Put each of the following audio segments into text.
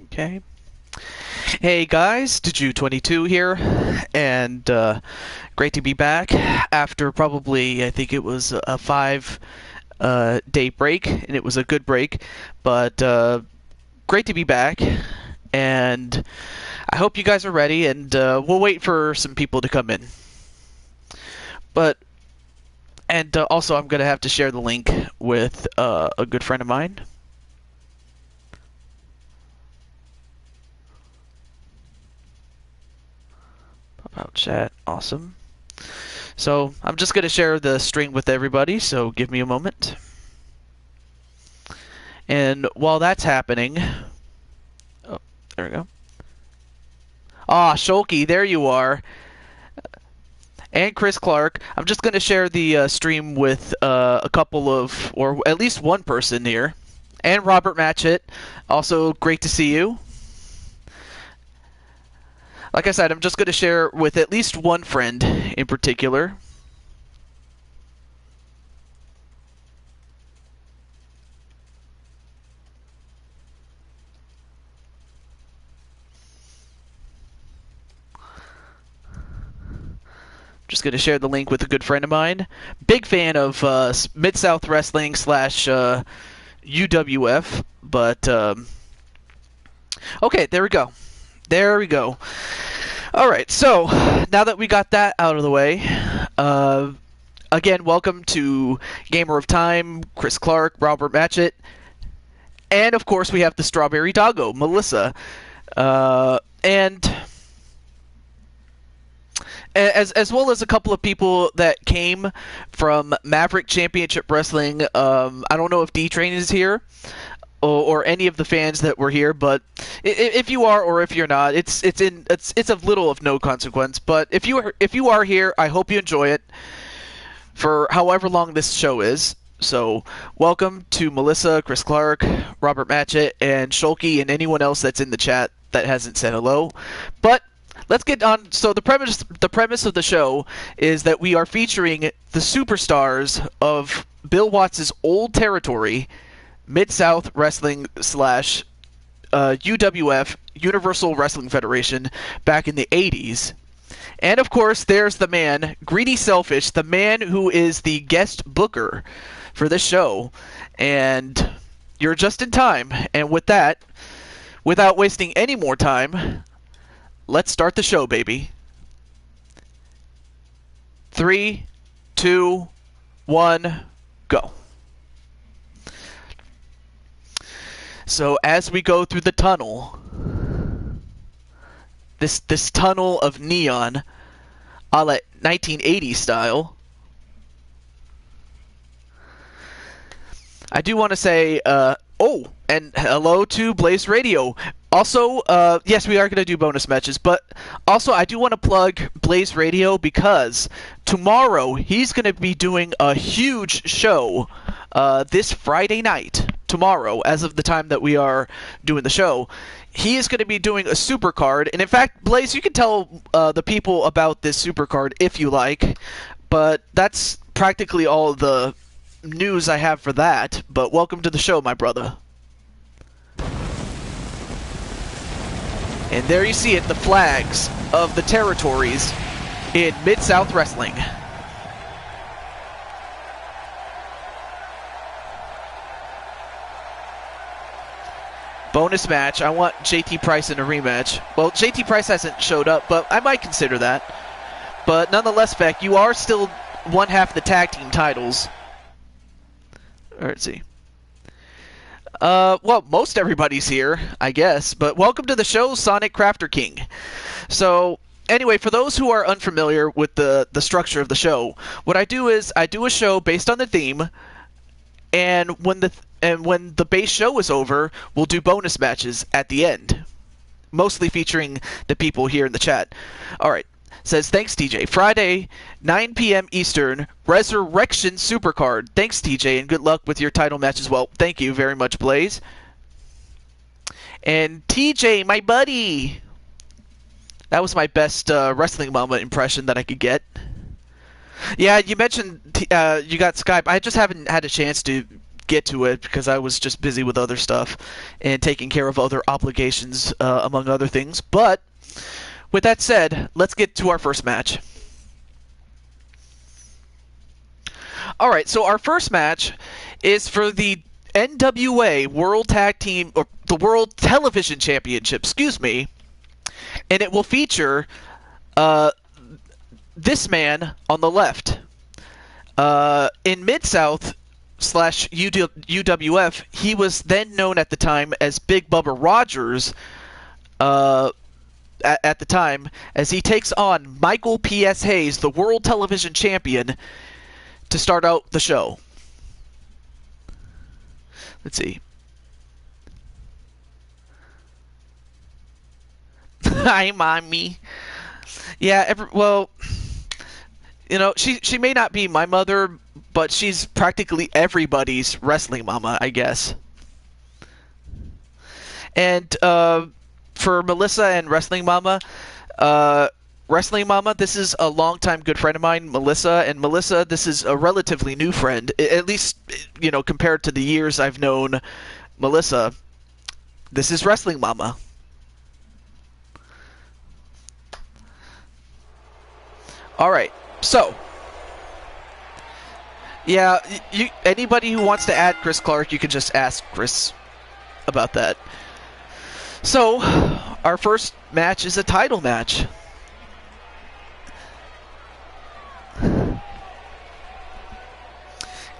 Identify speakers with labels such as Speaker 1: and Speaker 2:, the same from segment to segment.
Speaker 1: Okay. Hey guys, Did22 here, and great to be back after probably, I think it was a 5 day break, and it was a good break, but great to be back, and I hope you guys are ready, and we'll wait for some people to come in. But, and also I'm going to have to share the link with a good friend of mine. About chat, awesome. So I'm just going to share the stream with everybody, so give me a moment. And while that's happening, oh, there we go. Ah, Shulky, there you are. And Chris Clark. I'm just going to share the stream with a couple of, or at least one person here. And Robert Matchett, also great to see you. Like I said, I'm just going to share with at least one friend in particular. Just going to share the link with a good friend of mine. Big fan of Mid-South Wrestling / UWF, but okay, there we go. There we go. All right, so now that we got that out of the way, again, welcome to Gamer of Time, Chris Clark, Robert Matchett, and of course we have the Strawberry Doggo, Melissa, and as well as a couple of people that came from Maverick Championship Wrestling. I don't know if D-Train is here, or any of the fans that were here, but if you are or if you're not, it's of little of no consequence. But if you are here, I hope you enjoy it for however long this show is. So welcome to Melissa, Chris Clark, Robert Matchett, and Shulky, and anyone else that's in the chat that hasn't said hello. But let's get on. So the premise of the show is that we are featuring the superstars of Bill Watts' old territory, Mid-South Wrestling / UWF, Universal Wrestling Federation, back in the 80s. And of course, there's the man, Greedy Selfish, the man who is the guest booker for this show. And you're just in time. And with that, without wasting any more time, let's start the show, baby. 3, 2, 1, go. So as we go through the tunnel, this tunnel of neon, a la 1980s style, I do want to say, oh, and hello to Blaze Radio. Also, yes, we are going to do bonus matches, but also I do want to plug Blaze Radio because tomorrow he's going to be doing a huge show this Friday night. Tomorrow, as of the time that we are doing the show, he is going to be doing a super card. And in fact, Blaze, you can tell the people about this super card if you like, but that's practically all the news I have for that. But welcome to the show, my brother. And there you see it, the flags of the territories in Mid-South Wrestling. Bonus match. I want JT Price in a rematch. Well, JT Price hasn't showed up, but I might consider that. But nonetheless, Beck, you are still one half the tag team titles. Let's see. Well, most everybody's here, I guess. But welcome to the show, Sonic Crafter King. So, anyway, for those who are unfamiliar with the structure of the show, what I do is I do a show based on the theme, and when the base show is over, we'll do bonus matches at the end, mostly featuring the people here in the chat. All right. Says, thanks, TJ. Friday, 9 p.m. Eastern, Resurrection Supercard. Thanks, TJ, and good luck with your title match as well. Thank you very much, Blaze. And TJ, my buddy. That was my best Wrestling Mama impression that I could get. Yeah, you mentioned you got Skype. I just haven't had a chance to get to it because I was just busy with other stuff and taking care of other obligations, among other things. But with that said, let's get to our first match. All right, so our first match is for the NWA World Tag Team, or the World Television Championship, excuse me, and it will feature this man on the left. In Mid-South / UWF, he was then known at the time as Big Bubba Rogers, at the time, as he takes on Michael P.S. Hayes, the World Television Champion, to start out the show. Let's see. Hi, Mommy. Yeah, well, you know, she may not be my mother, but she's practically everybody's wrestling mama, I guess. And for Melissa and Wrestling Mama, this is a longtime good friend of mine, Melissa. And Melissa, this is a relatively new friend, at least, you know, compared to the years I've known Melissa. This is Wrestling Mama. All right, so yeah, anybody who wants to add Chris Clark, you can just ask Chris about that. So, our first match is a title match.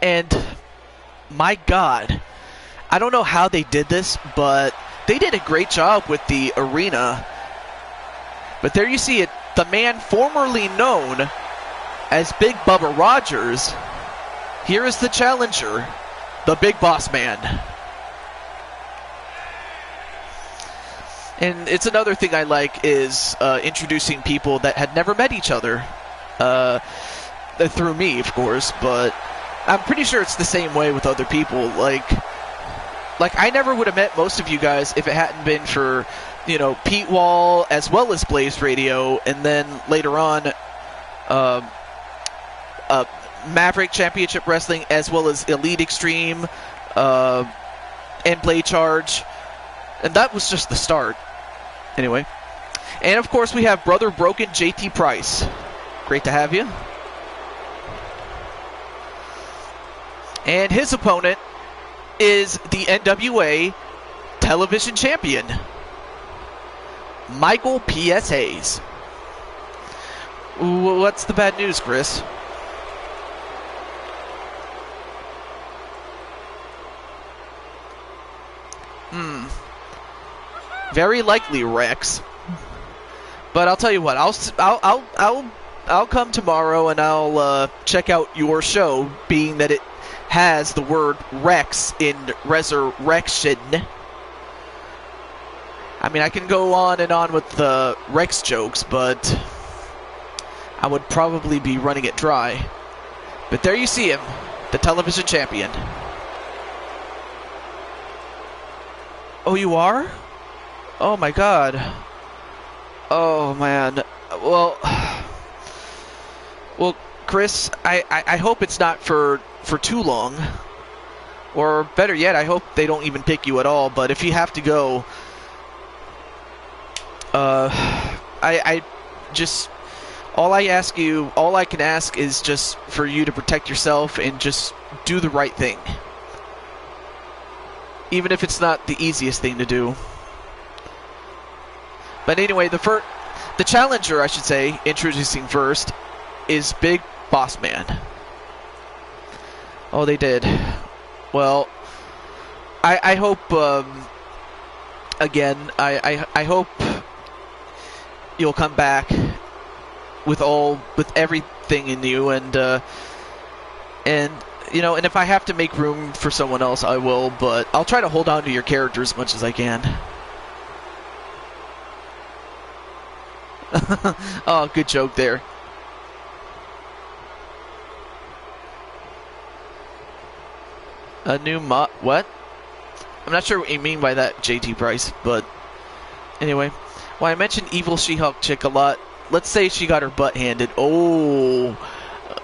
Speaker 1: And my God, I don't know how they did this, but they did a great job with the arena. But there you see it, the man formerly known as Big Bubba Rogers. Here is the challenger, the Big Boss Man. And it's another thing I like is introducing people that had never met each other. Through me, of course, but I'm pretty sure it's the same way with other people. Like I never would have met most of you guys if it hadn't been for, you know, Pete Wall as well as Blaze Radio, and then later on, Maverick Championship Wrestling as well as Elite Extreme, and Blade Charge, and that was just the start. Anyway, and of course we have Brother Broken JT Price. Great to have you. And his opponent is the NWA Television Champion, Michael P.S. Hayes. What's the bad news, Chris? Very likely, Rex. But I'll tell you what, I'll come tomorrow and I'll check out your show, being that it has the word Rex in resurrection. I mean, I can go on and on with the Rex jokes, but I would probably be running it dry. But there you see him, the television champion. Oh, you are? Oh my God. Oh man. Well, Chris, I hope it's not for too long. Or better yet, I hope they don't even pick you at all. But if you have to go, I just, all I can ask is just for you to protect yourself and just do the right thing. Even if it's not the easiest thing to do. But anyway, the challenger, I should say, introducing first, is Big Boss Man. Oh, they did. Well, I hope, again, I hope you'll come back with everything in you, and you know, and if I have to make room for someone else, I will, but I'll try to hold on to your character as much as I can. Oh, good joke there. A new mod? What? I'm not sure what you mean by that, JT Price, but anyway. Well, I mentioned Evil She-Hulk Chick a lot. Let's say she got her butt handed. Oh,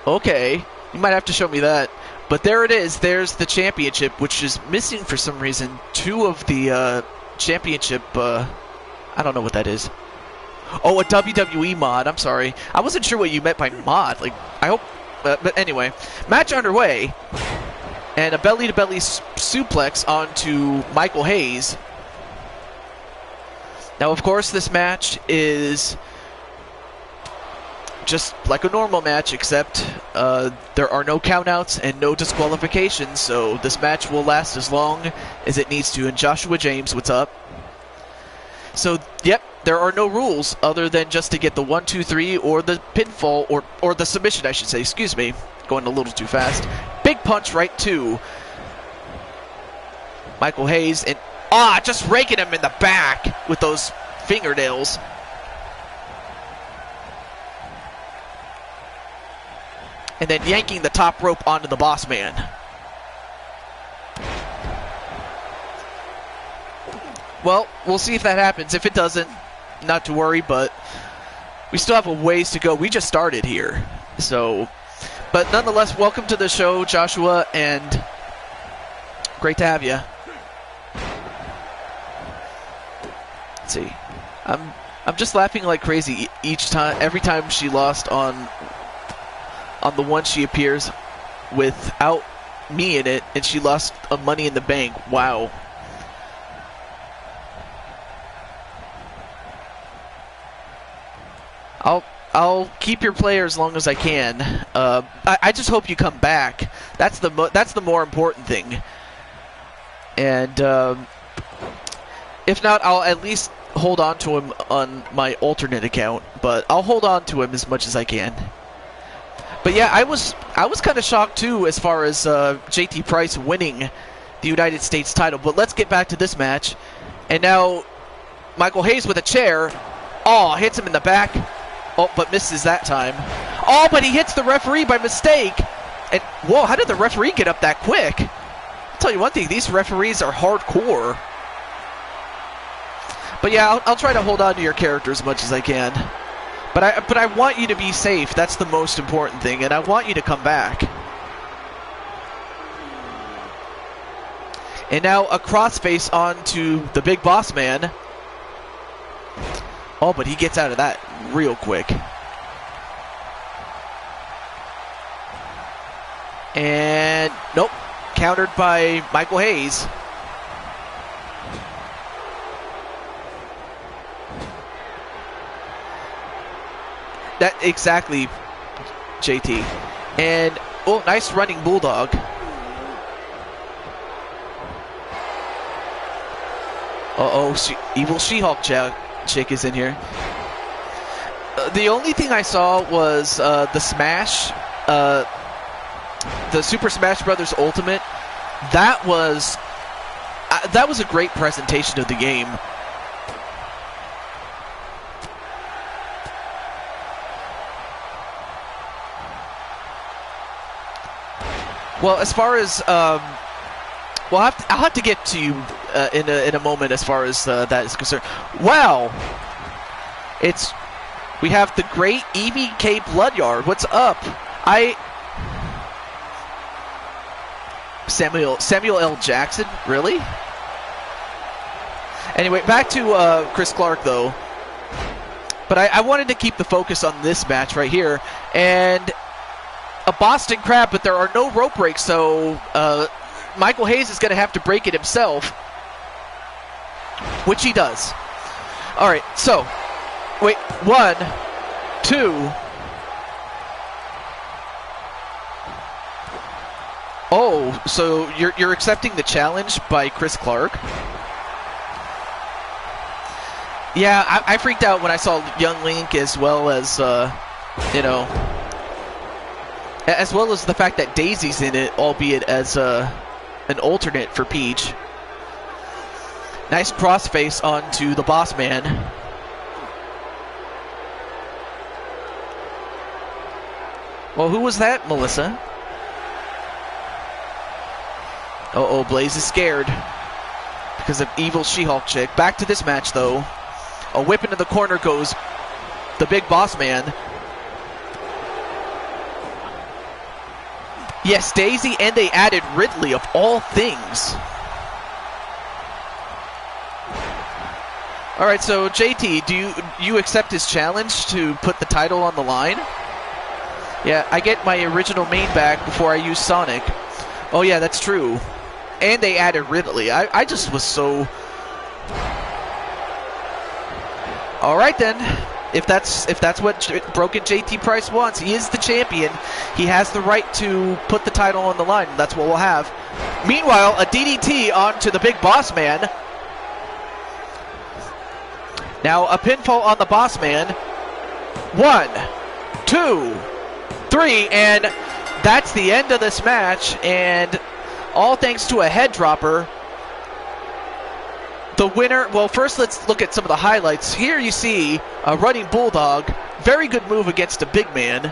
Speaker 1: okay. You might have to show me that. But there it is. There's the championship, which is missing for some reason. 2 of the championship. I don't know what that is. Oh, a WWE mod. I'm sorry. I wasn't sure what you meant by mod. Like, I hope. But anyway, match underway, and a belly-to-belly suplex onto Michael Hayes. Now, of course, this match is just like a normal match, except there are no countouts and no disqualifications, so this match will last as long as it needs to. And Joshua James, what's up? So, yep, there are no rules other than just to get the 1, 2, 3 or the pinfall, or the submission, I should say. Excuse me, going a little too fast. Big punch right to Michael Hayes, and just raking him in the back with those fingernails. And then yanking the top rope onto the boss man. Well, we'll see if that happens. If it doesn't, not to worry, but we still have a ways to go. We just started here. So, but nonetheless, welcome to the show, Joshua, and great to have you. Let's see. I'm just laughing like crazy every time she lost on the one she appears without me in it, and she lost a Money in the Bank. Wow. I'll keep your player as long as I can. I just hope you come back. That's the more important thing. And if not, I'll at least hold on to him on my alternate account. But I'll hold on to him as much as I can. But yeah, I was kind of shocked too as far as JT Price winning the United States title. But let's get back to this match. And now Michael Hayes with a chair. Oh, hits him in the back. Oh, but misses that time. Oh, but he hits the referee by mistake. And whoa, how did the referee get up that quick? I'll tell you one thing, these referees are hardcore. But yeah, I'll try to hold on to your character as much as I can. But I want you to be safe. That's the most important thing, and I want you to come back. And now a crossface onto the big boss man. Oh, but he gets out of that real quick. And nope, countered by Michael Hayes. That exactly, JT. And oh, nice running bulldog. Evil She-Hulk chick is in here. The only thing I saw was the Smash, the Super Smash Brothers Ultimate. That was a great presentation of the game. Well, as far as I'll have to get to you in a moment as far as that is concerned. Wow, we have the great EVK Bloodyard. What's up? Samuel L. Jackson, really? Anyway, back to Chris Clark though. But I wanted to keep the focus on this match right here, and a Boston Crab, but there are no rope breaks, so Michael Hayes is going to have to break it himself, which he does. All right, so wait, 1, 2. Oh, so you're accepting the challenge by Chris Clark? Yeah, I freaked out when I saw Young Link, as well as as well as the fact that Daisy's in it, albeit as an alternate for Peach. Nice crossface onto the boss man. Well, who was that, Melissa? Uh-oh, Blaze is scared because of Evil She-Hulk chick. Back to this match, though. A whip into the corner goes the big boss man. Yes, Daisy, and they added Ridley, of all things. All right, so JT, do you accept his challenge to put the title on the line? Yeah, I get my original main back before I use Sonic. Oh yeah, that's true. And they added Ridley. I just was so... All right then. If that's what Broken JT Price wants, he is the champion. He has the right to put the title on the line. That's what we'll have. Meanwhile, a DDT onto the Big Boss Man. Now a pinfall on the Boss Man. 1, 2, 3, and that's the end of this match. And all thanks to a head dropper. The winner, well, first let's look at some of the highlights. Here you see a running bulldog. Very good move against a big man.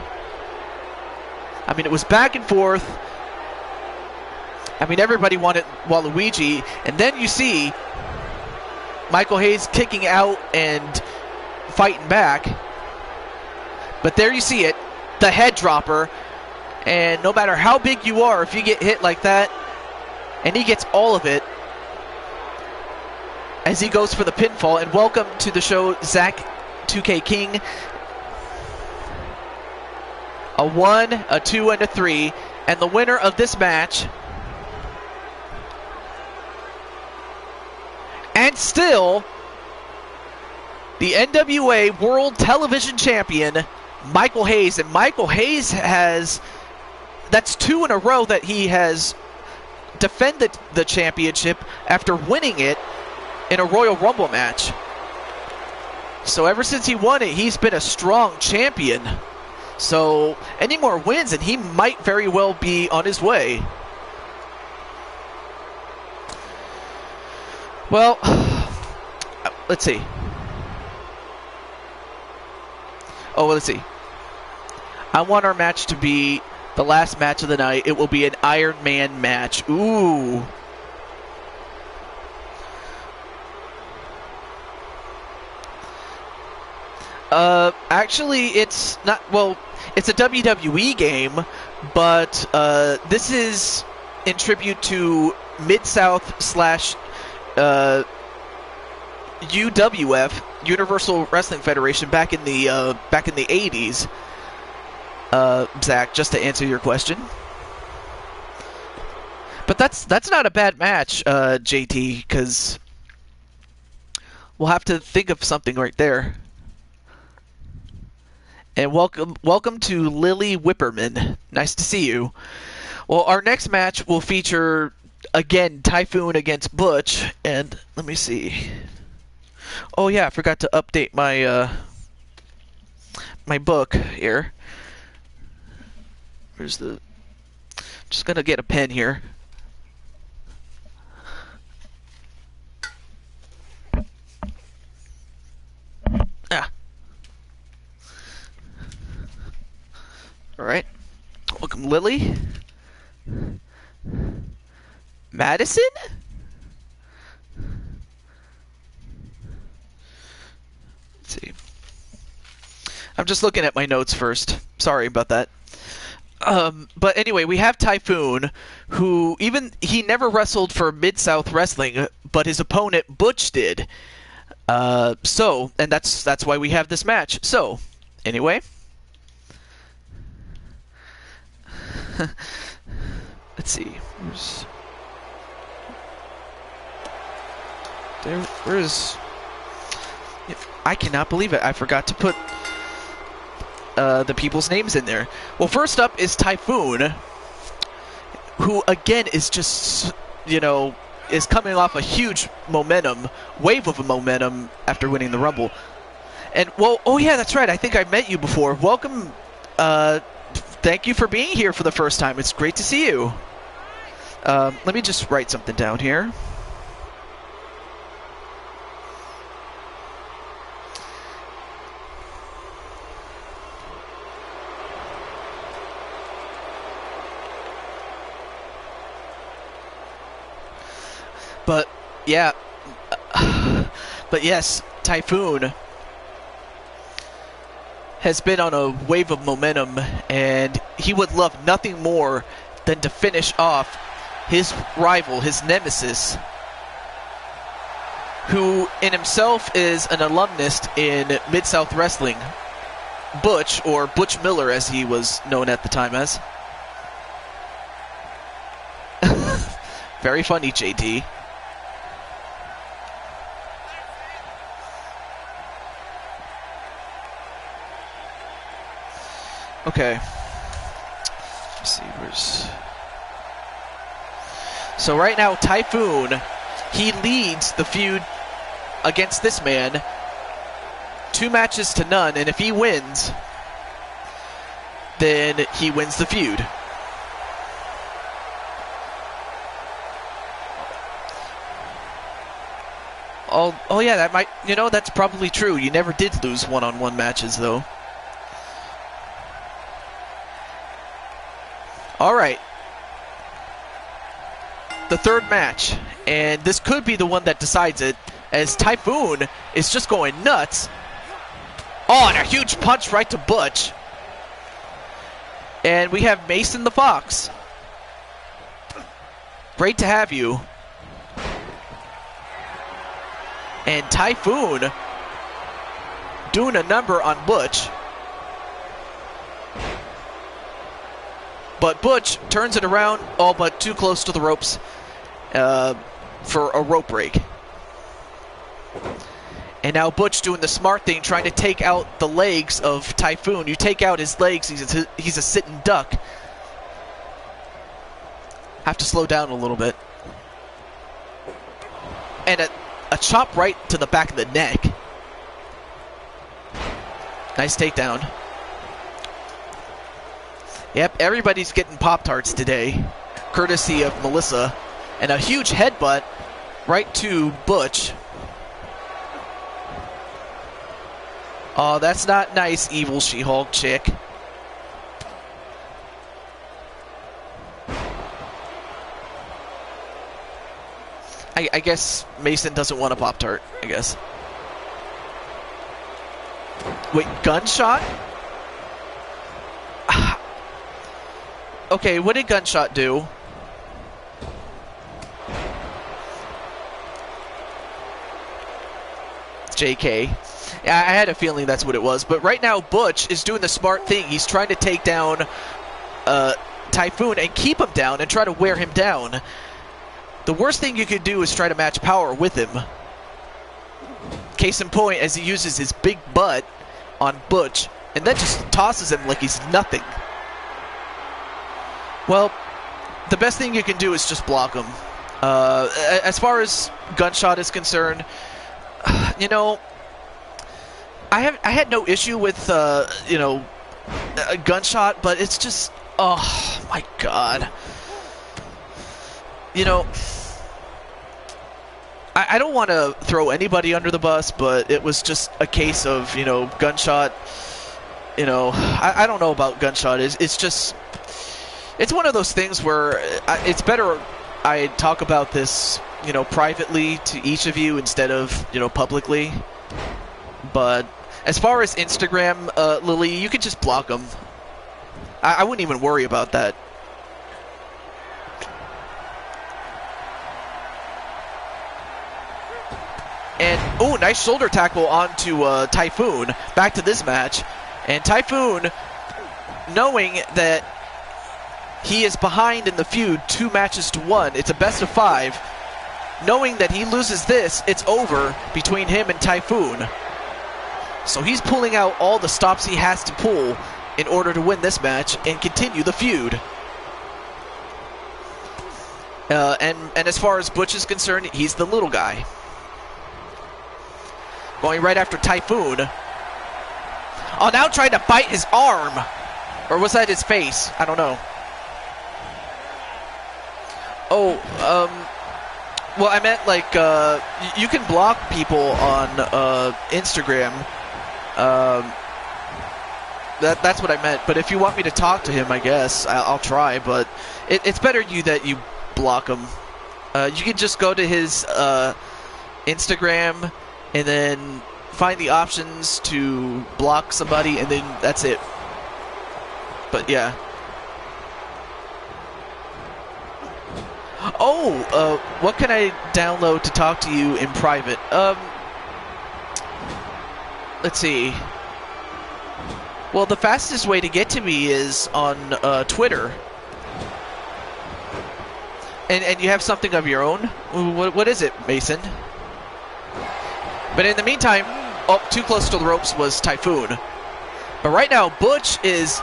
Speaker 1: I mean, it was back and forth. I mean, everybody wanted Waluigi. And then you see Michael Hayes kicking out and fighting back. But there you see it, the head dropper. And no matter how big you are, if you get hit like that, and he gets all of it, as he goes for the pinfall. And welcome to the show, Zach 2K King. A 1, a 2, and a 3. And the winner of this match, and still the NWA World Television Champion, Michael Hayes. And Michael Hayes that's 2 in a row that he has defended the championship after winning it in a Royal Rumble match. So ever since he won it, he's been a strong champion. So any more wins and he might very well be on his way. Well, let's see. Oh, let's see. I want our match to be the last match of the night. It will be an Iron Man match. Ooh. Actually, it's not, well, it's a WWE game, but this is in tribute to Mid-South slash UWF, Universal Wrestling Federation, back in the 80s. Zach, just to answer your question. But that's not a bad match, JT, because we'll have to think of something right there. And welcome to Lily Whipperman. Nice to see you. Well, our next match will feature, again, Typhoon against Butch. And let me see. Oh yeah, I forgot to update my my book here. Where's the... Just gonna get a pen here. Ah. Alright. Welcome, Lily. Madison? Let's see. I'm just looking at my notes first. Sorry about that. But anyway, we have Typhoon, who he never wrestled for Mid-South Wrestling, but his opponent Butch did. And that's why we have this match. So, anyway. Let's see. Where's... I cannot believe it. I forgot to put the people's names in there. Well, first up is Typhoon, who again is just, is coming off a huge wave of momentum after winning the Rumble. And, well, oh yeah, that's right. I think I met you before. Welcome. Thank you for being here for the first time. It's great to see you. Let me just write something down here. But yes, Typhoon has been on a wave of momentum, and he would love nothing more than to finish off his rival, his nemesis, who in himself is an alumnus in Mid-South Wrestling, Butch, or Butch Miller as he was known at the time as. Very funny, JD. Okay. Let's see, So right now, Typhoon, he leads the feud against this man 2-0, and if he wins, then he wins the feud. Oh yeah, that might, that's probably true. You never did lose one-on-one matches, though. All right. The third match, and this could be the one that decides it, as Typhoon is just going nuts. Oh, and a huge punch right to Butch. And we have Mason the Fox. Great to have you. And Typhoon doing a number on Butch. But Butch turns it around, all but too close to the ropes for a rope break. And now Butch doing the smart thing, trying to take out the legs of Typhoon. You take out his legs, he's a sitting duck. Have to slow down a little bit. And a chop right to the back of the neck. Nice takedown. Yep, everybody's getting Pop-Tarts today, courtesy of Melissa. And a huge headbutt right to Butch. Oh, that's not nice, evil She-Hulk chick. I guess Mason doesn't want a Pop-Tart, I guess. Wait, gunshot? Okay, what did gunshot do? JK. I had a feeling that's what it was, but right now Butch is doing the smart thing. He's trying to take down Typhoon and keep him down and try to wear him down. The worst thing you could do is try to match power with him. Case in point, as he uses his big butt on Butch and then just tosses him like he's nothing. Well, the best thing you can do is just block him. As far as gunshot is concerned, I had no issue with a gunshot, but it's just, oh my god. I don't want to throw anybody under the bus, but it was just a case of gunshot. I don't know about gunshot. It's one of those things where it's better I talk about this privately to each of you instead of publicly. But as far as Instagram, Lily, you can just block them. I wouldn't even worry about that. And, oh, nice shoulder tackle onto Typhoon. Back to this match. And Typhoon, knowing that he is behind in the feud 2-1, it's a best of 5. Knowing that he loses this, it's over between him and Typhoon. So he's pulling out all the stops he has to pull in order to win this match and continue the feud. And as far as Butch is concerned, he's the little guy. Going right after Typhoon. Oh, now trying to bite his arm. Or was that his face? I don't know. Oh, well, I meant like, you can block people on Instagram. That's what I meant. But if you want me to talk to him, I guess I'll try. But it's better that you block him. You can just go to his Instagram and then find the options to block somebody, and then that's it. But yeah. Oh, what can I download to talk to you in private? Let's see. Well, the fastest way to get to me is on Twitter. And you have something of your own? What is it, Mason? But in the meantime, oh, too close to the ropes was Typhoon. But right now, Butch is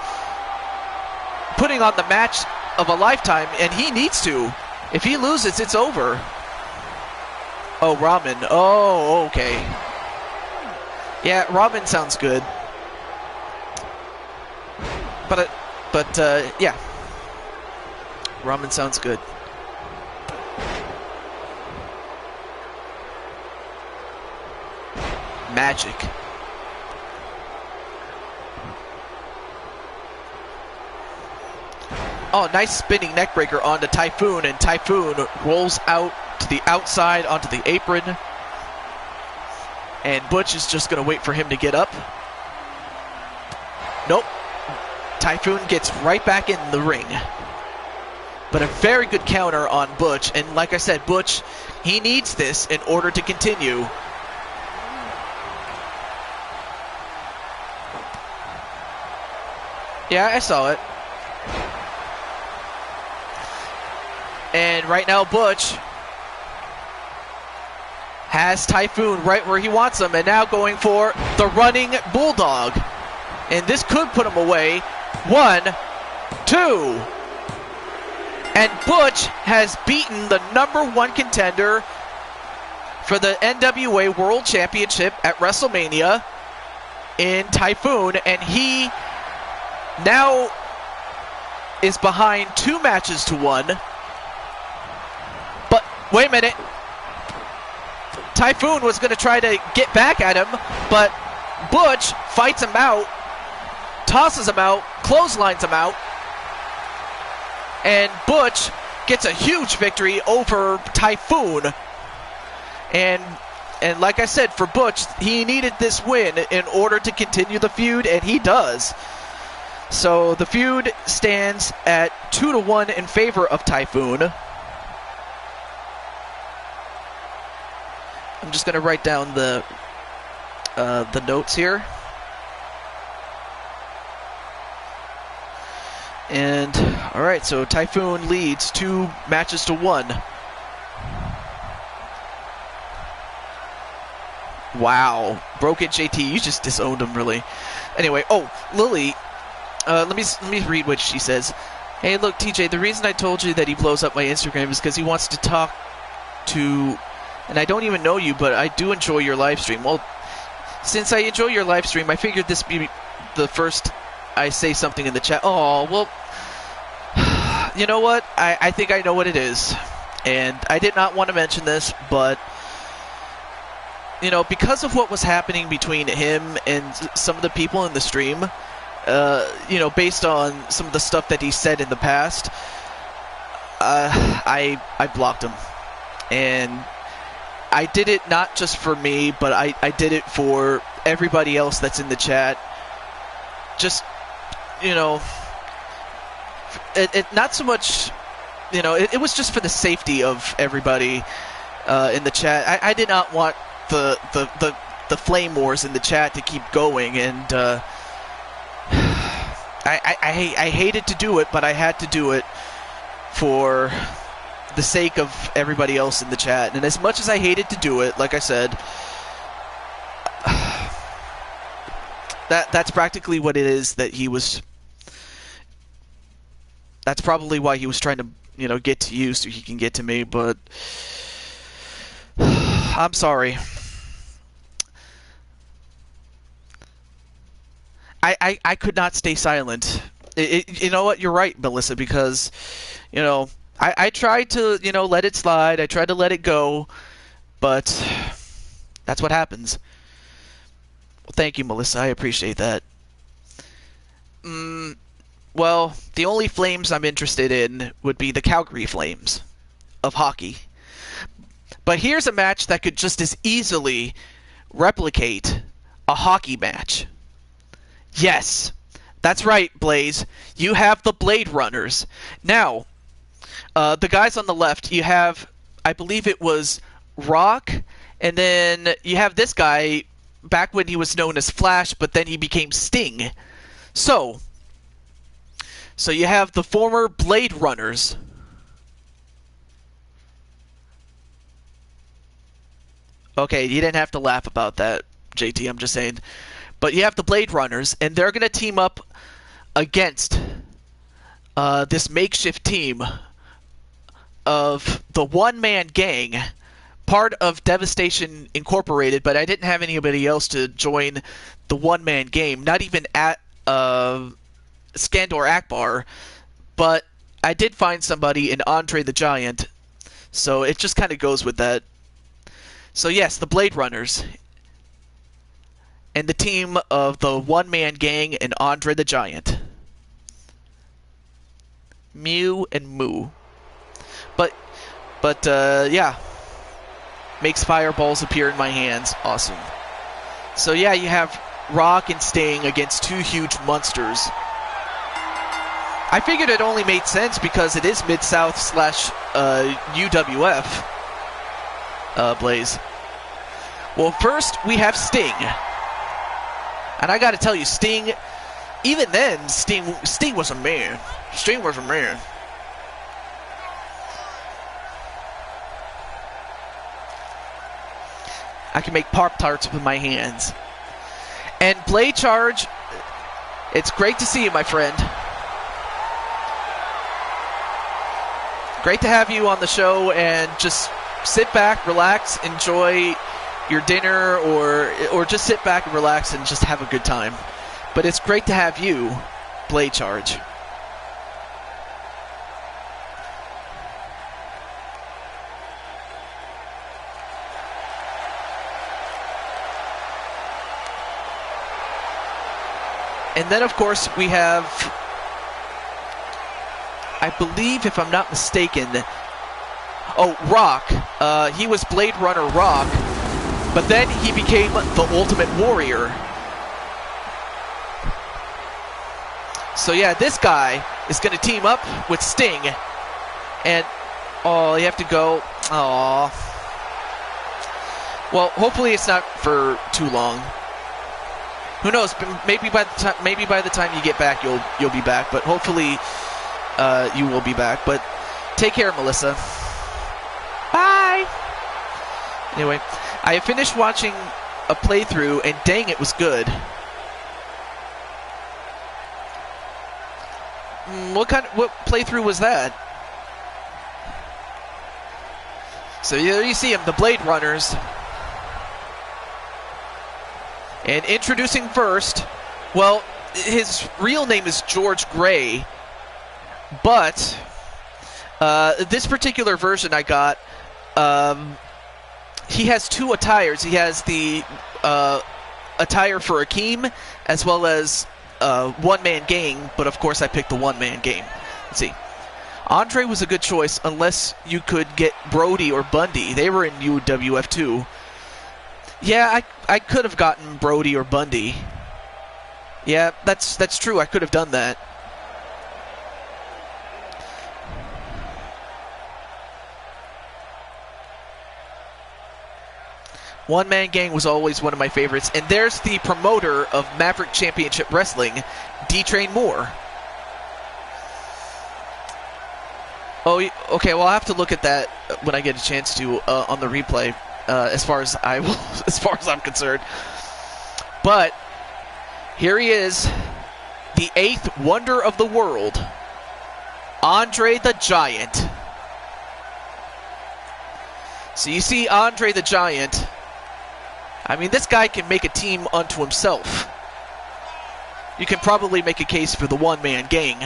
Speaker 1: putting on the match of a lifetime, and he needs to. If he loses, it's over. Oh, ramen. Oh, okay. Yeah, ramen sounds good. But yeah. Ramen sounds good. Magic. Oh, nice spinning neckbreaker onto Typhoon, and Typhoon rolls out to the outside onto the apron. And Butch is just going to wait for him to get up. Nope. Typhoon gets right back in the ring. But a very good counter on Butch. And like I said, Butch, he needs this in order to continue. Yeah, I saw it. And right now, Butch has Typhoon right where he wants him, and now going for the running Bulldog. And this could put him away. 1, 2. And Butch has beaten the #1 contender for the NWA World Championship at WrestleMania in Typhoon, and he now is behind 2 matches to 1. But wait a minute. Typhoon was going to try to get back at him, but Butch fights him out, tosses him out, clotheslines him out, and Butch gets a huge victory over Typhoon. And like I said, for Butch, he needed this win in order to continue the feud, and he does. So the feud stands at 2-1 in favor of Typhoon. I'm just going to write down the notes here. And all right, so Typhoon leads 2 matches to 1. Wow, Broken JT, you just disowned him, really. Anyway, oh, Lily, let me read what she says. Hey, look, TJ, the reason I told you that he blows up my Instagram is because he wants to talk to. And I don't even know you, but I do enjoy your live stream. Well, since I enjoy your live stream, I figured this be the first I say something in the chat. Oh, well, you know what? I think I know what it is. And I did not want to mention this, but, you know, because of what was happening between him and some of the people in the stream, you know, based on some of the stuff that he said in the past, I blocked him. And I did it not just for me, but I did it for everybody else that's in the chat. Just, you know, it not so much, you know, it was just for the safety of everybody in the chat. I did not want the flame wars in the chat to keep going, and I hated to do it, but I had to do it for the sake of everybody else in the chat. And as much as I hated to do it, like I said, that's practically what it is that he was. That's probably why he was trying to, you know, get to you so he can get to me. But I'm sorry. I could not stay silent. You know what? You're right, Melissa, because, you know, I tried to, you know, let it slide. I tried to let it go, but that's what happens. Well, thank you, Melissa. I appreciate that. Well, the only Flames I'm interested in would be the Calgary Flames of hockey. But here's a match that could just as easily replicate a hockey match. Yes, that's right, Blaze. You have the Blade Runners. Now, The guys on the left, you have, I believe it was Rock, and then you have this guy back when he was known as Flash, but then he became Sting. So you have the former Blade Runners. Okay, you didn't have to laugh about that, JT, I'm just saying. But you have the Blade Runners, and they're going to team up against this makeshift team of the one-man gang, part of Devastation Incorporated, but I didn't have anybody else to join the one-man game, not even at Skandor Akbar, but I did find somebody in Andre the Giant, so it just kind of goes with that. So yes, the Blade Runners, and the team of the one-man gang and Andre the Giant. Mew and Moo. But yeah. Makes fireballs appear in my hands. Awesome. So yeah, you have Rock and Sting against two huge monsters. I figured it only made sense because it is Mid-South / UWF. Blaze. Well, first we have Sting. And I gotta tell you, Sting, even then, Sting was a man. Sting was a man. I can make Pop-Tarts with my hands. And Blade Charge, it's great to see you, my friend. Great to have you on the show, and just sit back, relax, enjoy your dinner, or just sit back and relax and just have a good time. But it's great to have you, Blade Charge. And then, of course, we have, I believe, if I'm not mistaken, Rock. He was Blade Runner Rock, but then he became the Ultimate Warrior. So yeah, this guy is going to team up with Sting, and you have to go. Aww. Well, hopefully it's not for too long. Who knows? Maybe by the time you get back, you'll be back. But hopefully, you will be back. But take care, Melissa. Bye. Anyway, I finished watching a playthrough, and dang, it was good. What playthrough was that? So there you see him, the Blade Runners. And introducing first, well, his real name is George Gray, but this particular version I got, he has two attires. He has the attire for Akeem, as well as one-man gang, but of course I picked the one-man gang. Let's see. Andre was a good choice unless you could get Brody or Bundy. They were in UWF too. Yeah, I could have gotten Brody or Bundy. Yeah, that's true. I could have done that. One Man Gang was always one of my favorites. And there's the promoter of Maverick Championship Wrestling, D-Train Moore. Oh, okay. Well, I'll have to look at that when I get a chance to on the replay. As far as I'm concerned. But here he is, the 8th wonder of the world, Andre the Giant. So you see Andre the Giant. I mean, this guy can make a team unto himself. You can probably make a case for the one-man gang.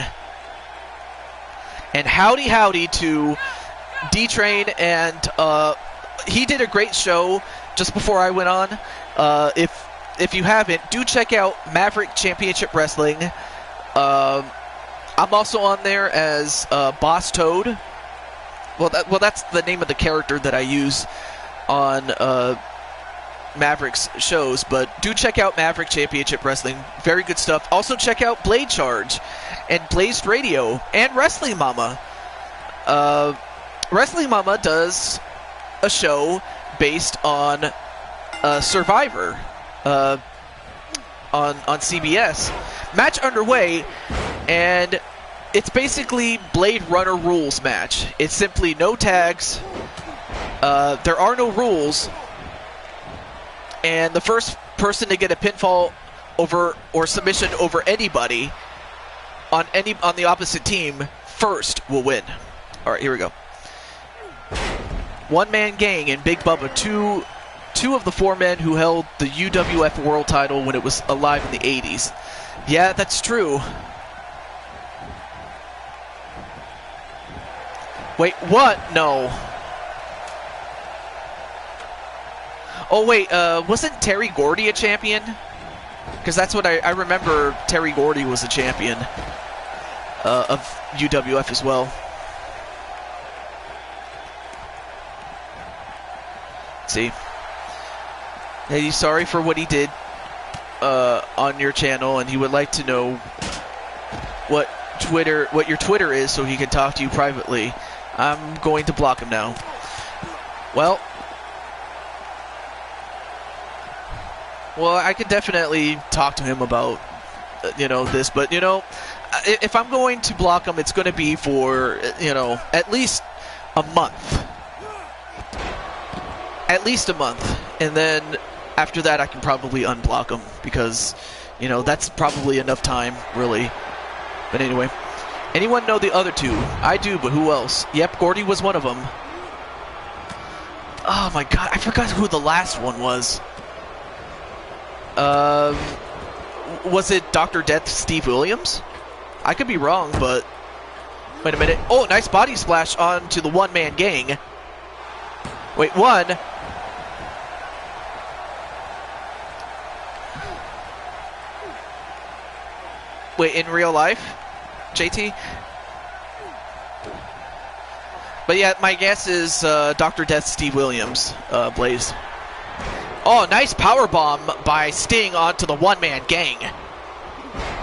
Speaker 1: And howdy to D-Train, and he did a great show just before I went on. If you haven't, do check out Maverick Championship Wrestling. I'm also on there as Boss Toad. Well, that's the name of the character that I use on Maverick's shows. But do check out Maverick Championship Wrestling. Very good stuff. Also check out Blade Charge and Blazed Radio and Wrestling Mama. Wrestling Mama does a show based on Survivor on CBS. Match underway, and it's basically Blade Runner rules match. It's simply no tags. There are no rules, and the first person to get a pinfall over or submission over anybody on the opposite team first will win. All right, here we go. One-man gang and Big Bubba, two of the four men who held the UWF World Title when it was alive in the 80s. Yeah, that's true. Wait, what? No. Oh, wait, wasn't Terry Gordy a champion? Because that's what I remember. Terry Gordy was a champion of UWF as well. Let's see. Hey, he's sorry for what he did on your channel, and he would like to know what your Twitter is so he can talk to you privately. I'm going to block him now. Well, I could definitely talk to him about, this, but, if I'm going to block him, it's going to be for, at least a month. At least a month. And then after that, I can probably unblock him because, that's probably enough time, really. But anyway, anyone know the other two? I do, but who else? Yep, Gordy was one of them. Oh my god, I forgot who the last one was. Was it Dr. Death Steve Williams? I could be wrong, but wait a minute. Oh, nice body splash onto the one-man gang. Wait, one. Wait, in real life? JT? But yeah, my guess is Dr. Death Steve Williams, Blaze. Oh, nice powerbomb by Sting onto the one-man gang.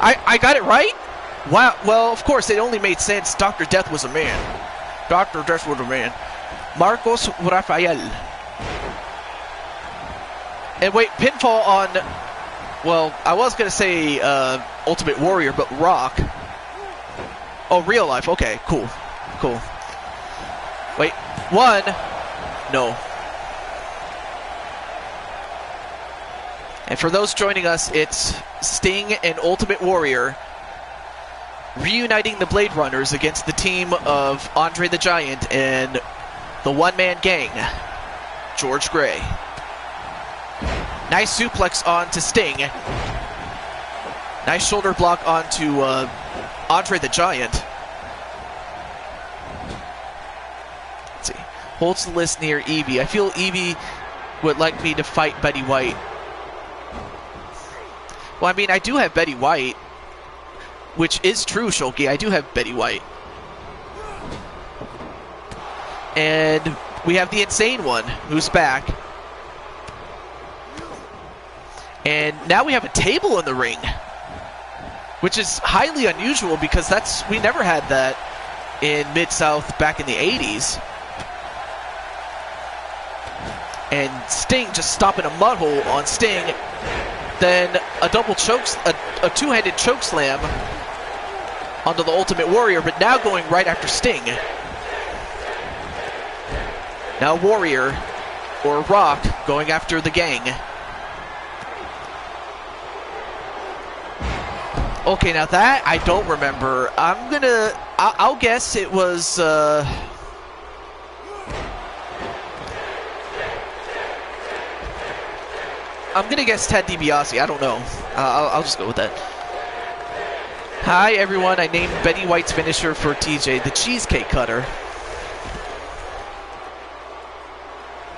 Speaker 1: I got it right? Wow. Well, of course, it only made sense. Dr. Death was a man. Dr. Death was a man. Marcos Rafael. And wait, pinfall on... Well, I was going to say Ultimate Warrior, but Rock. Oh, real life. Okay, cool. Cool. Wait, one. No. And for those joining us, it's Sting and Ultimate Warrior reuniting the Blade Runners against the team of Andre the Giant and the one-man gang, George Gray. Nice suplex onto Sting. Nice shoulder block onto Andre the Giant. Let's see. Holds the list near Evie. I feel Evie would like me to fight Betty White. Well, I mean, I do have Betty White, which is true, Shulky. I do have Betty White. And we have the Insane One, who's back. And now we have a table in the ring, which is highly unusual because we never had that in Mid-South back in the 80s. And Sting just stopping a mud hole on Sting. Then a two-handed choke slam onto the Ultimate Warrior, but now going right after Sting. Now Warrior, or Rock, going after the gang. Okay, now that I don't remember. I'll guess it was, I'm going to guess Ted DiBiase. I don't know. I'll just go with that. Hi, everyone. I named Betty White's finisher for TJ the Cheesecake Cutter.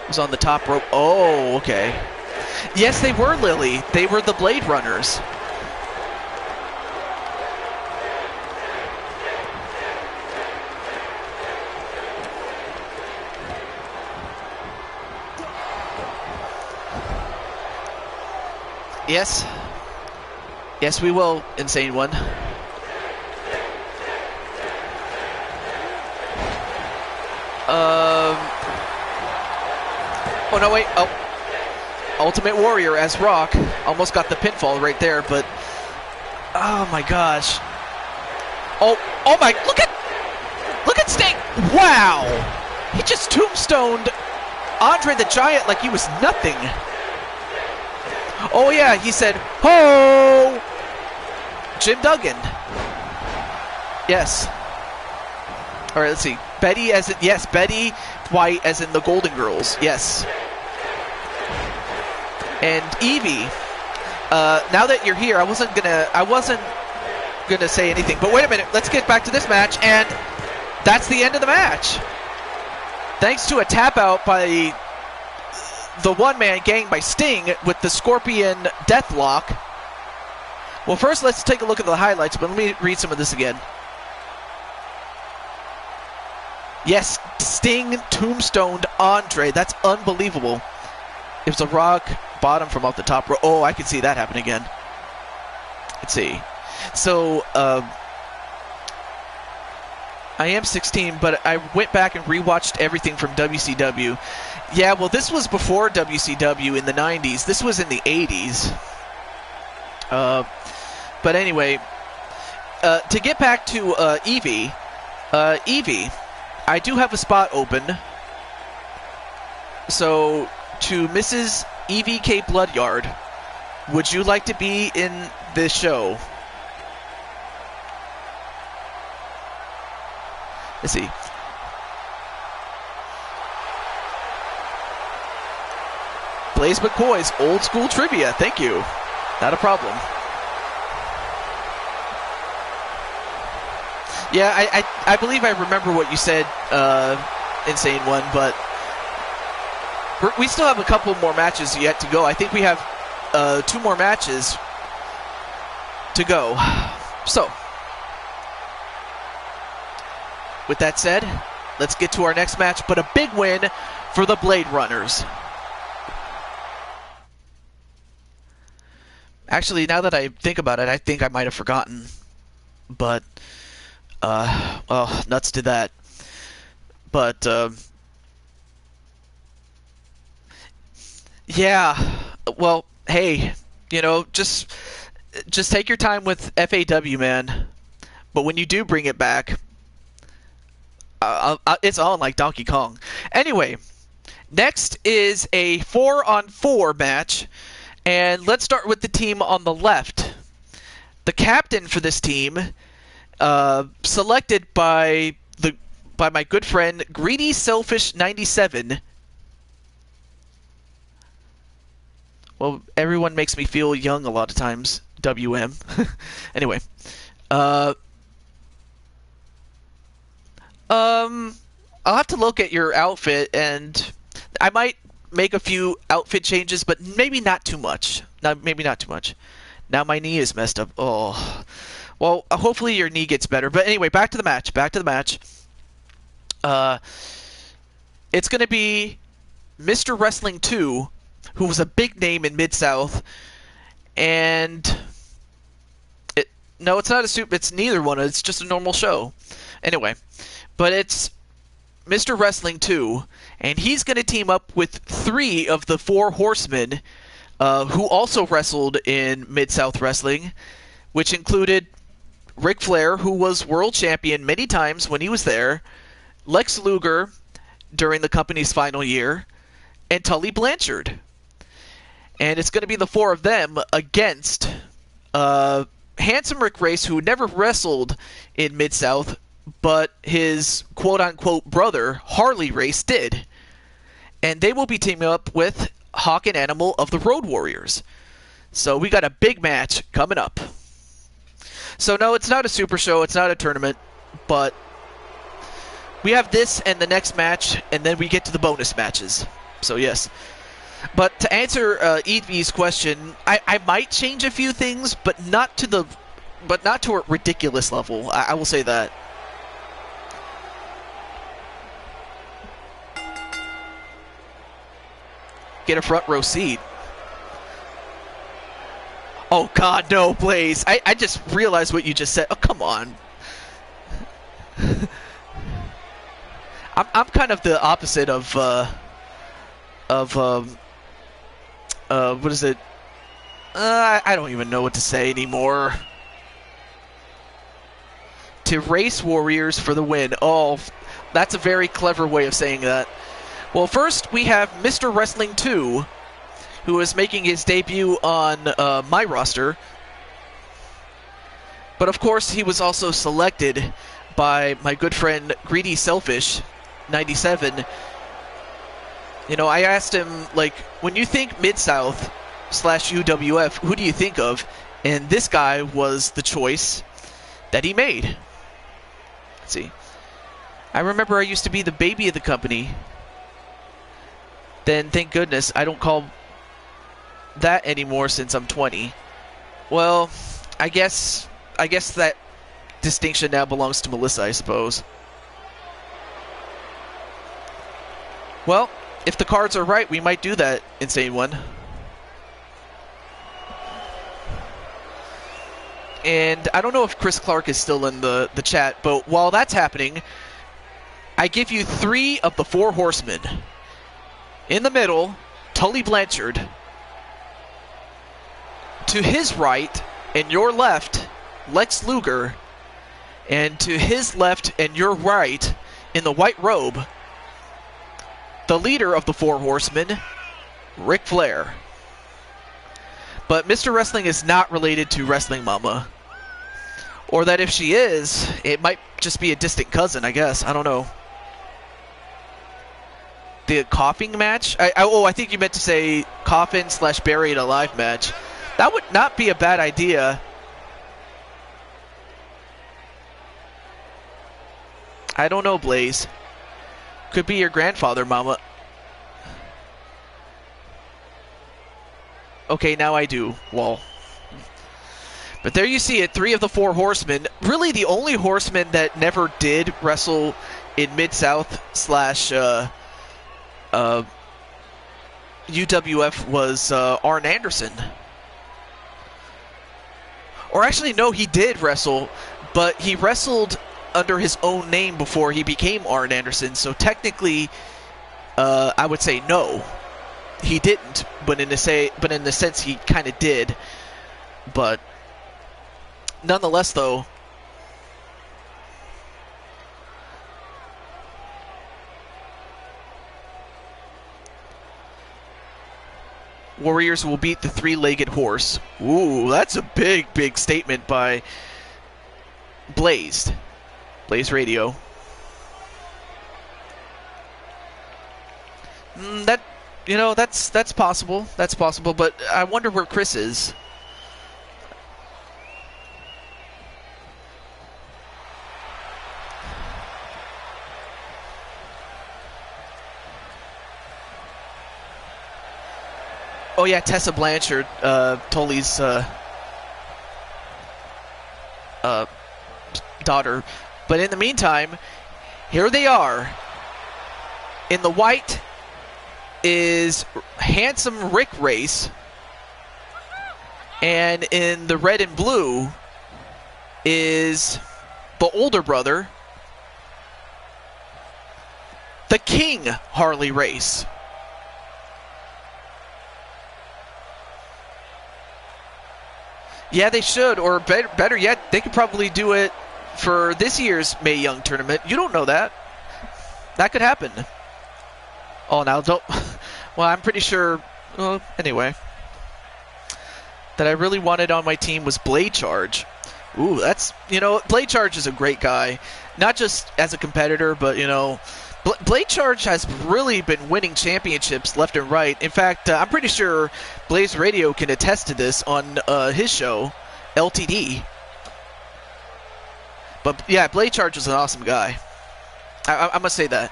Speaker 1: It was on the top rope. Oh, okay. Yes, they were, Lily. They were the Blade Runners. Yes. Yes, we will, Insane One. Oh, no, wait. Oh. Ultimate Warrior as Rock. Almost got the pinfall right there, but... Oh, my gosh. Oh my... Look at Sting. Wow. He just tombstoned Andre the Giant like he was nothing. Oh, yeah. He said, ho! Jim Duggan. Yes. All right, let's see. Betty as in... Yes, Betty White as in the Golden Girls. Yes. And Evie, now that you're here, I wasn't gonna say anything. But wait a minute, let's get back to this match, and that's the end of the match. Thanks to a tap out by the one-man gang by Sting with the Scorpion Deathlock. Well, first let's take a look at the highlights, but let me read some of this again. Yes, Sting tombstoned Andre. That's unbelievable. It was a rock bottom from off the top row. Oh, I can see that happen again. Let's see. So, I am 16, but I went back and rewatched everything from WCW. Yeah, well, this was before WCW in the 90s. This was in the 80s. But anyway, to get back to Evie, I do have a spot open. So, to Mrs. Evie K. Bloodyard, would you like to be in this show? Let's see. Blaze McCoy's old school trivia. Thank you. Not a problem. Yeah, I believe I remember what you said, Insane One, but we still have a couple more matches yet to go. I think we have 2 more matches to go. So, with that said, let's get to our next match, but a big win for the Blade Runners. Actually, now that I think about it, I think I might have forgotten. But, well, nuts to that. But, yeah, well, hey, you know, just take your time with FAW, man. But when you do bring it back, it's on like Donkey Kong. Anyway, next is a 4-on-4 match, and let's start with the team on the left. The captain for this team, selected by my good friend Greedy Selfish 97. Well, everyone makes me feel young a lot of times. WM. Anyway. I'll have to look at your outfit, and I might make a few outfit changes, but maybe not too much. Maybe not too much. Now my knee is messed up. Oh. Well, hopefully your knee gets better. But anyway, back to the match. It's going to be Mr. Wrestling 2, who was a big name in Mid-South, and no, it's not a soup. It's neither one. It's just a normal show. Anyway, but it's Mr. Wrestling 2, and he's going to team up with 3 of the 4 horsemen who also wrestled in Mid-South Wrestling, which included Ric Flair, who was world champion many times when he was there, Lex Luger during the company's final year, and Tully Blanchard. And it's going to be the 4 of them against Handsome Rick Race, who never wrestled in Mid-South, but his quote-unquote brother, Harley Race, did. And they will be teaming up with Hawk and Animal of the Road Warriors. So we got a big match coming up. So no, it's not a super show, it's not a tournament, but we have this and the next match, and then we get to the bonus matches. So yes. But to answer Evie's question, I might change a few things, but not to a ridiculous level. I will say that. Get a front row seat. Oh God, no, Blaze! I just realized what you just said. Oh, come on. I'm kind of the opposite of what is it? I don't even know what to say anymore. To race warriors for the win. Oh, that's a very clever way of saying that. Well, first we have Mr. Wrestling 2, who is making his debut on my roster. But of course, he was also selected by my good friend Greedy Selfish 97. You know, I asked him, like, when you think Mid-South / UWF, who do you think of? And this guy was the choice that he made. Let's see. I remember I used to be the baby of the company. Then, thank goodness, I don't call that anymore since I'm 20. Well, I guess that distinction now belongs to Melissa, I suppose. Well, if the cards are right, we might do that, Insane One. And I don't know if Chris Clark is still in the chat, but while that's happening, I give you 3 of the 4 horsemen. In the middle, Tully Blanchard. To his right and your left, Lex Luger. And to his left and your right, in the white robe, the leader of the 4 horsemen, Ric Flair. But Mr. Wrestling is not related to Wrestling Mama. Or that if she is, it might just be a distant cousin, I guess. I don't know. The coughing match? I think you meant to say coffin / buried alive match. That would not be a bad idea. I don't know, Blaze. Could be your grandfather, Mama. Okay, now I do. Well. But there you see it, 3 of the 4 horsemen. Really the only horseman that never did wrestle in Mid-South / UWF was Arn Anderson. Or actually, no, he did wrestle, but he wrestled under his own name before he became Arn Anderson. So technically, I would say no, he didn't. But in the sense, he kind of did. But nonetheless, though, Warriors will beat the 3-legged horse. Ooh, that's a big, big statement by Blaze Radio. That's possible. That's possible, but I wonder where Chris is. Oh yeah, Tessa Blanchard, Tully's daughter. But in the meantime, here they are. In the white is handsome Rick Race, and in the red and blue is the older brother, the King Harley Race. Yeah, they should, or better yet, they could probably do it for this year's Mae Young tournament. You don't know that. That could happen. Oh, now don't... Well, I'm pretty sure... Well, anyway. That I really wanted on my team was Blade Charge. Ooh, that's... Blade Charge is a great guy. Not just as a competitor, but, Blade Charge has really been winning championships left and right. In fact, I'm pretty sure Blaze Radio can attest to this on his show, LTD. But yeah, Blade Charge is an awesome guy. I must say that.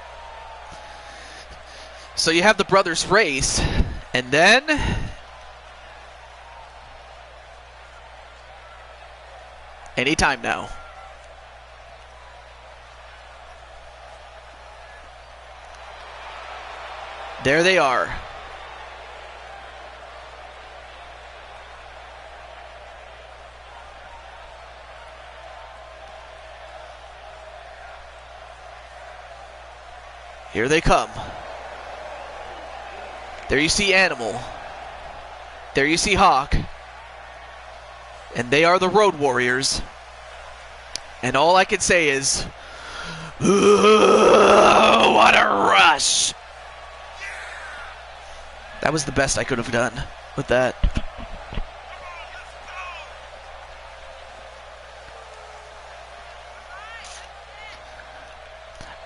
Speaker 1: So you have the brothers race, and then anytime now. There they are. Here they come. There you see Animal. There you see Hawk. And they are the Road Warriors. And all I can say is, ooh, what a rush! That was the best I could have done with that.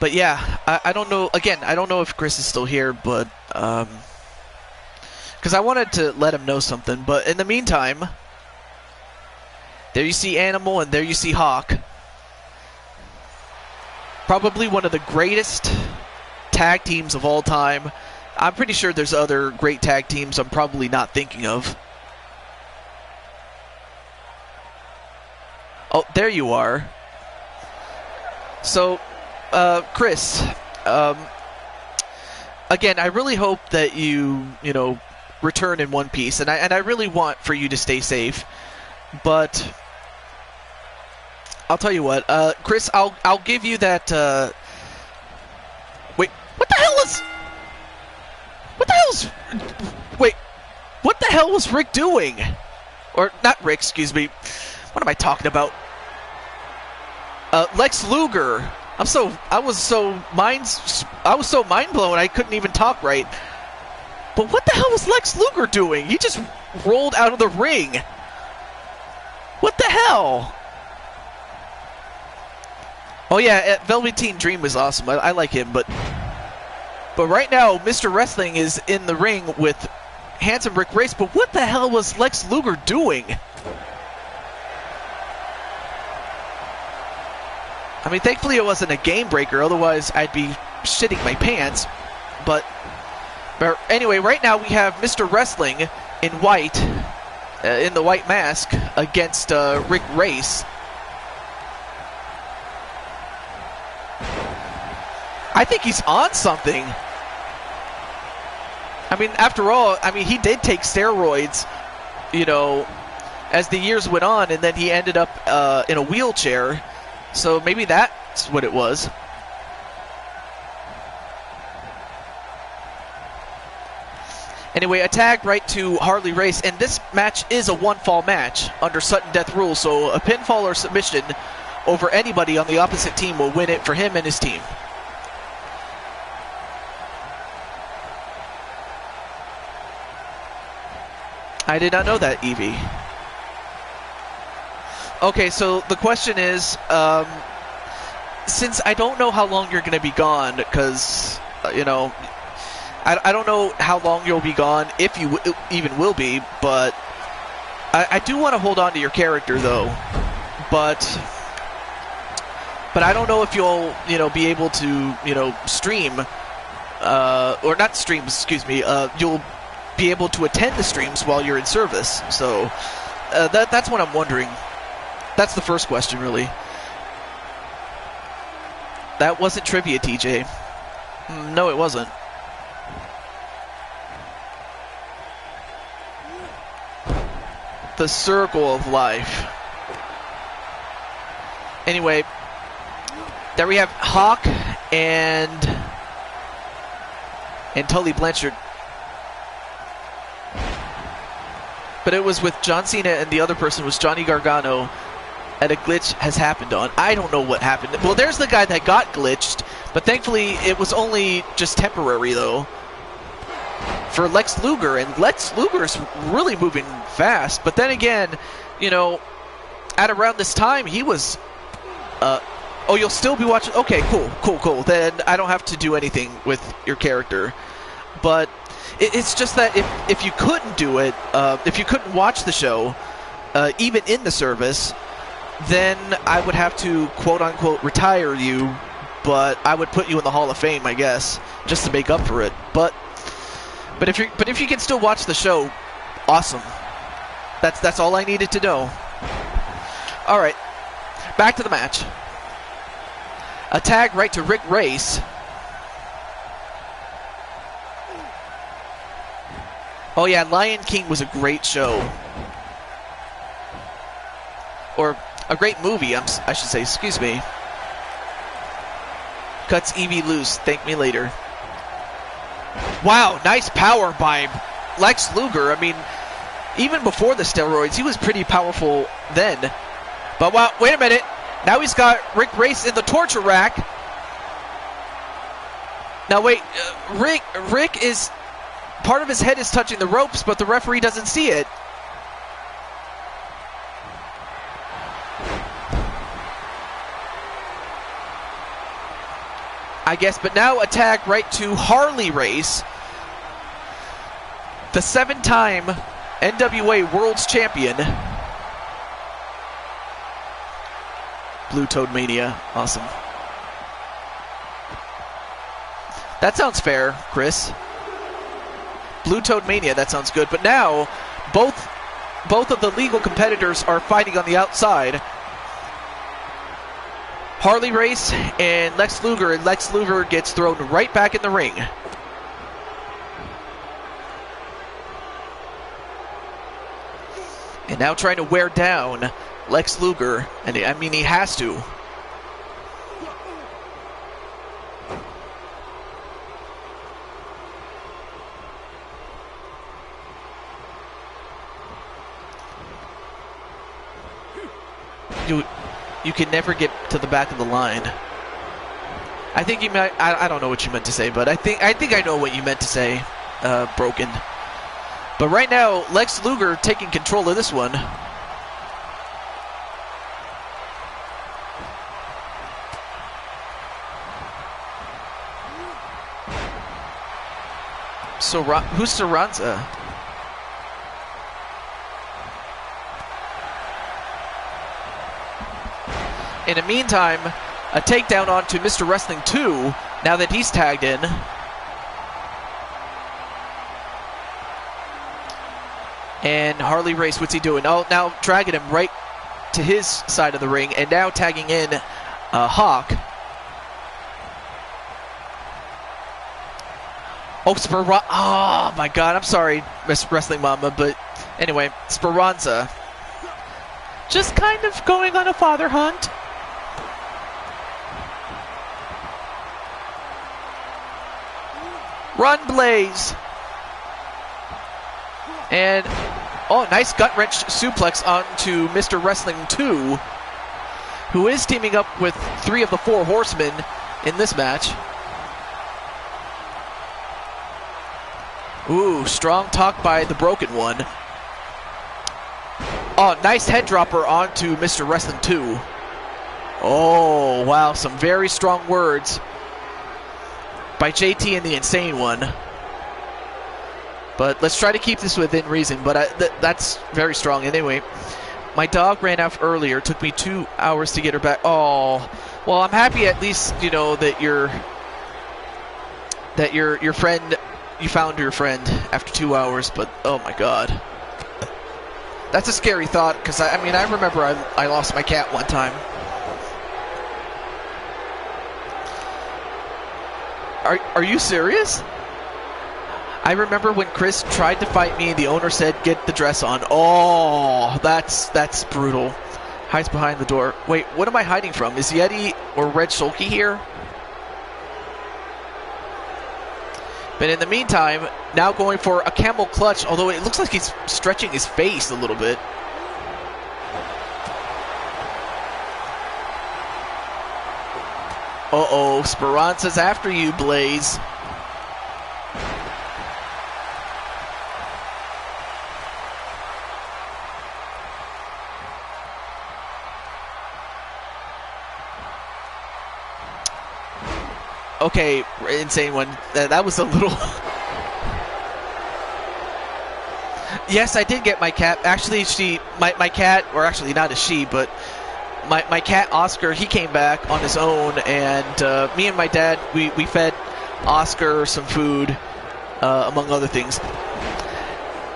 Speaker 1: But yeah, I don't know. Again, I don't know if Chris is still here, but because I wanted to let him know something. But in the meantime, there you see Animal and there you see Hawk. Probably one of the greatest tag teams of all time. I'm pretty sure there's other great tag teams I'm probably not thinking of. Oh, there you are. So, Chris, again, I really hope that you return in one piece, and I really want for you to stay safe. But I'll tell you what, Chris, I'll give you that. Wait, what the hell is? Wait, what the hell was Rick doing? Or not Rick, excuse me. What am I talking about? Lex Luger. I was so mind blown I couldn't even talk right. But what the hell was Lex Luger doing? He just rolled out of the ring. What the hell? Oh yeah, Velveteen Dream was awesome. I like him, but right now, Mr. Wrestling is in the ring with Handsome Rick Race, but what the hell was Lex Luger doing? I mean, thankfully it wasn't a game breaker, otherwise I'd be shitting my pants. But anyway, right now we have Mr. Wrestling in white, in the white mask, against Rick Race. I think he's on something. I mean, after all, he did take steroids, as the years went on, and then he ended up in a wheelchair. So maybe that's what it was. Anyway, a tag right to Harley Race, and this match is a one-fall match under sudden death rules, so a pinfall or submission over anybody on the opposite team will win it for him and his team. I did not know that, Evie. Okay, so the question is, since I don't know how long you're going to be gone, because, I don't know how long you'll be gone, if you even will be, but I do want to hold on to your character, though. But I don't know if you'll, be able to, stream, or not stream, excuse me, you'll be able to attend the streams while you're in service. So that's what I'm wondering. That's the first question, really. That wasn't trivia, TJ. No, it wasn't. The circle of life. Anyway, there we have Hawk and Tully Blanchard. But it was with John Cena, and the other person was Johnny Gargano, and a glitch has happened on. I don't know what happened. Well, there's the guy that got glitched, but thankfully it was only just temporary, though, for Lex Luger. And Lex Luger's really moving fast. But then again, at around this time, he was... oh, you'll still be watching? Okay, cool. Then I don't have to do anything with your character. But... it's just that if you couldn't do it, if you couldn't watch the show, even in the service, then I would have to quote-unquote retire you, but I would put you in the Hall of Fame, I guess, just to make up for it. But if you can still watch the show, awesome. That's all I needed to know. All right, back to the match. A tag right to Rick Race. Oh yeah, Lion King was a great show. Or a great movie, I should say, excuse me. Cuts Evie loose. Thank me later. Wow, nice power by Lex Luger. I mean, even before the steroids, he was pretty powerful then. But wow, wait a minute. Now he's got Rick Race in the torture rack. Now wait, Rick is, part of his head is touching the ropes, but the referee doesn't see it. I guess, but now a tag right to Harley Race, the 7-time NWA World's Champion. Blue Toad Mania, awesome. That sounds fair, Chris. Blue Toad Mania, that sounds good. But now, both of the legal competitors are fighting on the outside. Harley Race and Lex Luger, and Lex Luger gets thrown right back in the ring. And now trying to wear down Lex Luger, and I mean, he has to. You can never get to the back of the line. I think you might. I don't know what you meant to say, but I think I know what you meant to say. Broken. But right now, Lex Luger taking control of this one. So who's Saranza? In the meantime, a takedown onto Mr. Wrestling 2, now that he's tagged in. And Harley Race, what's he doing? Oh, now dragging him right to his side of the ring, and now tagging in Hawk. Oh, oh my God, I'm sorry, Miss Wrestling Mama, but anyway, Speranza. Just kind of going on a father hunt. Run, Blaze. And, oh, nice gut-wrench suplex onto Mr. Wrestling 2, who is teaming up with 3 of the 4 horsemen in this match. Ooh, strong talk by the Broken One. Oh, nice head dropper onto Mr. Wrestling 2. Oh, wow, some very strong words by JT and the Insane One. But let's try to keep this within reason, but that's very strong. Anyway, my dog ran off earlier. It took me 2 hours to get her back. Oh, well, I'm happy at least, you know, that your friend, you found your friend after 2 hours, but oh my God. That's a scary thought, because I mean, I remember I lost my cat one time. Are you serious? I remember when Chris tried to fight me, the owner said, "Get the dress on." Oh, that's brutal. Hides behind the door. Wait, what am I hiding from? Is Yeti or Red Sulky here? But in the meantime, now going for a camel clutch, although it looks like he's stretching his face a little bit. Uh-oh, Speranza's after you, Blaze. Okay, Insane One, that was a little... Yes, I did get my cat. Actually, my cat, or actually not a she, but my cat Oscar, he came back on his own, and me and my dad, we fed Oscar some food, among other things.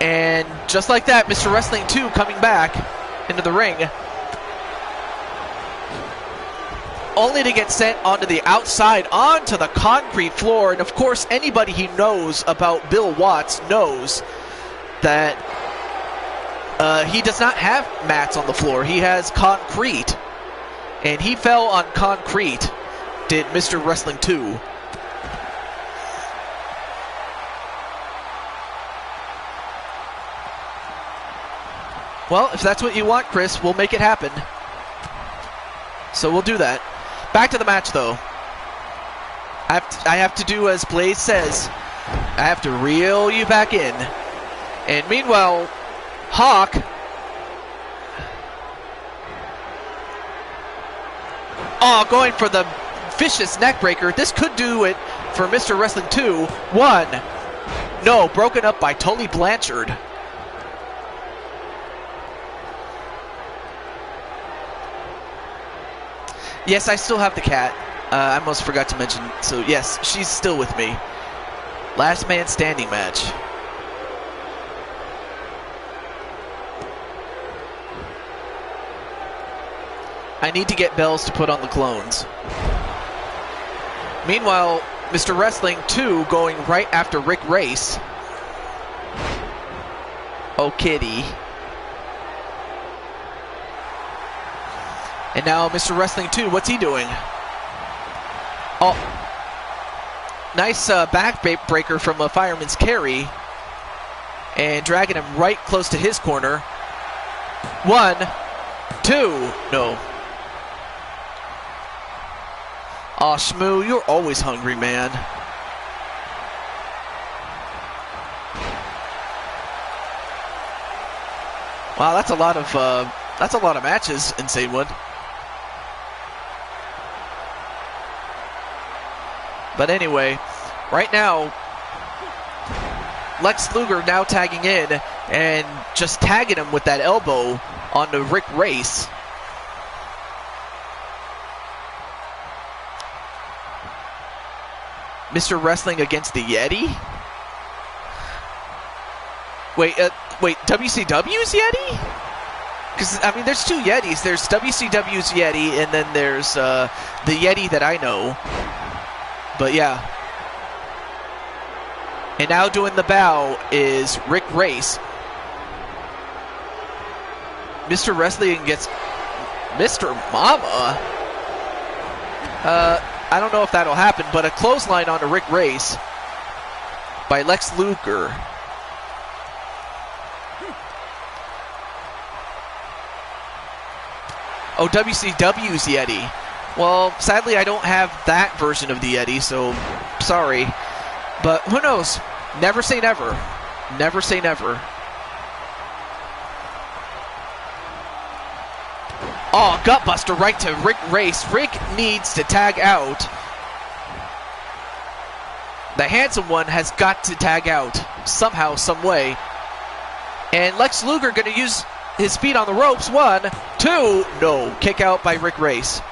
Speaker 1: And just like that, Mr. Wrestling 2 coming back into the ring, only to get sent onto the outside, onto the concrete floor. And of course, anybody who knows about Bill Watts knows that he does not have mats on the floor. He has concrete. And he fell on concrete did Mr. Wrestling 2. Well, if that's what you want, Chris, we'll make it happen. So we'll do that. Back to the match, though. I have to do as Blaze says. I have to reel you back in. And meanwhile, Hawk... Oh, going for the vicious neckbreaker. This could do it for Mr. Wrestling 2. 1. No, broken up by Tully Blanchard. Yes, I still have the cat. I almost forgot to mention. So, yes, she's still with me. Last man standing match. I need to get bells to put on the clones. Meanwhile, Mr. Wrestling 2 going right after Rick Race. Oh, kitty. And now Mr. Wrestling 2, what's he doing? Oh, nice back breaker from a fireman's carry. And dragging him right close to his corner. 1, 2, no. Aw, Shmoo, you're always hungry, man. Wow, that's a lot of matches, Insane One. But anyway, right now, Lex Luger now tagging in and just tagging him with that elbow onto Rick Race. Mr. Wrestling against the Yeti? Wait, WCW's Yeti? Because, I mean, there's two Yetis. There's WCW's Yeti, and then there's the Yeti that I know. But, yeah. And now doing the bow is Rick Race. Mr. Wrestling gets Mr. Mama. I don't know if that'll happen, but a clothesline onto Rick Race by Lex Luger. Oh, WCW's Yeti. Well, sadly, I don't have that version of the Yeti, so sorry. But who knows? Never say never. Never say never. Oh, gutbuster right to Rick Race. Rick needs to tag out. The handsome one has got to tag out somehow, some way. And Lex Luger going to use his feet on the ropes. 1, 2, no. Kick out by Rick Race.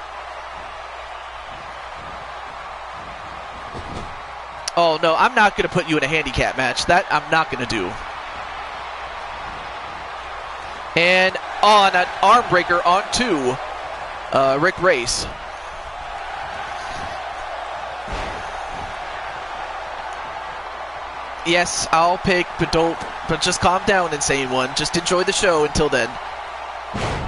Speaker 1: Oh, no, I'm not going to put you in a handicap match. That I'm not going to do. And on an arm breaker onto Rick Race. Yes, I'll pick, but just calm down, Insane One. Just enjoy the show until then.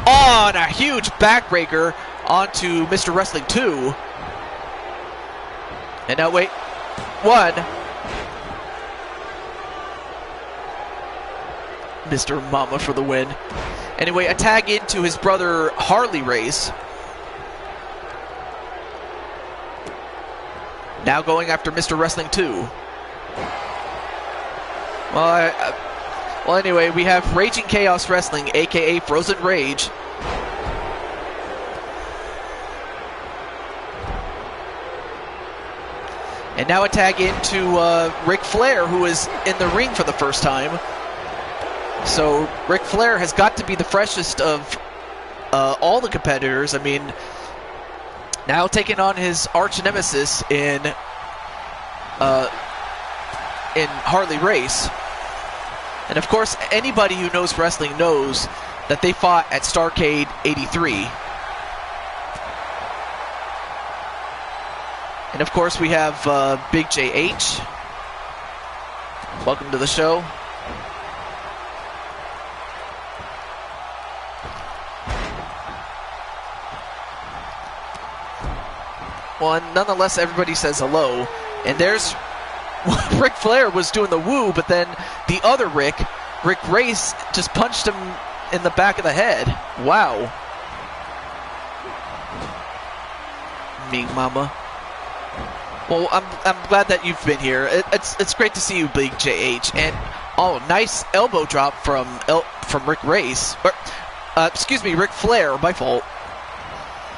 Speaker 1: On a huge backbreaker onto Mr. Wrestling 2. And now wait. 1. Mr. Mama for the win. Anyway, a tag into his brother Harley Race. Now going after Mr. Wrestling 2. Well, anyway, we have Raging Chaos Wrestling, a.k.a. Frozen Rage. And now a tag into Ric Flair, who is in the ring for the first time. So Ric Flair has got to be the freshest of all the competitors. I mean, now taking on his arch nemesis in Harley Race. And of course, anybody who knows wrestling knows that they fought at Starrcade 83. And of course, we have Big JH. Welcome to the show. Well, nonetheless, everybody says hello. And there's Ric Flair was doing the woo, but then the other Rick Race, just punched him in the back of the head. Wow. Me mama. Well, I'm glad that you've been here. It's great to see you, Big JH. And oh, nice elbow drop from Rick Race. Excuse me, Ric Flair. My fault.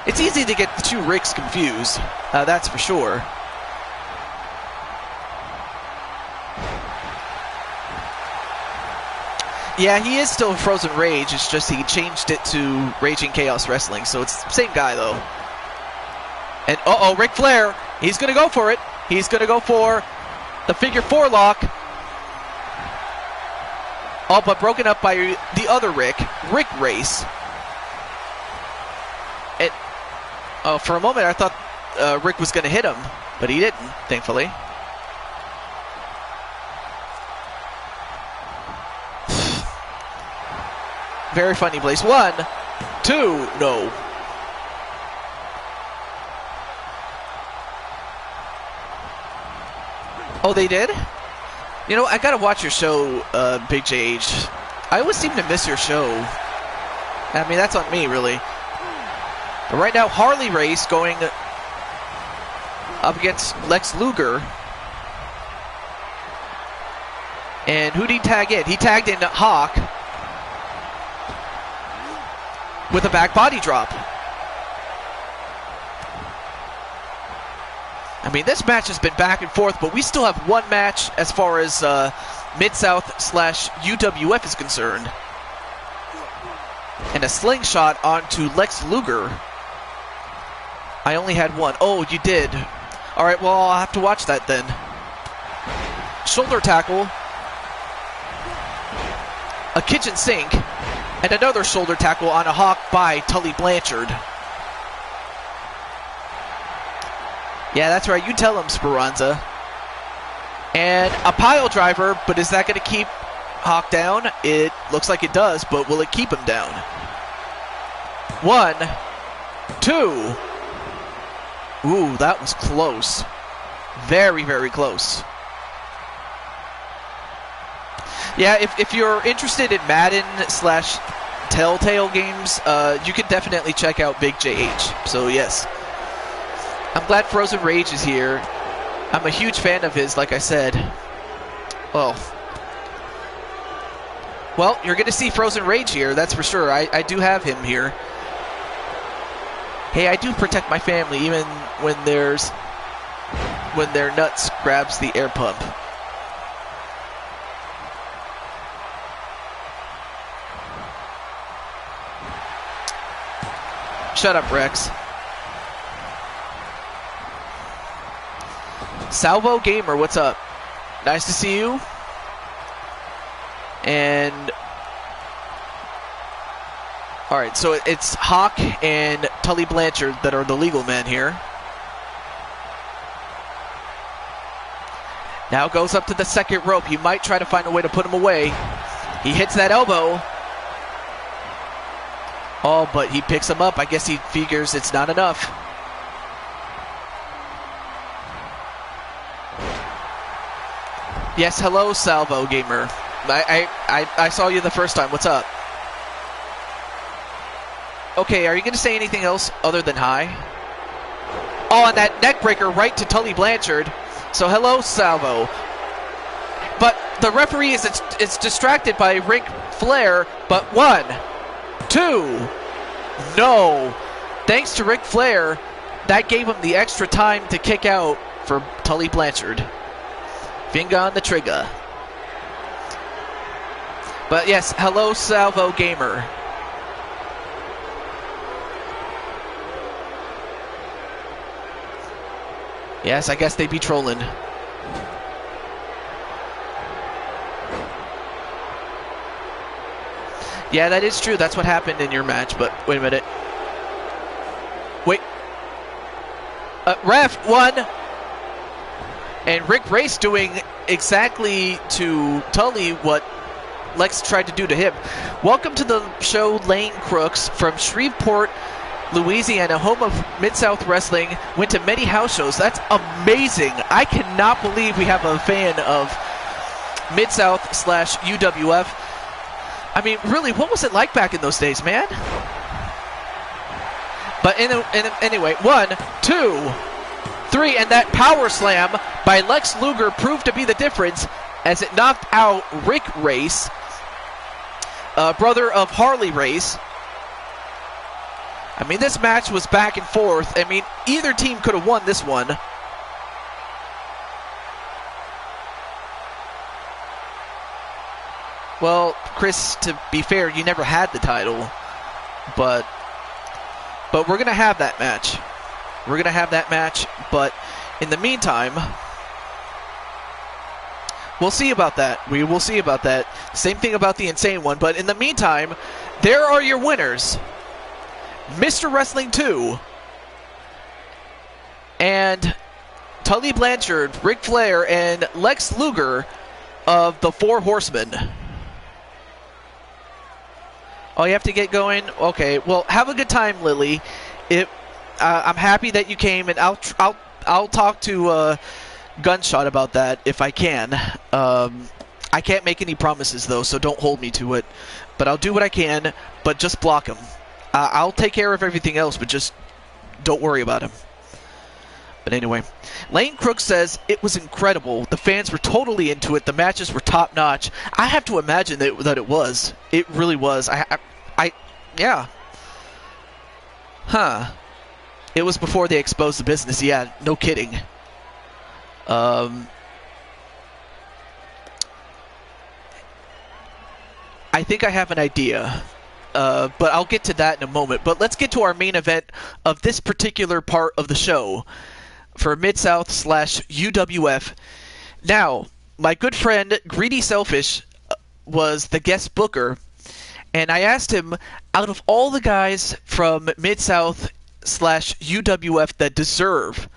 Speaker 1: It's easy to get the two Ricks confused. That's for sure. Yeah, he is still Frozen Rage. It's just he changed it to Raging Chaos Wrestling. So it's the same guy though. And uh-oh, Ric Flair. He's going to go for it. He's going to go for the figure 4 lock. Oh, but broken up by the other Rick Race. And, for a moment, I thought Rick was going to hit him, but he didn't, thankfully. Very funny place. 1, 2, no. Oh, they did? You know, I gotta watch your show, Big JH. I always seem to miss your show. I mean, that's on me, really. But right now, Harley Race going up against Lex Luger. And who did he tag in? He tagged in Hawk with a back body drop. I mean, this match has been back and forth, but we still have one match as far as Mid-South / UWF is concerned. And a slingshot onto Lex Luger. I only had one. Oh, you did. All right, well, I'll have to watch that then. Shoulder tackle. A kitchen sink. And another shoulder tackle on a Hawk by Tully Blanchard. Yeah, that's right. You tell him, Speranza. And a pile driver, but is that going to keep Hawk down? It looks like it does, but will it keep him down? 1, 2. Ooh, that was close. Very, very close. Yeah, if you're interested in Madden / Telltale games, you can definitely check out Big JH. So, yes. I'm glad Frozen Rage is here. I'm a huge fan of his, like I said. Well, you're going to see Frozen Rage here, that's for sure. I do have him here. Hey, I do protect my family even when their nuts grabs the air pump. Shut up, Rex. Salvo Gamer, what's up? Nice to see you. And alright, so it's Hawk and Tully Blanchard that are the legal men here. Now goes up to the second rope. He might try to find a way to put him away. He hits that elbow. Oh, but he picks him up. I guess he figures it's not enough. Yes, hello, Salvo Gamer. I saw you the first time. What's up? Okay, are you going to say anything else other than hi? Oh, and that neck breaker right to Tully Blanchard. So hello, Salvo. But the referee is distracted by Ric Flair. But 1, 2, no. Thanks to Ric Flair, that gave him the extra time to kick out for Tully Blanchard. Finger on the trigger. But yes, hello, Salvo Gamer. Yes, I guess they'd be trolling. Yeah, that is true. That's what happened in your match, but wait a minute. Wait. Ref, 1. And Rick Race doing exactly to Tully what Lex tried to do to him. Welcome to the show, Lane Crooks from Shreveport, Louisiana, home of Mid-South Wrestling, went to many house shows. That's amazing. I cannot believe we have a fan of Mid-South / UWF. I mean, really, what was it like back in those days, man? But anyway, 1, 2, 3, and that power slam by Lex Luger proved to be the difference as it knocked out Rick Race, brother of Harley Race. I mean, this match was back and forth. I mean, either team could have won this one. Well, Chris, to be fair, you never had the title, but we're going to have that match. We're going to have that match, but in the meantime, we'll see about that. We will see about that. Same thing about the Insane one, but in the meantime, there are your winners. Mr. Wrestling 2 and Tully Blanchard, Ric Flair, and Lex Luger of the Four Horsemen. Oh, you have to get going? Okay, well, have a good time, Lily. I'm happy that you came, and I'll talk to Gunshot about that if I can. I can't make any promises, though, so don't hold me to it. But I'll do what I can, but just block him. I'll take care of everything else, but just don't worry about him. But anyway, Lane Crook says it was incredible. The fans were totally into it. The matches were top-notch. I have to imagine that it was. It really was. Yeah. Huh. It was before they exposed the business. Yeah, no kidding. I think I have an idea. But I'll get to that in a moment. But let's get to our main event of this particular part of the show for Mid-South / UWF. Now, my good friend Greedy Selfish was the guest booker, and I asked him, out of all the guys from Mid-South / UWF that deserve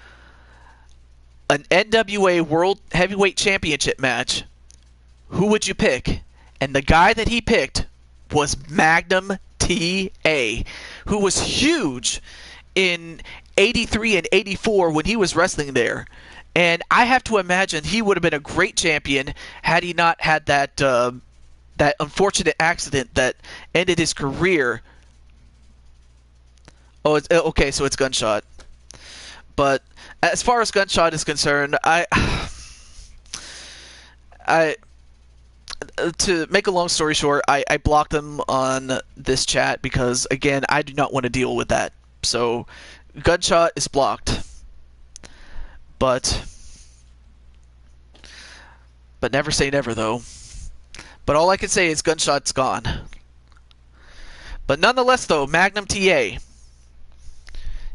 Speaker 1: an NWA World Heavyweight Championship match, who would you pick? And the guy that he picked was Magnum T.A., who was huge in 83 and 84 when he was wrestling there. And I have to imagine he would have been a great champion had he not had that that unfortunate accident that ended his career. Oh, okay, so it's Gunshot. But as far as Gunshot is concerned, to make a long story short, I blocked him on this chat because, again, I do not want to deal with that. So, Gunshot is blocked. But never say never, though. But all I can say is Gunshot's gone. But nonetheless, though, Magnum TA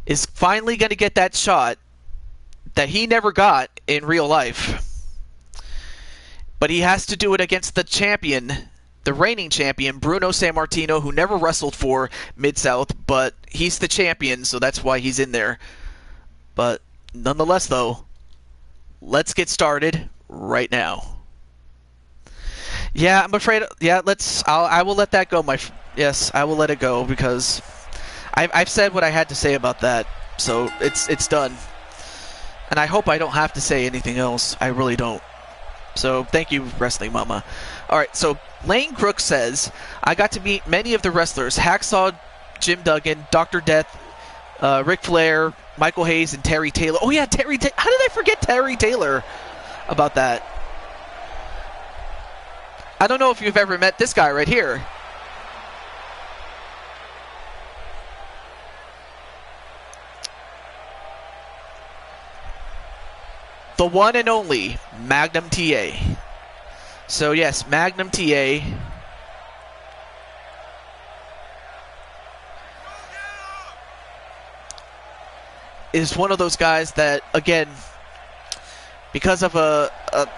Speaker 1: is finally going to get that shot that he never got in real life. But he has to do it against the champion, the reigning champion, Bruno Sammartino, who never wrestled for Mid-South, but he's the champion, so that's why he's in there. But nonetheless, though, let's get started right now. Yeah, I'm afraid. Yeah, I will let that go. Yes, I will let it go because I've said what I had to say about that, so it's done. And I hope I don't have to say anything else. I really don't. So, thank you, Wrestling Mama. Alright, so Lane Crook says, I got to meet many of the wrestlers, Hacksaw Jim Duggan, Dr. Death, Ric Flair, Michael Hayes, and Terry Taylor. Oh yeah, Terry Taylor. How did I forget Terry Taylor about that? I don't know if you've ever met this guy right here. The one and only Magnum TA. So yes, Magnum TA is one of those guys that, again, because of a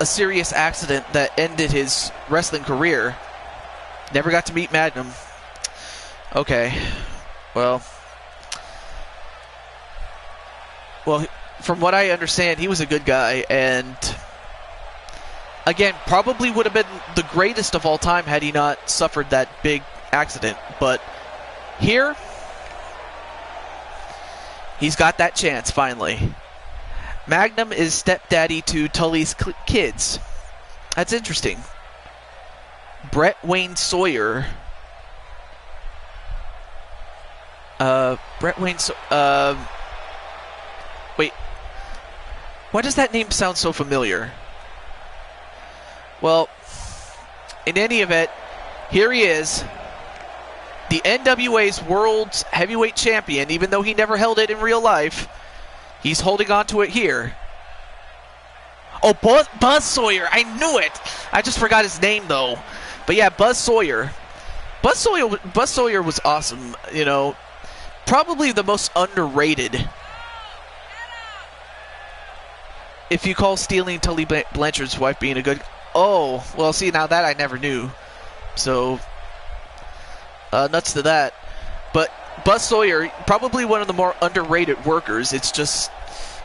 Speaker 1: serious accident that ended his wrestling career, never got to meet Magnum. Okay, well, from what I understand, he was a good guy, and again, probably would have been the greatest of all time had he not suffered that big accident. But here, He's got that chance, finally. Magnum is stepdaddy to Tully's kids. That's interesting. Brett Wayne Sawyer. Brett Wayne wait. Why does that name sound so familiar? Well, in any event, here he is. The NWA's World's Heavyweight Champion, even though he never held it in real life. He's holding on to it here. Oh, Buzz Sawyer. I knew it. I just forgot his name, though. But yeah, Buzz Sawyer. Buzz Sawyer was awesome, you know. Probably the most underrated. If you call stealing Tully Blanchard's wife being a good... Oh, well, see, now that I never knew. So... nuts to that. But Buzz Sawyer, probably one of the more underrated workers. It's just,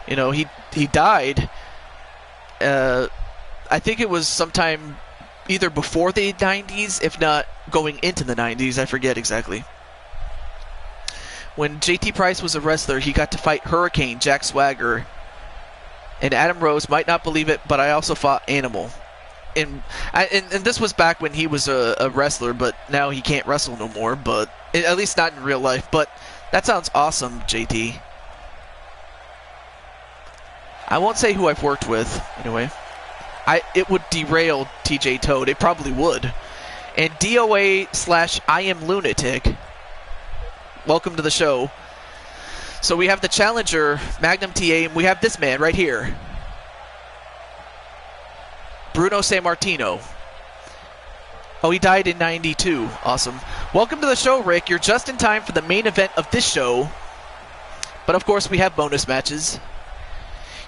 Speaker 1: you know, he died. I think it was sometime either before the 90s, if not going into the 90s. I forget exactly. When JT Price was a wrestler, he got to fight Hurricane, Jack Swagger. And Adam Rose, might not believe it, but I also fought Animal. And this was back when he was a wrestler, but now he can't wrestle no more, but at least not in real life. But that sounds awesome, JT. I won't say who I've worked with, anyway. It would derail TJ Toad. It probably would. And DOA/I Am Lunatic, welcome to the show. So we have the challenger, Magnum TA, and we have this man right here. Bruno Sammartino. Oh, he died in 92. Awesome. Welcome to the show, Rick. You're just in time for the main event of this show. But, of course, we have bonus matches.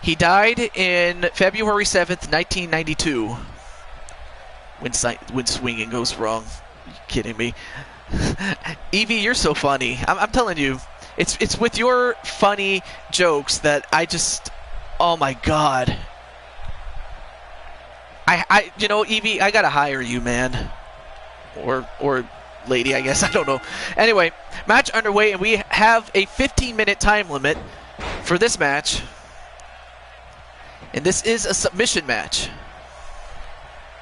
Speaker 1: He died in February 7th, 1992. When swinging goes wrong. Are you kidding me? Evie, you're so funny. I'm telling you. It's with your funny jokes that I just... Oh, my God. You know, Evie, I gotta hire you, man. Or lady, I guess. I don't know. Anyway, match underway, and we have a 15-minute time limit for this match. And this is a submission match.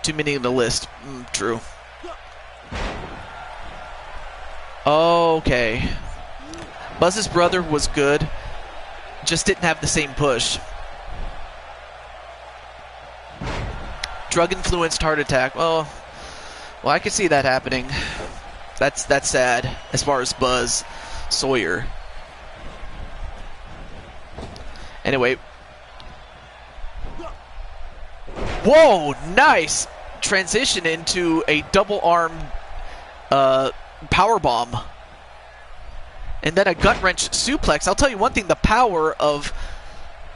Speaker 1: Too many on the list. True. Okay. Buzz's brother was good. Just didn't have the same push. Drug-influenced heart attack. Well, I could see that happening. That's sad as far as Buzz Sawyer. Anyway. Whoa, nice transition into a double-arm power bomb. And then a gut-wrench suplex. I'll tell you one thing, the power of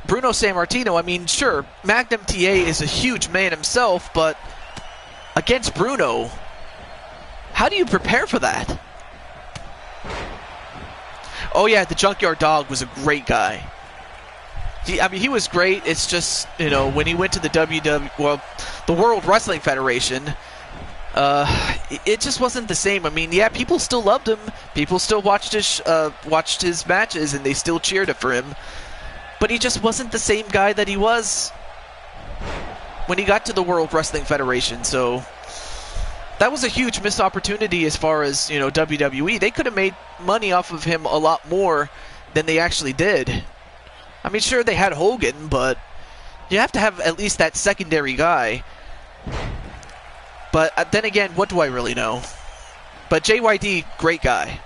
Speaker 1: Bruno Sammartino, I mean, sure, Magnum TA is a huge man himself, but against Bruno, how do you prepare for that? Oh yeah, the Junkyard Dog was a great guy. I mean, he was great. It's just, you know, when he went to the the World Wrestling Federation, it just wasn't the same. I mean, yeah, people still loved him. People still watched his matches, and they still cheered for him. But he just wasn't the same guy that he was when he got to the World Wrestling Federation. So that was a huge missed opportunity as far as, you know, WWE. They could have made money off of him a lot more than they actually did. I mean, sure, they had Hogan, but you have to have at least that secondary guy. But then again, what do I really know? But JYD, great guy.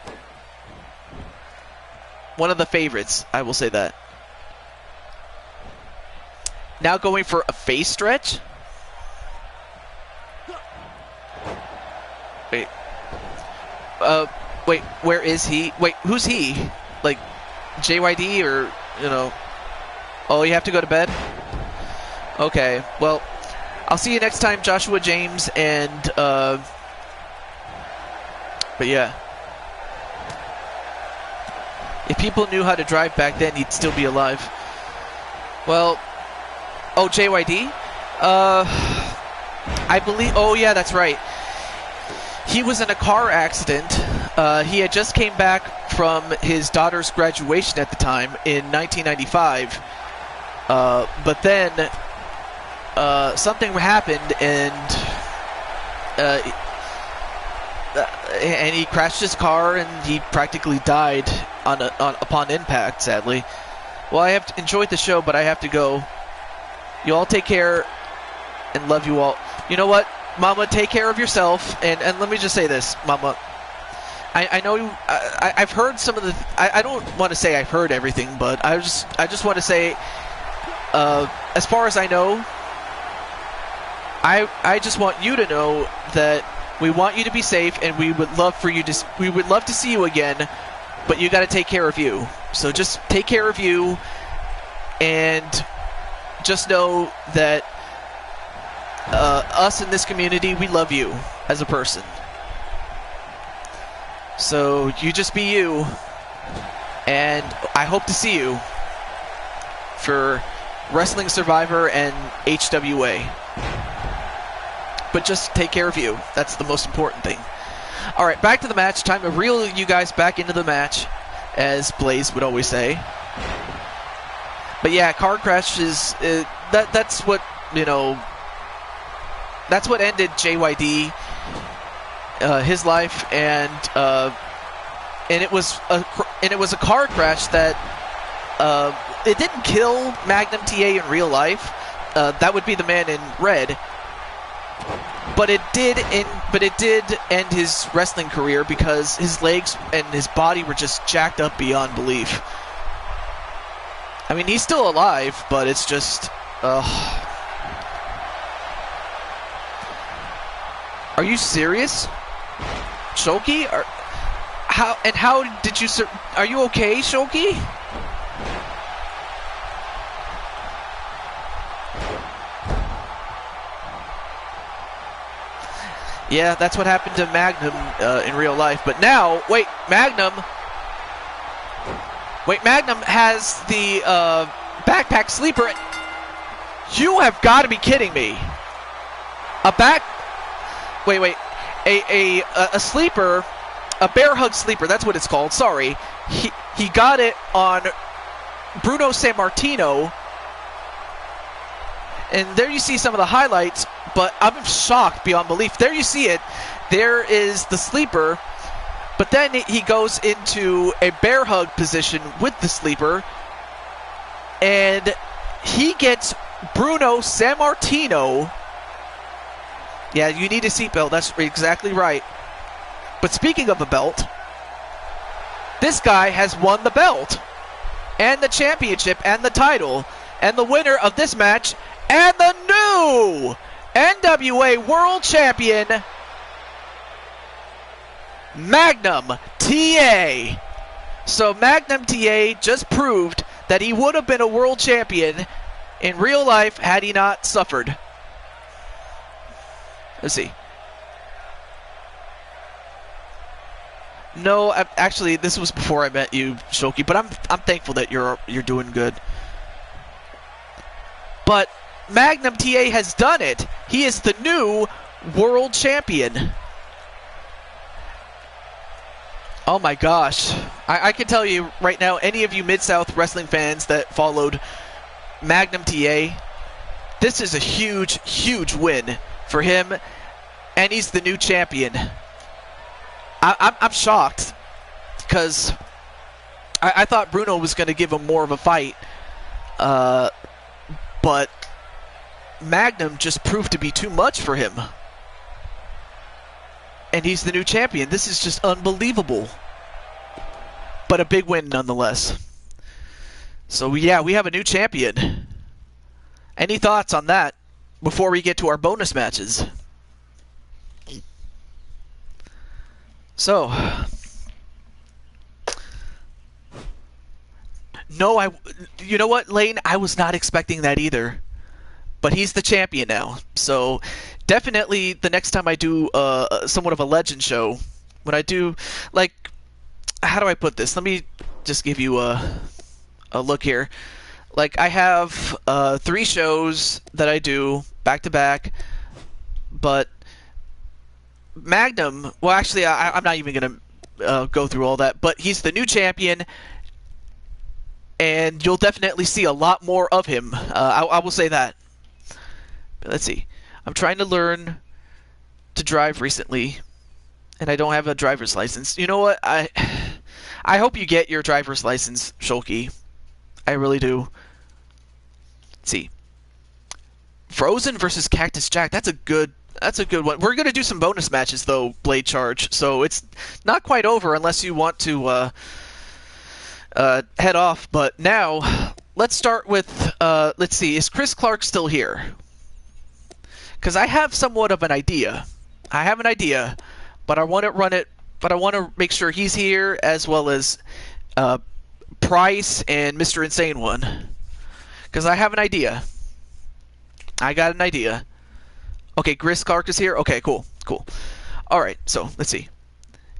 Speaker 1: One of the favorites, I will say that. Now going for a face stretch. Wait. Wait, where is he? Wait, who's he? Like, JYD or, you know... Oh, you have to go to bed? Okay, well, I'll see you next time, Joshua James, and, but yeah. If people knew how to drive back then, he'd still be alive. Well... Oh, JYD? I believe... Oh, yeah, that's right. he was in a car accident. He had just came back from his daughter's graduation at the time in 1995. But then something happened, and he crashed his car, and he practically died upon impact, sadly. Well, I have enjoyed the show, but I have to go. You all take care, and love you all. You know what, Mama, take care of yourself. And let me just say this, Mama. I know I've heard some of the. I don't want to say I've heard everything, but I just want to say, as far as I know, I just want you to know that we want you to be safe, and we would love to see you again, but you got to take care of you. So just take care of you, and just know that us in this community, we love you as a person. So you just be you, and I hope to see you for Wrestling Survivor and HWA. But just take care of you. That's the most important thing. All right, back to the match. Time to reel you guys back into the match, as Blaze would always say. But yeah, car crash is that's what, you know, that's what ended JYD, his life, and it was a car crash that it didn't kill Magnum TA in real life. That would be the man in red. But it did end his wrestling career, because his legs and his body were just jacked up beyond belief. I mean, he's still alive, but it's just... Are you serious? Shoki? How did you... Are you okay, Shoki? Yeah, that's what happened to Magnum in real life. But now, wait, Magnum has the backpack sleeper. You have got to be kidding me. A sleeper, a bear hug sleeper. That's what it's called. Sorry, he got it on Bruno Sammartino. And there you see some of the highlights, but I'm shocked beyond belief. There you see it. There is the sleeper, but then he goes into a bear hug position with the sleeper, and he gets Bruno Sammartino. Yeah, you need a seatbelt. That's exactly right. But speaking of a belt, this guy has won the belt, and the championship, and the title, and the winner of this match, and the new NWA World Champion, Magnum TA. So Magnum TA just proved that he would have been a world champion in real life had he not suffered. Let's see. No, actually, this was before I met you, Shoki, but I'm thankful that you're doing good. But Magnum TA has done it. He is the new world champion. Oh my gosh. I can tell you right now, any of you Mid-South wrestling fans that followed Magnum TA, this is a huge, huge win for him, and he's the new champion. I'm shocked, because I thought Bruno was going to give him more of a fight, but Magnum just proved to be too much for him. And he's the new champion. This is just unbelievable. But a big win nonetheless. So yeah, we have a new champion. Any thoughts on that before we get to our bonus matches? So, no, you know what, Lane? I was not expecting that either. But he's the champion now. So definitely the next time I do somewhat of a legend show, when I do, like, how do I put this? Let me just give you a look here. Like, I have 3 shows that I do back to back, but Magnum. Well, actually, I'm not even gonna go through all that, but he's the new champion, and you'll definitely see a lot more of him. I will say that. But let's see. I'm trying to learn to drive recently, and I don't have a driver's license. You know what? I hope you get your driver's license, Shulky. I really do. Let's see. Frozen versus Cactus Jack. That's a good one. We're gonna do some bonus matches though, Blade Charge. So it's not quite over unless you want to head off. But now let's start with let's see. Is Chris Clark still here? Because I have somewhat of an idea. I have an idea, but I want to run it. But I want to make sure he's here as well as Price and Mr. Insane One. Because I have an idea. I got an idea. Okay, Chris Clark is here? Okay, cool. Alright, so, let's see.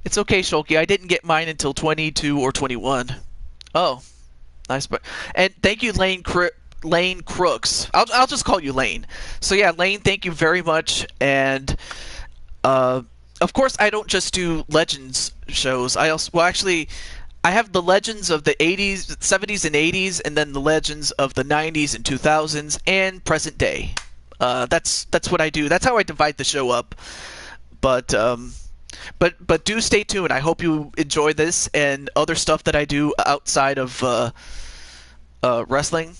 Speaker 1: It's okay, Shulky. I didn't get mine until 22 or 21. Oh. Nice. And thank you, Lane Crooks. I'll just call you Lane. So, yeah, Lane, thank you very much. And, of course, I don't just do Legends shows. I also... Well, actually... I have the Legends of the 80s, 70s, and 80s, and then the Legends of the 90s and 2000s, and present day. That's what I do. That's how I divide the show up. But do stay tuned. I hope you enjoy this and other stuff that I do outside of wrestling.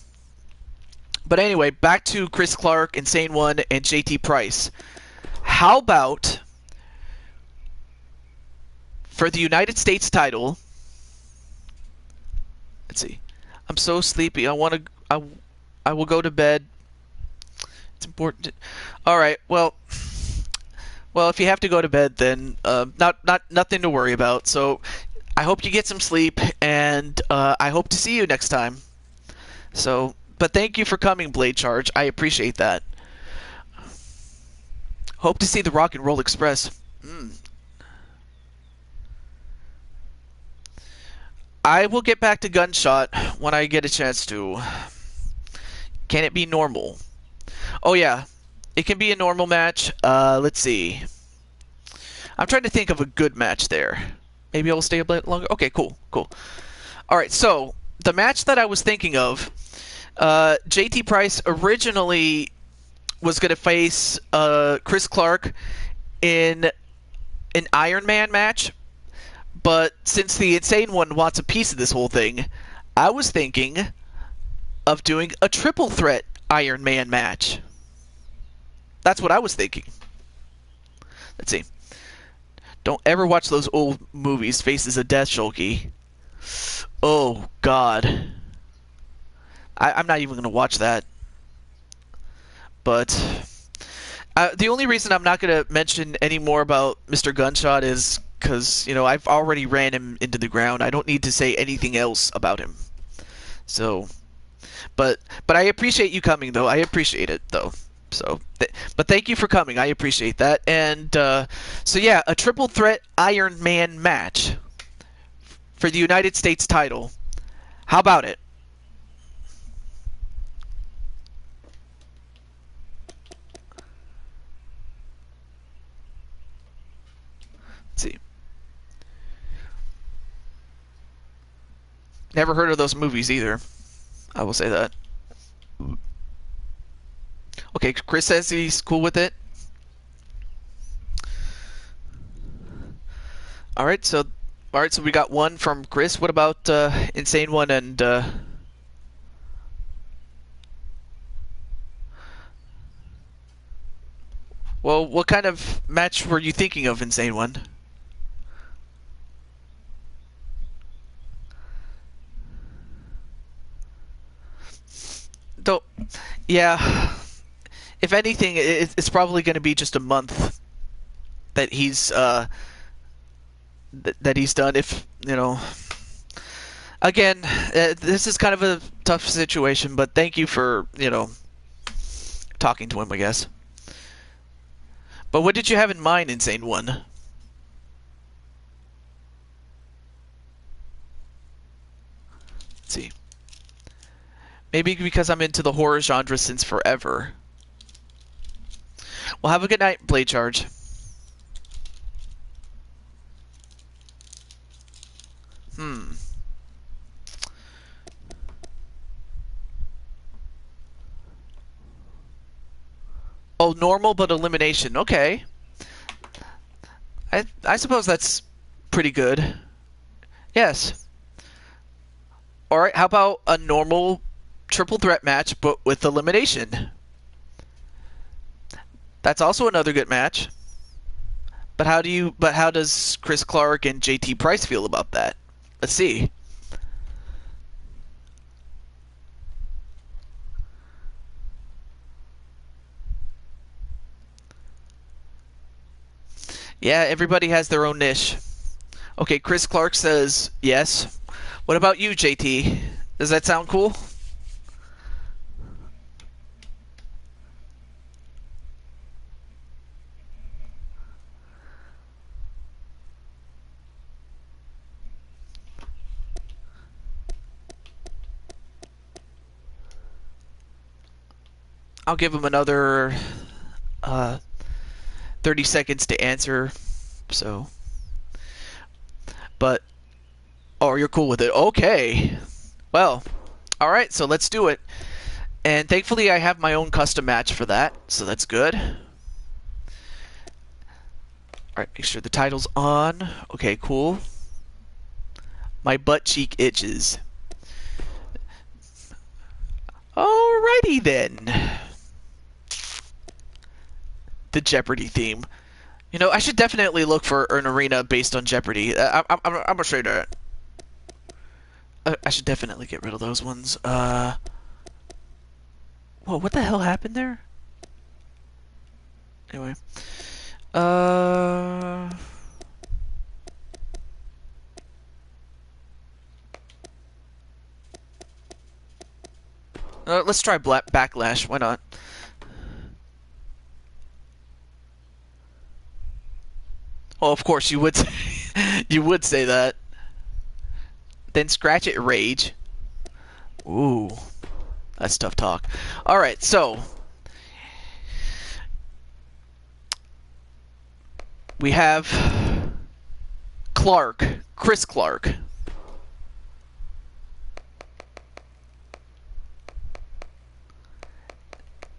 Speaker 1: But anyway, back to Chris Clark, Insane One, and JT Price. How about for the United States title? Let's see. I'm so sleepy. I will go to bed. It's important. All right. Well, if you have to go to bed, then nothing to worry about. So, I hope you get some sleep, and I hope to see you next time. So, but thank you for coming, Blade Charge. I appreciate that. Hope to see the Rock and Roll Express. I will get back to Gunshot when I get a chance to. Can it be normal? Oh yeah, it can be a normal match. Let's see. I'm trying to think of a good match there. Maybe I'll stay a bit longer. Okay, cool. Alright, so the match that I was thinking of, JT Price originally was going to face Chris Clark in an Iron Man match. But since the Insane One wants a piece of this whole thing, I was thinking of doing a triple threat Iron Man match. That's what I was thinking. Let's see. Don't ever watch those old movies, Faces of Death, Shulky. Oh, God. I'm not even going to watch that. But the only reason I'm not going to mention any more about Mr. Gunshot is because, you know, I've already ran him into the ground. I don't need to say anything else about him. So, but I appreciate you coming, though. I appreciate it, though. So, but thank you for coming. I appreciate that. And so, yeah, a triple threat Iron Man match for the United States title. How about it? Let's see. Never heard of those movies either. I will say that. Okay, Chris says he's cool with it. All right, so we got one from Chris. What about Insane One and well, what kind of match were you thinking of, Insane One? Don't. Yeah. If anything, it's probably going to be just a month that he's that he's done. If you know. Again, this is kind of a tough situation, but thank you for talking to him, I guess. But what did you have in mind, Insane One? Let's see. Maybe because I'm into the horror genre since forever. Well, have a good night, Blade Charge. Hmm. Oh, normal but elimination. Okay. I suppose that's pretty good. Yes. All right. How about a normal triple threat match but with elimination? That's also another good match. But how does Chris Clark and JT Price feel about that? Let's see. Yeah, everybody has their own niche. Okay, Chris Clark says yes. What about you, JT? Does that sound cool? I'll give him another uh, 30 seconds to answer. So, but oh, you're cool with it. Okay. Well, all right. So let's do it. And thankfully, I have my own custom match for that, so that's good. All right, make sure the title's on. Okay, cool. My butt cheek itches. Alrighty then. The Jeopardy theme. You know, I should definitely look for an arena based on Jeopardy. I'm gonna show you that. I should definitely get rid of those ones. Whoa, what the hell happened there? Anyway. Let's try Backlash. Why not? Oh, of course you would. You would say that. Then scratch it, Rage. Ooh, that's tough talk. All right, so we have Chris Clark.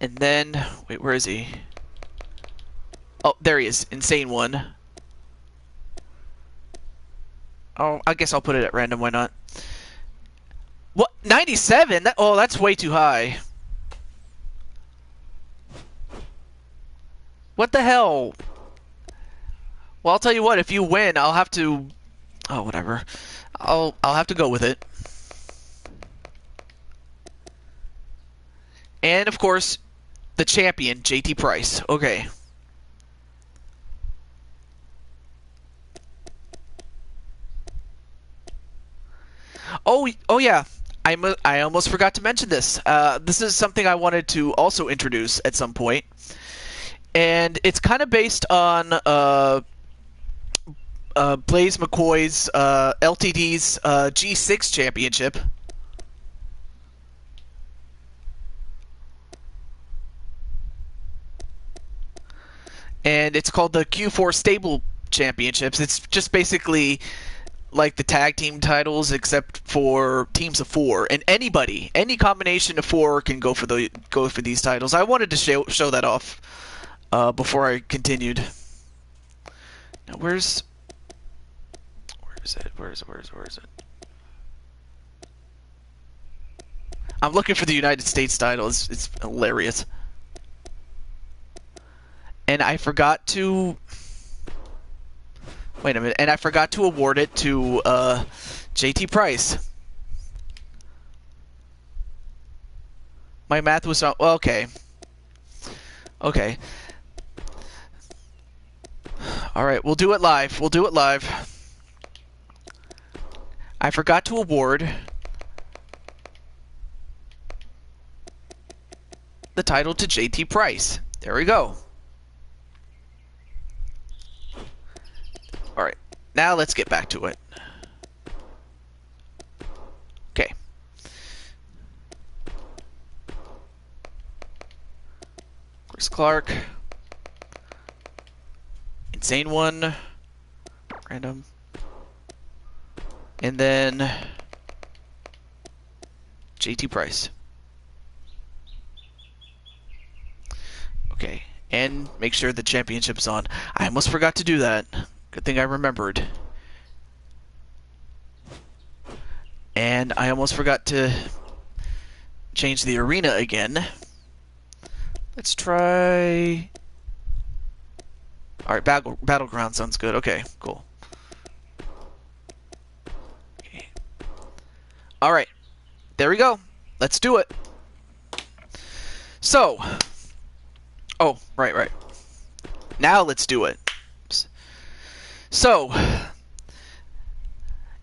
Speaker 1: And then, wait, where is he? Oh, there he is. Insane One. Oh, I guess I'll put it at random. Why not? What? 97? That's way too high. What the hell? Well, I'll tell you what. If you win, I'll have to. Oh, whatever. I'll have to go with it. And of course, the champion, JT Price. Okay. Oh yeah. I almost forgot to mention this. This is something I wanted to also introduce at some point, and it's kind of based on Blaze McCoy's LTD's G6 championship. And it's called the Q4 Stable Championships. It's just basically like the tag team titles, except for teams of 4, and any combination of 4 can go for these titles. I wanted to show that off before I continued. Now, where is it? Where is it? I'm looking for the United States title. It's hilarious. And I forgot to. Wait a minute. And I forgot to award it to JT Price. My math was not. Well, okay. Okay. Alright, we'll do it live. I forgot to award the title to JT Price. There we go. Alright, now let's get back to it. Okay. Chris Clark. Insane One. Random. And then JT Price. Okay, and make sure the championship's on. I almost forgot to do that. Good thing I remembered. And I almost forgot to change the arena again. Let's try... Alright, Battleground sounds good. Okay, cool. Okay. Alright, there we go. Let's do it. So... Oh, right. Now let's do it. So...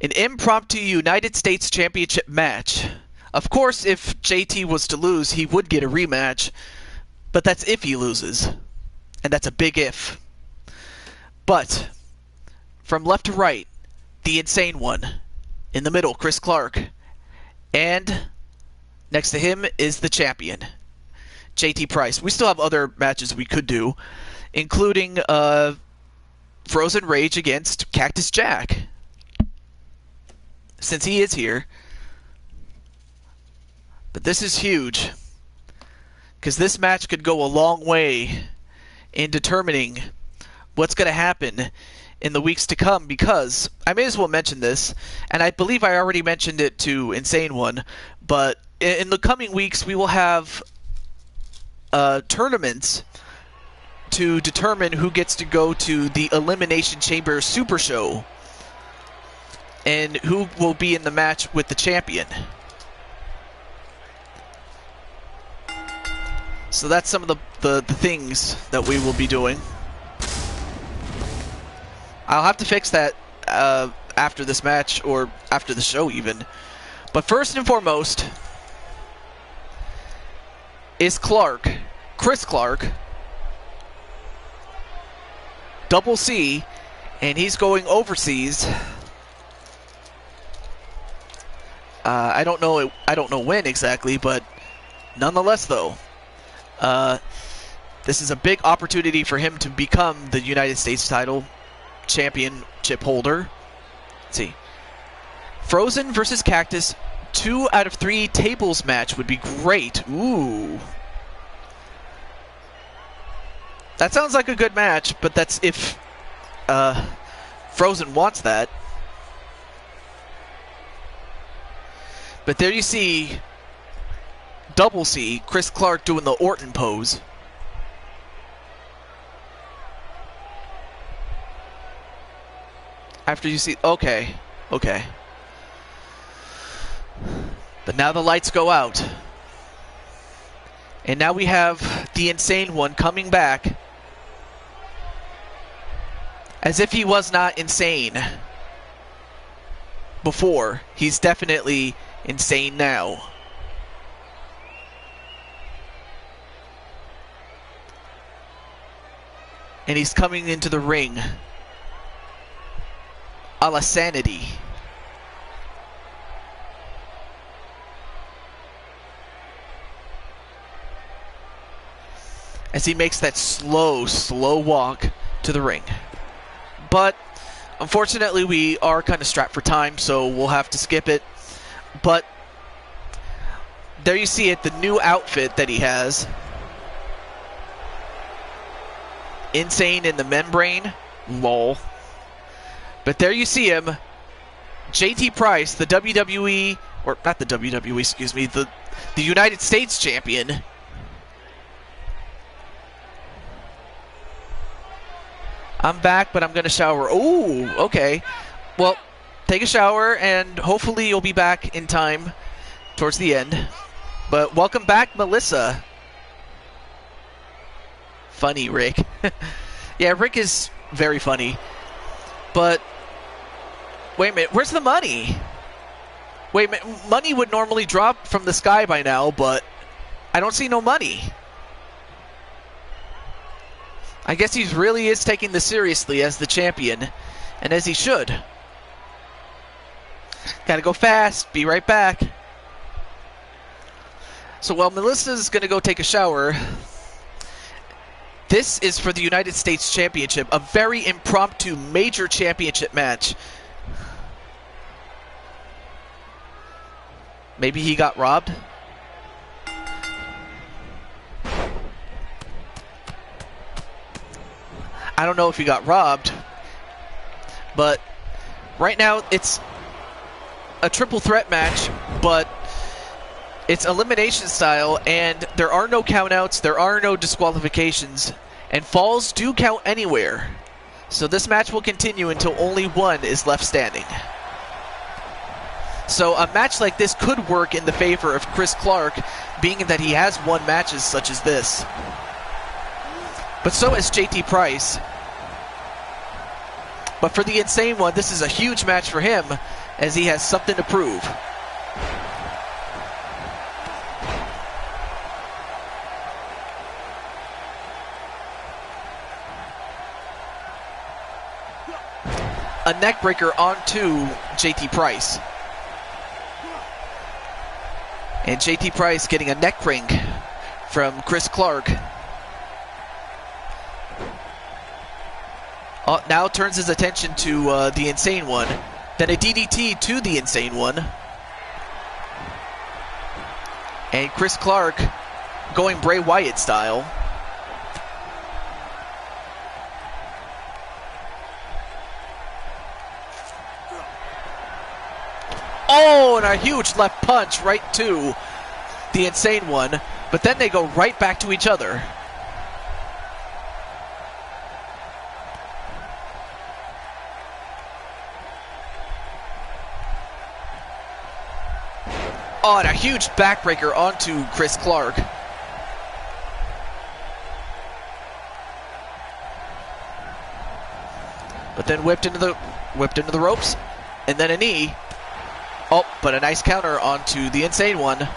Speaker 1: An impromptu United States Championship match. Of course, if JT was to lose, he would get a rematch. But that's if he loses. And that's a big if. But, from left to right, the insane one. In the middle, Chris Clark. And, next to him is the champion, JT Price. We still have other matches we could do, including Frozen Rage against Cactus Jack. Since he is here. But this is huge. Because this match could go a long way in determining what's going to happen in the weeks to come. Because, I may as well mention this, and I believe I already mentioned it to Insane One, but in the coming weeks we will have tournaments to determine who gets to go to the Elimination Chamber Super Show. And who will be in the match with the champion. So that's some of the things that we will be doing. I'll have to fix that after this match, or after the show even. But first and foremost is Clark, Chris Clark, Double C, and he's going overseas. I don't know when exactly, but nonetheless, though, this is a big opportunity for him to become the United States title championship holder. Let's see, Frozen versus Cactus, 2 out of 3 tables match would be great. Ooh, that sounds like a good match, but that's if Frozen wants that. But there you see Double C, Chris Clark, doing the Orton pose. After you see... Okay. But now the lights go out. And now we have the Insane One coming back. As if he was not insane before. He's definitely... insane now. And he's coming into the ring a la Sanity. As he makes that slow walk to the ring. But unfortunately we are kind of strapped for time, so we'll have to skip it. But there you see it, the new outfit that he has. Insane in the membrane. Lol. But there you see him. JT Price, the WWE, or not the WWE, excuse me, the United States champion. I'm back, but I'm going to shower. Ooh, okay. Well, take a shower, and hopefully you'll be back in time towards the end. But welcome back, Melissa. Funny, Rick. Yeah, Rick is very funny. But, wait a minute, where's the money? Wait a minute, money would normally drop from the sky by now, but I don't see no money. I guess he really is taking this seriously as the champion, and as he should. Gotta go fast, be right back. So while Melissa's gonna go take a shower, this is for the United States Championship, a very impromptu major championship match. Maybe he got robbed? I don't know if he got robbed, but right now it's a triple threat match, but it's elimination style, and there are no countouts, there are no disqualifications, and falls do count anywhere. So this match will continue until only one is left standing. So a match like this could work in the favor of Chris Clark, being that he has won matches such as this. But so has JT Price. But for the Insane One, this is a huge match for him, as he has something to prove. A neckbreaker onto JT Price. And JT Price getting a neck ring from Chris Clark. Now turns his attention to the Insane One. Then a DDT to the Insane One. And Chris Clark going Bray Wyatt style. Oh, and a huge left punch right to the Insane One. But then they go right back to each other. Oh, and a huge backbreaker onto Chris Clark. But then whipped into the ropes, and then a knee. Oh, but a nice counter onto the Insane One.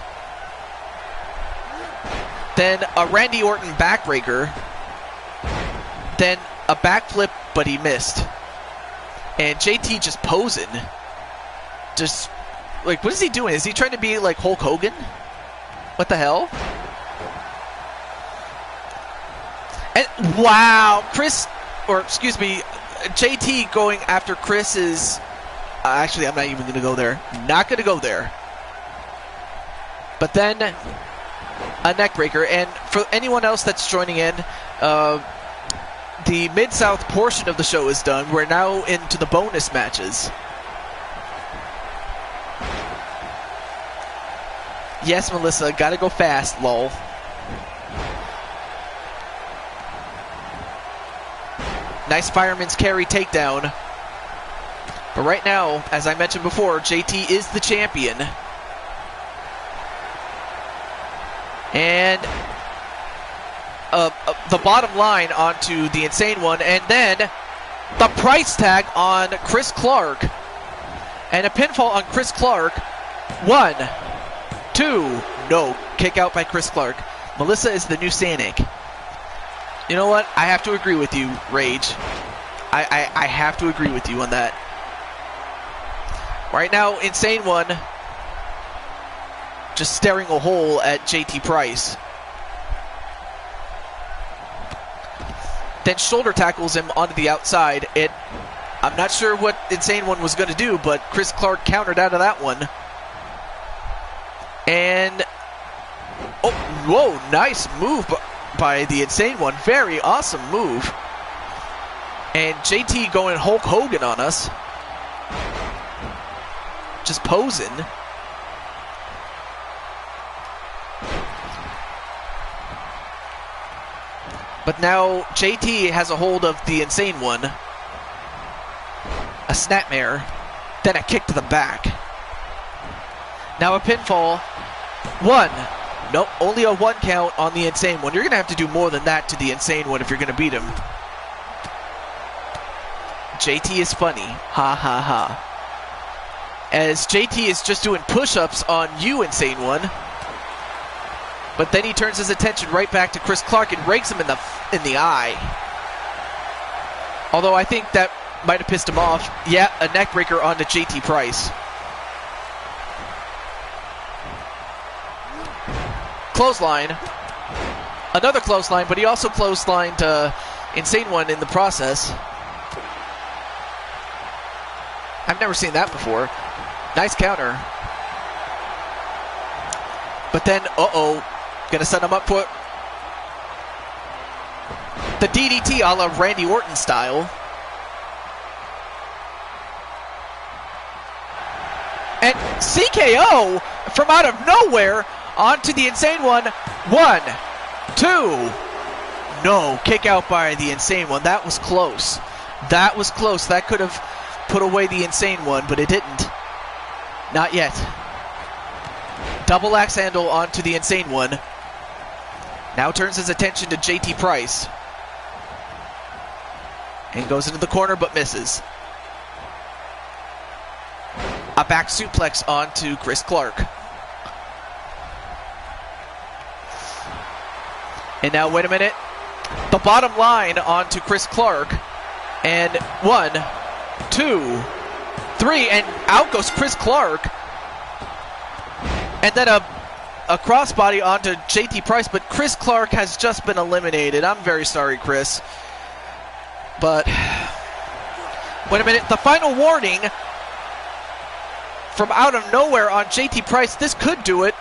Speaker 1: Then a Randy Orton backbreaker. Then a backflip, but he missed. And JT just posing. Just, like, what is he doing? Is he trying to be like Hulk Hogan? What the hell? And wow, JT going after Chris's. Actually, I'm not even going to go there. Not going to go there. But then a neckbreaker. And for anyone else that's joining in, the Mid-South portion of the show is done. We're now into the bonus matches. Yes, Melissa, gotta go fast, lol. Nice fireman's carry takedown. But right now, as I mentioned before, JT is the champion. And the bottom line onto the Insane One. And then the price tag on Chris Clark. And a pinfall on Chris Clark. 1, 2, no, kick out by Chris Clark. Melissa is the new Sanic. You know what? I have to agree with you, Rage. I have to agree with you on that. Right now, Insane One just staring a hole at JT Price. Then shoulder tackles him onto the outside. I'm not sure what Insane One was going to do, but Chris Clark countered out of that one. And, oh, whoa, nice move by the Insane One. Very awesome move. And JT going Hulk Hogan on us. Just posing. But now JT has a hold of the Insane One. A snapmare. Then a kick to the back. Now a pinfall. 1. Nope, only a 1 count on the Insane One. You're going to have to do more than that to the Insane One if you're going to beat him. JT is funny. Ha ha ha. As JT is just doing push-ups on you, Insane One. But then he turns his attention right back to Chris Clark and rakes him in the eye. Although I think that might have pissed him off. Yeah, a neckbreaker onto JT Price. Clothesline. Another clothesline, but he also clotheslined Insane One in the process. I've never seen that before. Nice counter. But then, gonna set him up for the DDT a la Randy Orton style. And CKO from out of nowhere onto the Insane One. 1, 2. No, kick out by the Insane One. That was close. That was close. That could have put away the Insane One, but it didn't. Not yet. Double axe handle onto the Insane One. Now turns his attention to JT Price. And goes into the corner but misses. A back suplex onto Chris Clark. And now, wait a minute. The bottom line onto Chris Clark. And 1, 2, 3. And out goes Chris Clark. And then a crossbody onto JT Price. But Chris Clark has just been eliminated. I'm very sorry, Chris. But, wait a minute. The final warning from out of nowhere on JT Price. This could do it.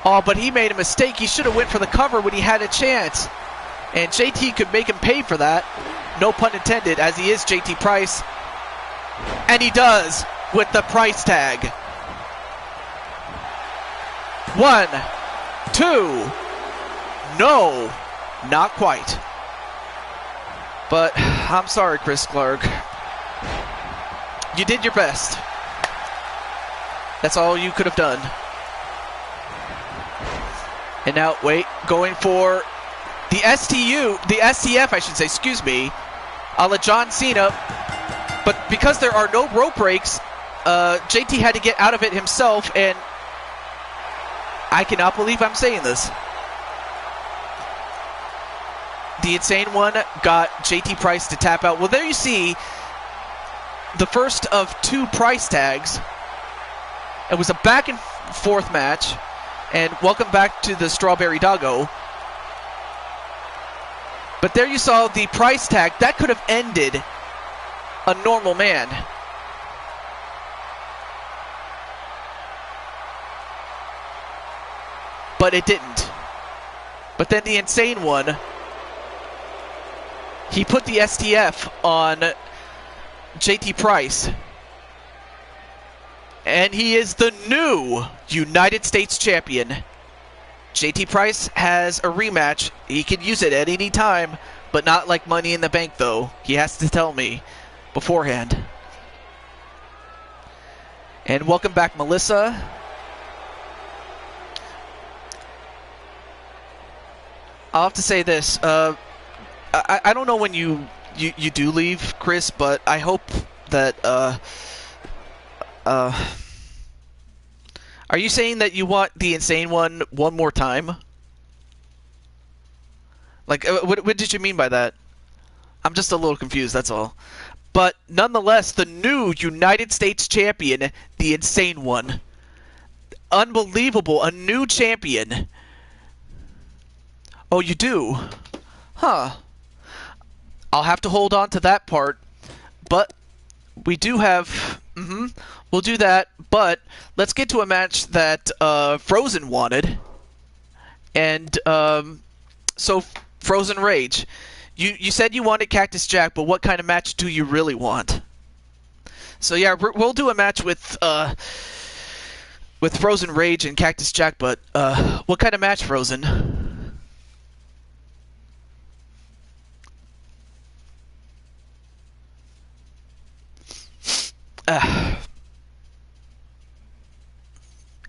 Speaker 1: Oh, but he made a mistake. He should have went for the cover when he had a chance. And JT could make him pay for that. No pun intended, as he is JT Price. And he does with the price tag. 1, 2. No, not quite. But I'm sorry, Chris Clark. You did your best. That's all you could have done. And now, wait, going for the STF, I should say, excuse me, a la John Cena. But because there are no rope breaks, JT had to get out of it himself, and I cannot believe I'm saying this. The Insane One got JT Price to tap out. Well, there you see the first of 2 price tags. It was a back and forth match. And welcome back to the Strawberry Doggo. But there you saw the price tag. That could have ended a normal man. But it didn't. But then the Insane One, he put the STF on JT Price. And he is the new United States Champion. JT Price has a rematch. He can use it at any time, but not like Money in the Bank, though. He has to tell me beforehand. And welcome back, Melissa. I'll have to say this. I don't know when you do leave, Chris, but I hope that... are you saying that you want the Insane One more time? Like, what did you mean by that? I'm just a little confused, that's all. But nonetheless, the new United States Champion, the Insane One. Unbelievable, a new champion. Oh, you do? Huh. I'll have to hold on to that part. But we do have... We'll do that, but let's get to a match that Frozen wanted. And so, Frozen Rage. You said you wanted Cactus Jack, but what kind of match do you really want? So yeah, we'll do a match with Frozen Rage and Cactus Jack, but what kind of match, Frozen?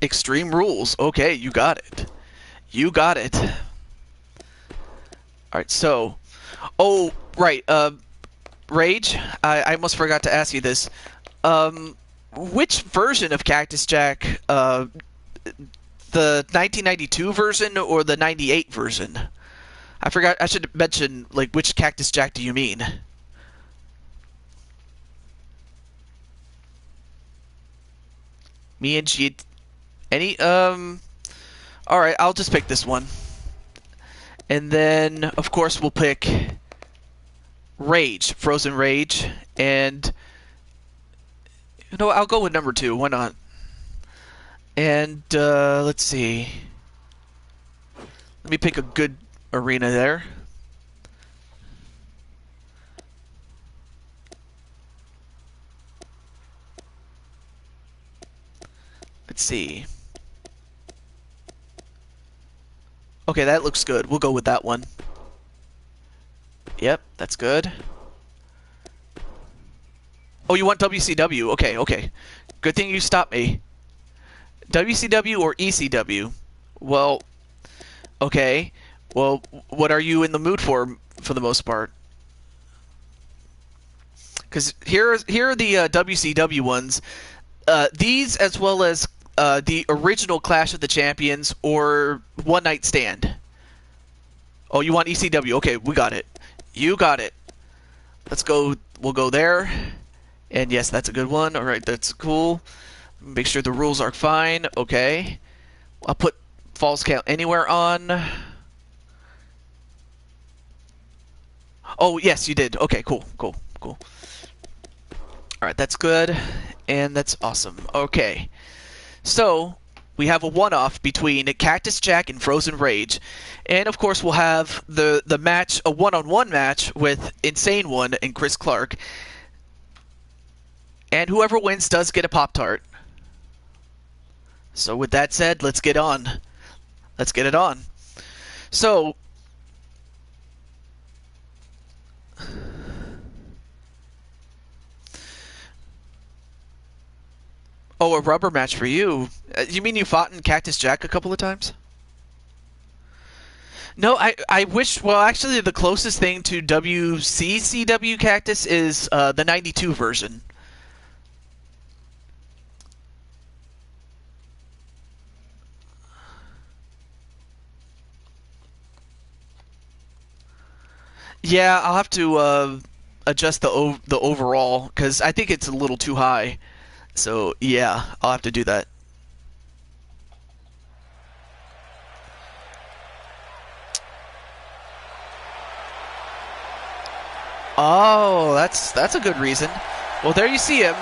Speaker 1: Extreme Rules. Okay, you got it. You got it. Alright, so... Oh, right. Rage, I almost forgot to ask you this. Which version of Cactus Jack? The 1992 version or the 98 version? I forgot. I should mention, like, which Cactus Jack do you mean? Me and G... Any, alright, I'll just pick this one. And then, of course, we'll pick Rage, Frozen Rage, and, you know, I'll go with number 2, why not? And let's see. Let me pick a good arena there. Let's see. Okay, that looks good. We'll go with that one. Yep, that's good. Oh, you want WCW? Okay, okay. Good thing you stopped me. WCW or ECW? Well, okay. Well, what are you in the mood for the most part? Because here are the WCW ones. These, as well as the original Clash of the Champions or One Night Stand. Oh, you want ECW? Okay, we got it. You got it. Let's go. We'll go there. And yes, that's a good one. All right, that's cool. Make sure the rules are fine. Okay. I'll put Falls Count Anywhere on. Oh, yes, you did. Okay, cool, cool, cool. All right, that's good. And that's awesome. Okay. So, we have a one-off between Cactus Jack and Frozen Rage. And, of course, we'll have the match, a one-on-one match with Insane One and Chris Clark. And whoever wins does get a Pop-Tart. So with that said, let's get on. Let's get it on. So, oh, a rubber match for you. You mean you fought in Cactus Jack a couple of times? No, I wish, well, actually the closest thing to WCCW Cactus is the 92 version. Yeah, I'll have to adjust the overall because I think it's a little too high. So yeah, I'll have to do that. Oh, that's a good reason. Well, there you see him.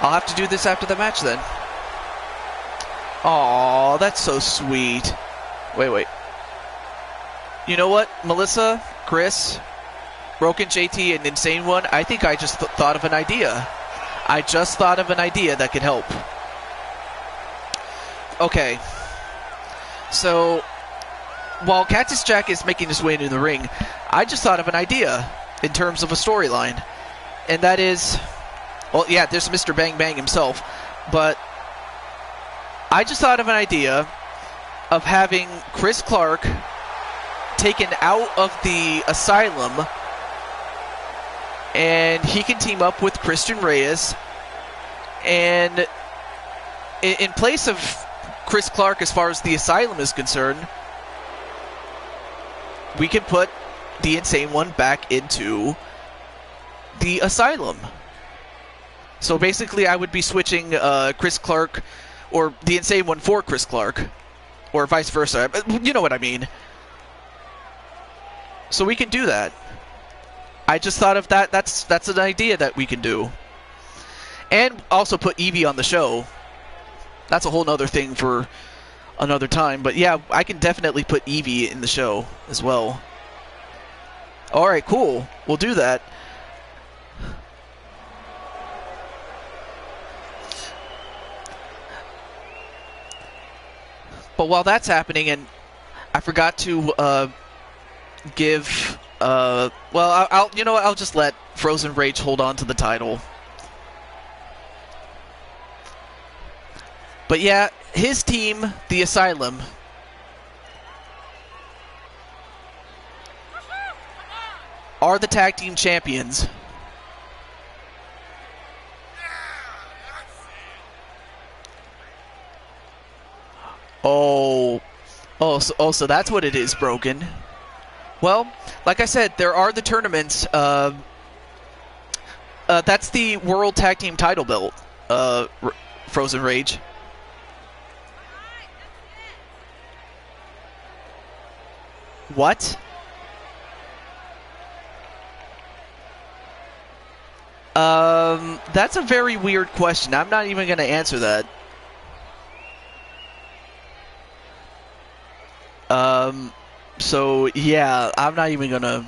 Speaker 1: I'll have to do this after the match then. Oh, that's so sweet. Wait. You know what, Melissa, Chris, Broken JT, and Insane One, I think I just thought of an idea. I just thought of an idea that could help. Okay. So, while Cactus Jack is making his way into the ring, I just thought of an idea in terms of a storyline. And that is, well, yeah, there's Mr. Bang Bang himself, but I just thought of an idea of having Chris Clark taken out of the asylum, and he can team up with Christian Reyes, and in place of Chris Clark as far as the asylum is concerned, we can put the Insane One back into the asylum. So basically I would be switching Chris Clark, or the Insane One for Chris Clark, or vice versa. You know what I mean. So we can do that. I just thought of that. That's an idea that we can do. And also put Evie on the show. That's a whole nother thing for another time. But yeah, I can definitely put Evie in the show as well. Alright, cool. We'll do that. But while that's happening, and I forgot to give well, I'll you know what, I'll just let Frozen Rage hold on to the title. But yeah, his team, the Asylum, are the tag team champions. So that's what it is, Broken. Well, like I said, there are the tournaments. That's the World Tag Team title belt, Frozen Rage. What? That's a very weird question. I'm not even going to answer that. So yeah, I'm not even going to...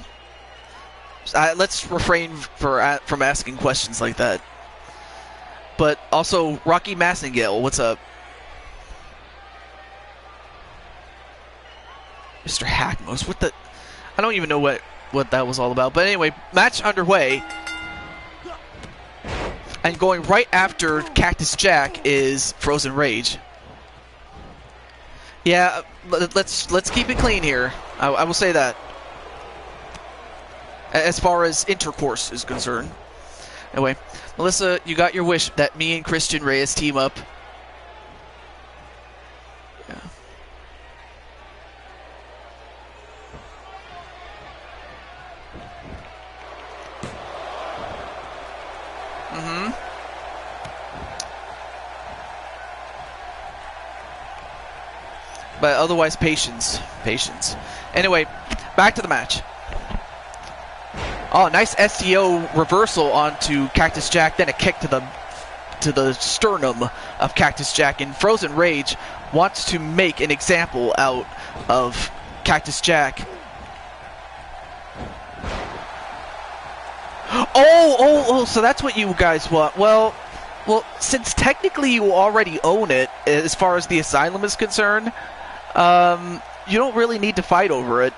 Speaker 1: let's refrain from asking questions like that. But also, Rocky Massingale, what's up? Mr. Hackmos, what the... I don't even know what that was all about. But anyway, match underway. And going right after Cactus Jack is Frozen Rage. Yeah, let's keep it clean here. I will say that. As far as intercourse is concerned. Anyway, Melissa, you got your wish that me and Christian Reyes team up. Yeah. But otherwise, patience. Anyway, back to the match. Oh, nice STO reversal onto Cactus Jack, then a kick to the sternum of Cactus Jack. And Frozen Rage wants to make an example out of Cactus Jack. Oh, so that's what you guys want. Well, since technically you already own it, as far as the Asylum is concerned, you don't really need to fight over it.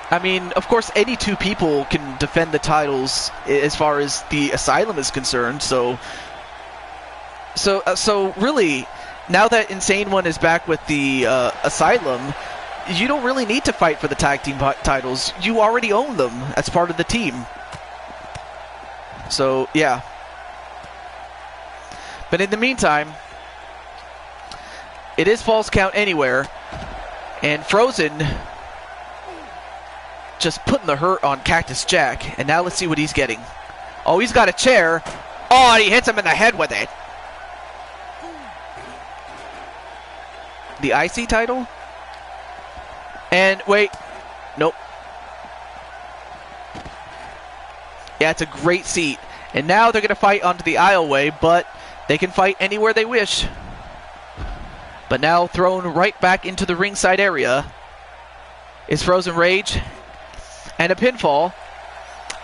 Speaker 1: I mean, of course, any two people can defend the titles as far as the Asylum is concerned. So really, now that Insane One is back with the Asylum, you don't really need to fight for the tag team titles. You already own them as part of the team. So, yeah. But in the meantime, it is Falls Count Anywhere. And Frozen just putting the hurt on Cactus Jack. And now let's see what he's getting. Oh, he's got a chair. Oh, and he hits him in the head with it. The IC title? And wait. Nope. Yeah, it's a great seat. And now they're going to fight onto the aisleway, but they can fight anywhere they wish. But now thrown right back into the ringside area is Frozen Rage. And a pinfall.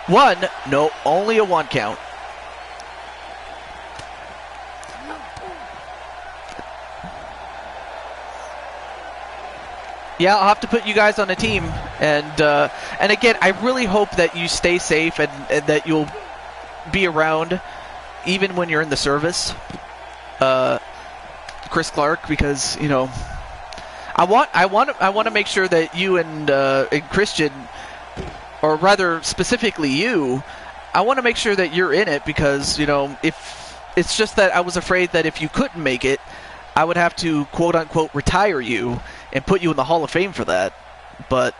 Speaker 1: One. No, only a one count. Yeah, I'll have to put you guys on a team. And again, I really hope that you stay safe and that you'll be around even when you're in the service. Chris Clark, because, you know, I want to make sure that you and Christian, or rather specifically you, I want to make sure that you're in it, because, you know, if it's just that I was afraid that if you couldn't make it, I would have to quote unquote retire you and put you in the Hall of Fame for that. But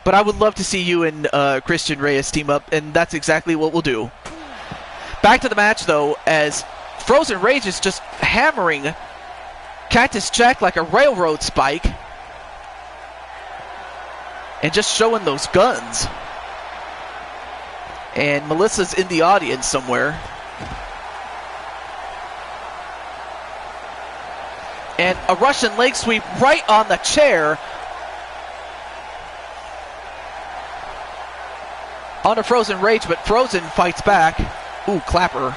Speaker 1: I would love to see you and Christian Reyes team up, and that's exactly what we'll do. Back to the match, though, as Frozen Rage is just hammering Cactus Jack like a railroad spike. And just showing those guns. And Melissa's in the audience somewhere. And a Russian leg sweep right on the chair. On a Frozen Rage, but Frozen fights back. Ooh, clapper.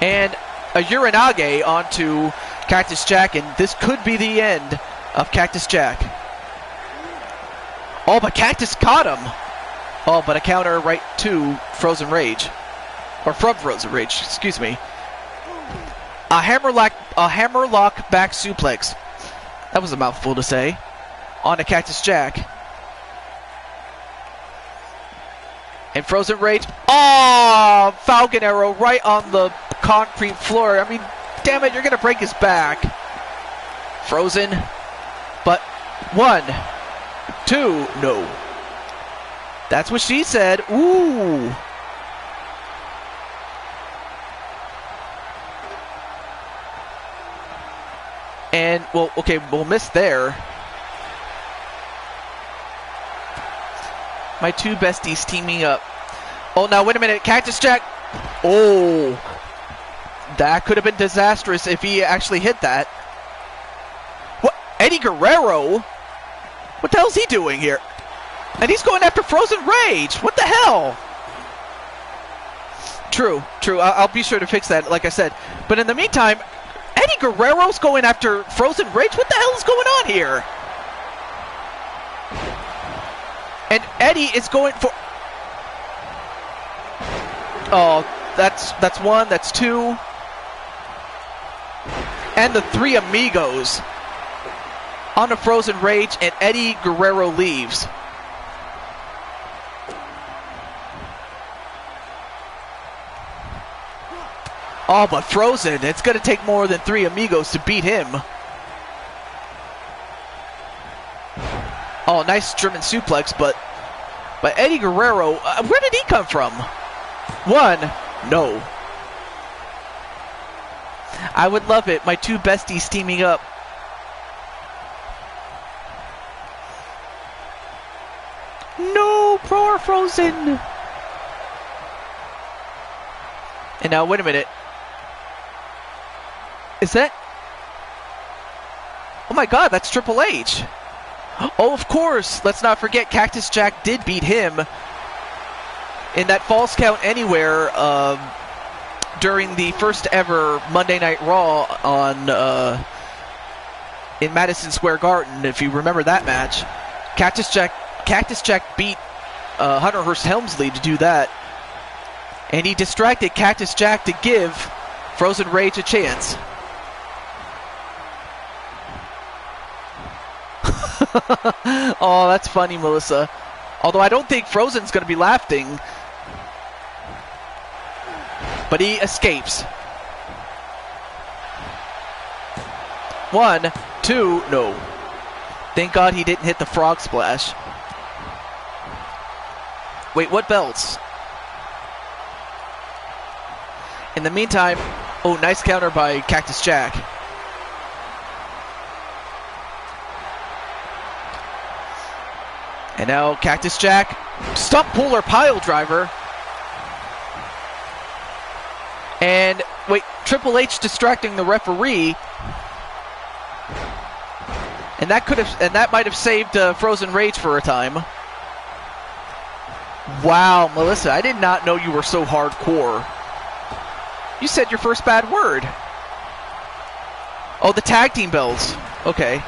Speaker 1: And a Uranage onto Cactus Jack, and this could be the end of Cactus Jack. Oh, but Cactus caught him. Oh, but a counter right to Frozen Rage. Or from Frozen Rage, excuse me. A hammerlock back suplex. That was a mouthful to say. On a Cactus Jack. And Frozen Rage. Oh, Falcon Arrow right on the concrete floor. I mean, damn it, you're going to break his back. Frozen. But 1, 2, no. That's what she said. Ooh. And, well, okay, we'll miss there. My two besties teaming up. Oh, now wait a minute. Cactus Jack. Oh. That could have been disastrous if he actually hit that. What? Eddie Guerrero? What the hell is he doing here? And he's going after Frozen Rage. What the hell? True. I'll be sure to fix that, like I said. But in the meantime, Eddie Guerrero's going after Frozen Rage. What the hell is going on here? And Eddie is going for... Oh, that's one, that's two. And the three amigos on a Frozen Rage, and Eddie Guerrero leaves. Oh, but Frozen, it's going to take more than three amigos to beat him. Oh, nice German suplex, but Eddie Guerrero, where did he come from? One, no. I would love it. My two besties teaming up. No, poor Frozen. And now, wait a minute. Is that... Oh my god, that's Triple H. Oh, of course. Let's not forget Cactus Jack did beat him in that Falls Count Anywhere during the first ever Monday Night Raw on in Madison Square Garden, if you remember that match. Cactus Jack beat Hunter Hearst Helmsley to do that. And he distracted Cactus Jack to give Frozen Rage a chance. Oh, that's funny, Melissa. Although I don't think Frozen's going to be laughing. But he escapes. One, two, no. Thank God he didn't hit the frog splash. Wait, what belts? In the meantime, oh, nice counter by Cactus Jack. And now Cactus Jack, stump puller pile driver. And wait, Triple H distracting the referee. And that might have saved Frozen Rage for a time. Wow, Melissa, I did not know you were so hardcore. You said your first bad word. Oh, the tag team belts. Okay.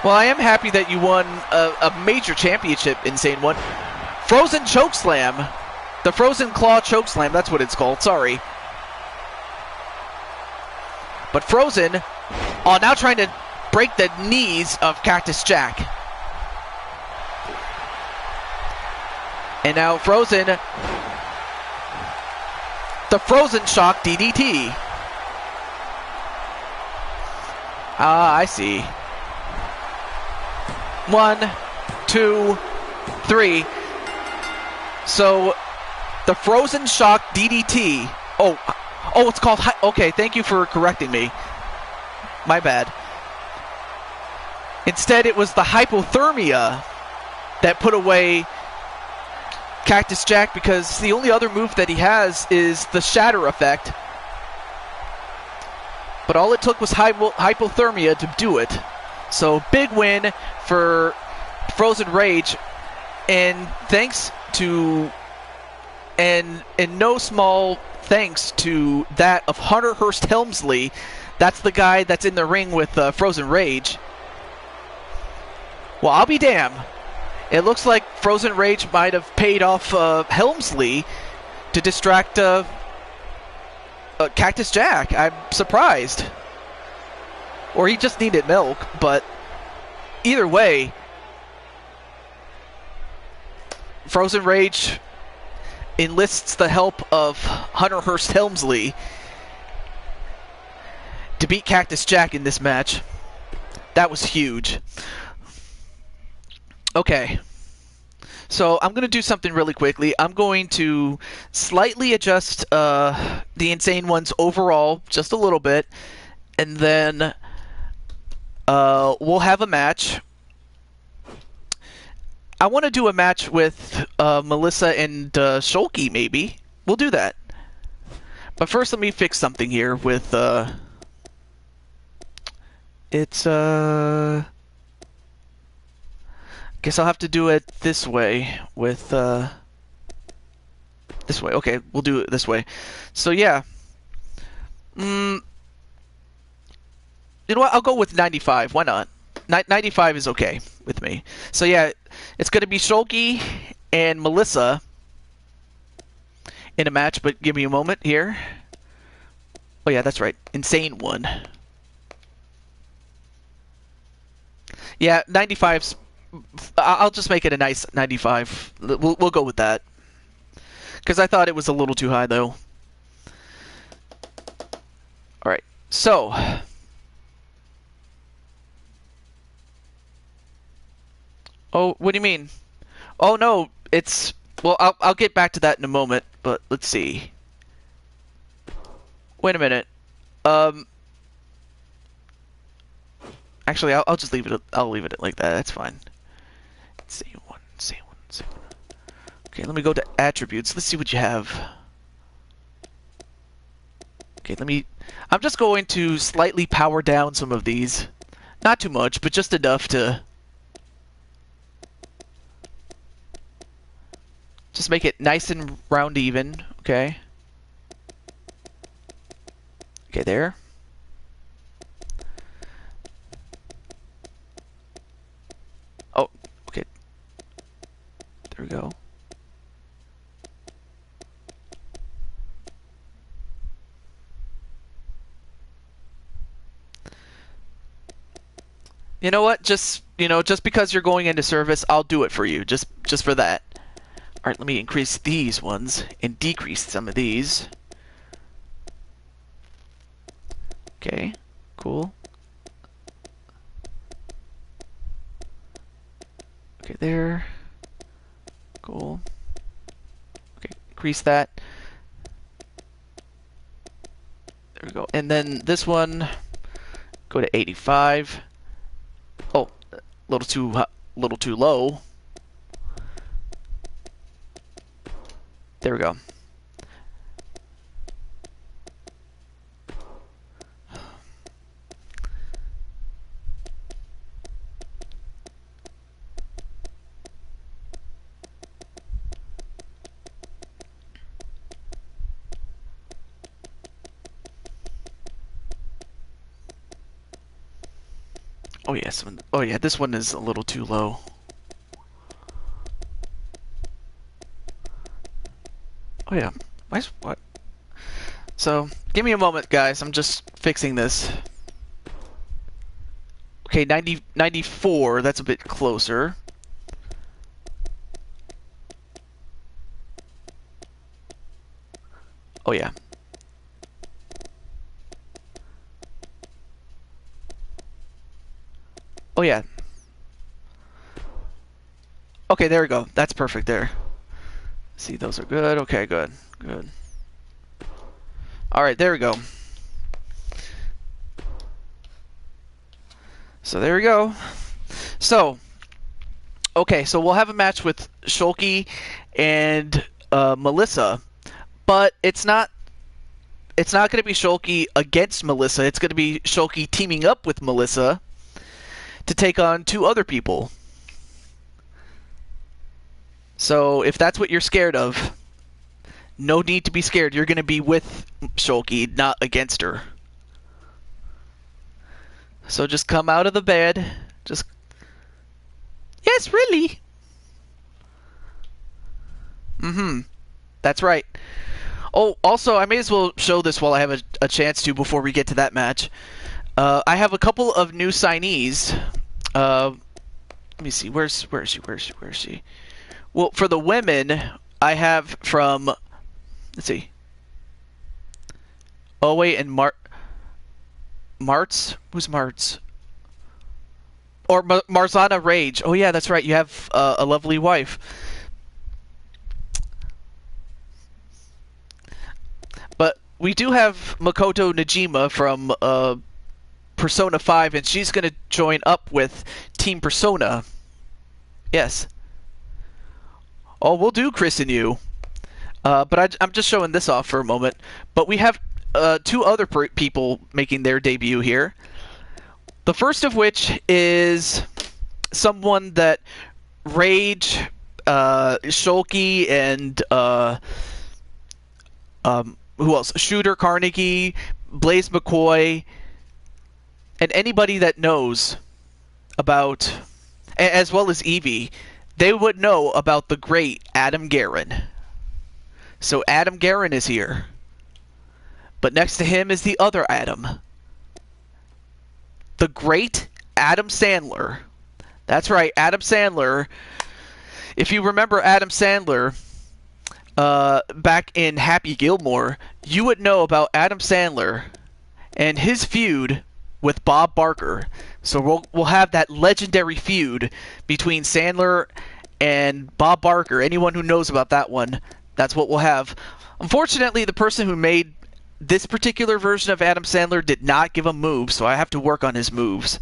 Speaker 1: Well, I am happy that you won a major championship, Insane One. Frozen Chokeslam. The Frozen Claw Chokeslam, that's what it's called. Sorry. But Frozen, oh, now trying to break the knees of Cactus Jack. And now Frozen, the Frozen Shock DDT. Ah, I see. 1, 2, 3. So, the Frozen Shock DDT. Oh, it's called... Okay, thank you for correcting me. My bad. Instead, it was the hypothermia that put away Cactus Jack, because the only other move that he has is the shatter effect. But all it took was hypothermia to do it. So, big win for Frozen Rage. And thanks to... And no small thanks to that of Hunter Hearst Helmsley. That's the guy that's in the ring with Frozen Rage. Well, I'll be damned. It looks like Frozen Rage might have paid off Helmsley to distract Cactus Jack. I'm surprised. Or he just needed milk, but either way, Frozen Rage enlists the help of Hunter Hearst Helmsley to beat Cactus Jack in this match. That was huge. Okay. So I'm going to do something really quickly. I'm going to slightly adjust the Insane Ones overall, just a little bit, and then we'll have a match. I want to do a match with Melissa and Shulky, maybe. We'll do that. But first, let me fix something here with, it's, guess I'll have to do it this way with, this way. Okay, we'll do it this way. So, yeah. You know what? I'll go with 95. Why not? 95 is okay with me. So, yeah, it's going to be Shulky and Melissa in a match, but give me a moment here. Oh, yeah, that's right. Insane one. Yeah, 95's... I'll just make it a nice 95. We'll go with that. Because I thought it was a little too high, though. Alright, so... Oh, what do you mean? Oh, no, it's... Well, I'll get back to that in a moment, but let's see. Wait a minute. Actually, I'll just leave it. I'll leave it like that. That's fine. C1. Okay, let me go to attributes. Let's see what you have. Okay, I'm just going to slightly power down some of these. Not too much, but just enough to just make it nice and round even. Okay. Okay, there. Oh, okay. There we go. You know what? Just because you're going into service, I'll do it for you. Just for that. All right, let me increase these ones and decrease some of these. Okay, cool. Okay, there. Cool. Okay, increase that. There we go. And then this one, go to 85. Oh, a little too low. There we go. Oh yes. Oh yeah, this one is a little too low. Oh yeah. What? So, give me a moment, guys. I'm just fixing this. Okay, 94. That's a bit closer. Oh yeah. Oh yeah. Okay, there we go. That's perfect there. See, those are good. Okay, good. Good. Alright, there we go. So there we go. So, okay, so we'll have a match with Shulky and Melissa, but it's not going to be Shulky against Melissa. It's going to be Shulky teaming up with Melissa to take on two other people. So if that's what you're scared of, no need to be scared. You're going to be with Shulky, not against her. So just come out of the bed. Just... Yes, really? Mm-hmm. That's right. Oh, also, I may as well show this while I have a chance to before we get to that match. I have a couple of new signees. Let me see. Where's she? Well, for the women, I have from... Let's see. Oh, wait, and Martz? Who's Martz? Or Marzana Rage. Oh, yeah, that's right. You have a lovely wife. But we do have Makoto Najima from Persona 5, and she's going to join up with Team Persona. Yes. Oh, we'll do Chris and you. I'm just showing this off for a moment. But we have two other people making their debut here. The first of which is someone that Rage, Shulky, and who else? Shooter Carnegie, Blaze McCoy, and anybody that knows about, as well as Evie, they would know about the great Adam Guerin. So Adam Guerin is here. But next to him is the other Adam. The great Adam Sandler. That's right, Adam Sandler. If you remember Adam Sandler back in Happy Gilmore, you would know about Adam Sandler and his feud with Bob Barker. So we'll have that legendary feud between Sandler and Bob Barker. Anyone who knows about that one, that's what we'll have. Unfortunately, the person who made this particular version of Adam Sandler did not give him moves, so I have to work on his moves.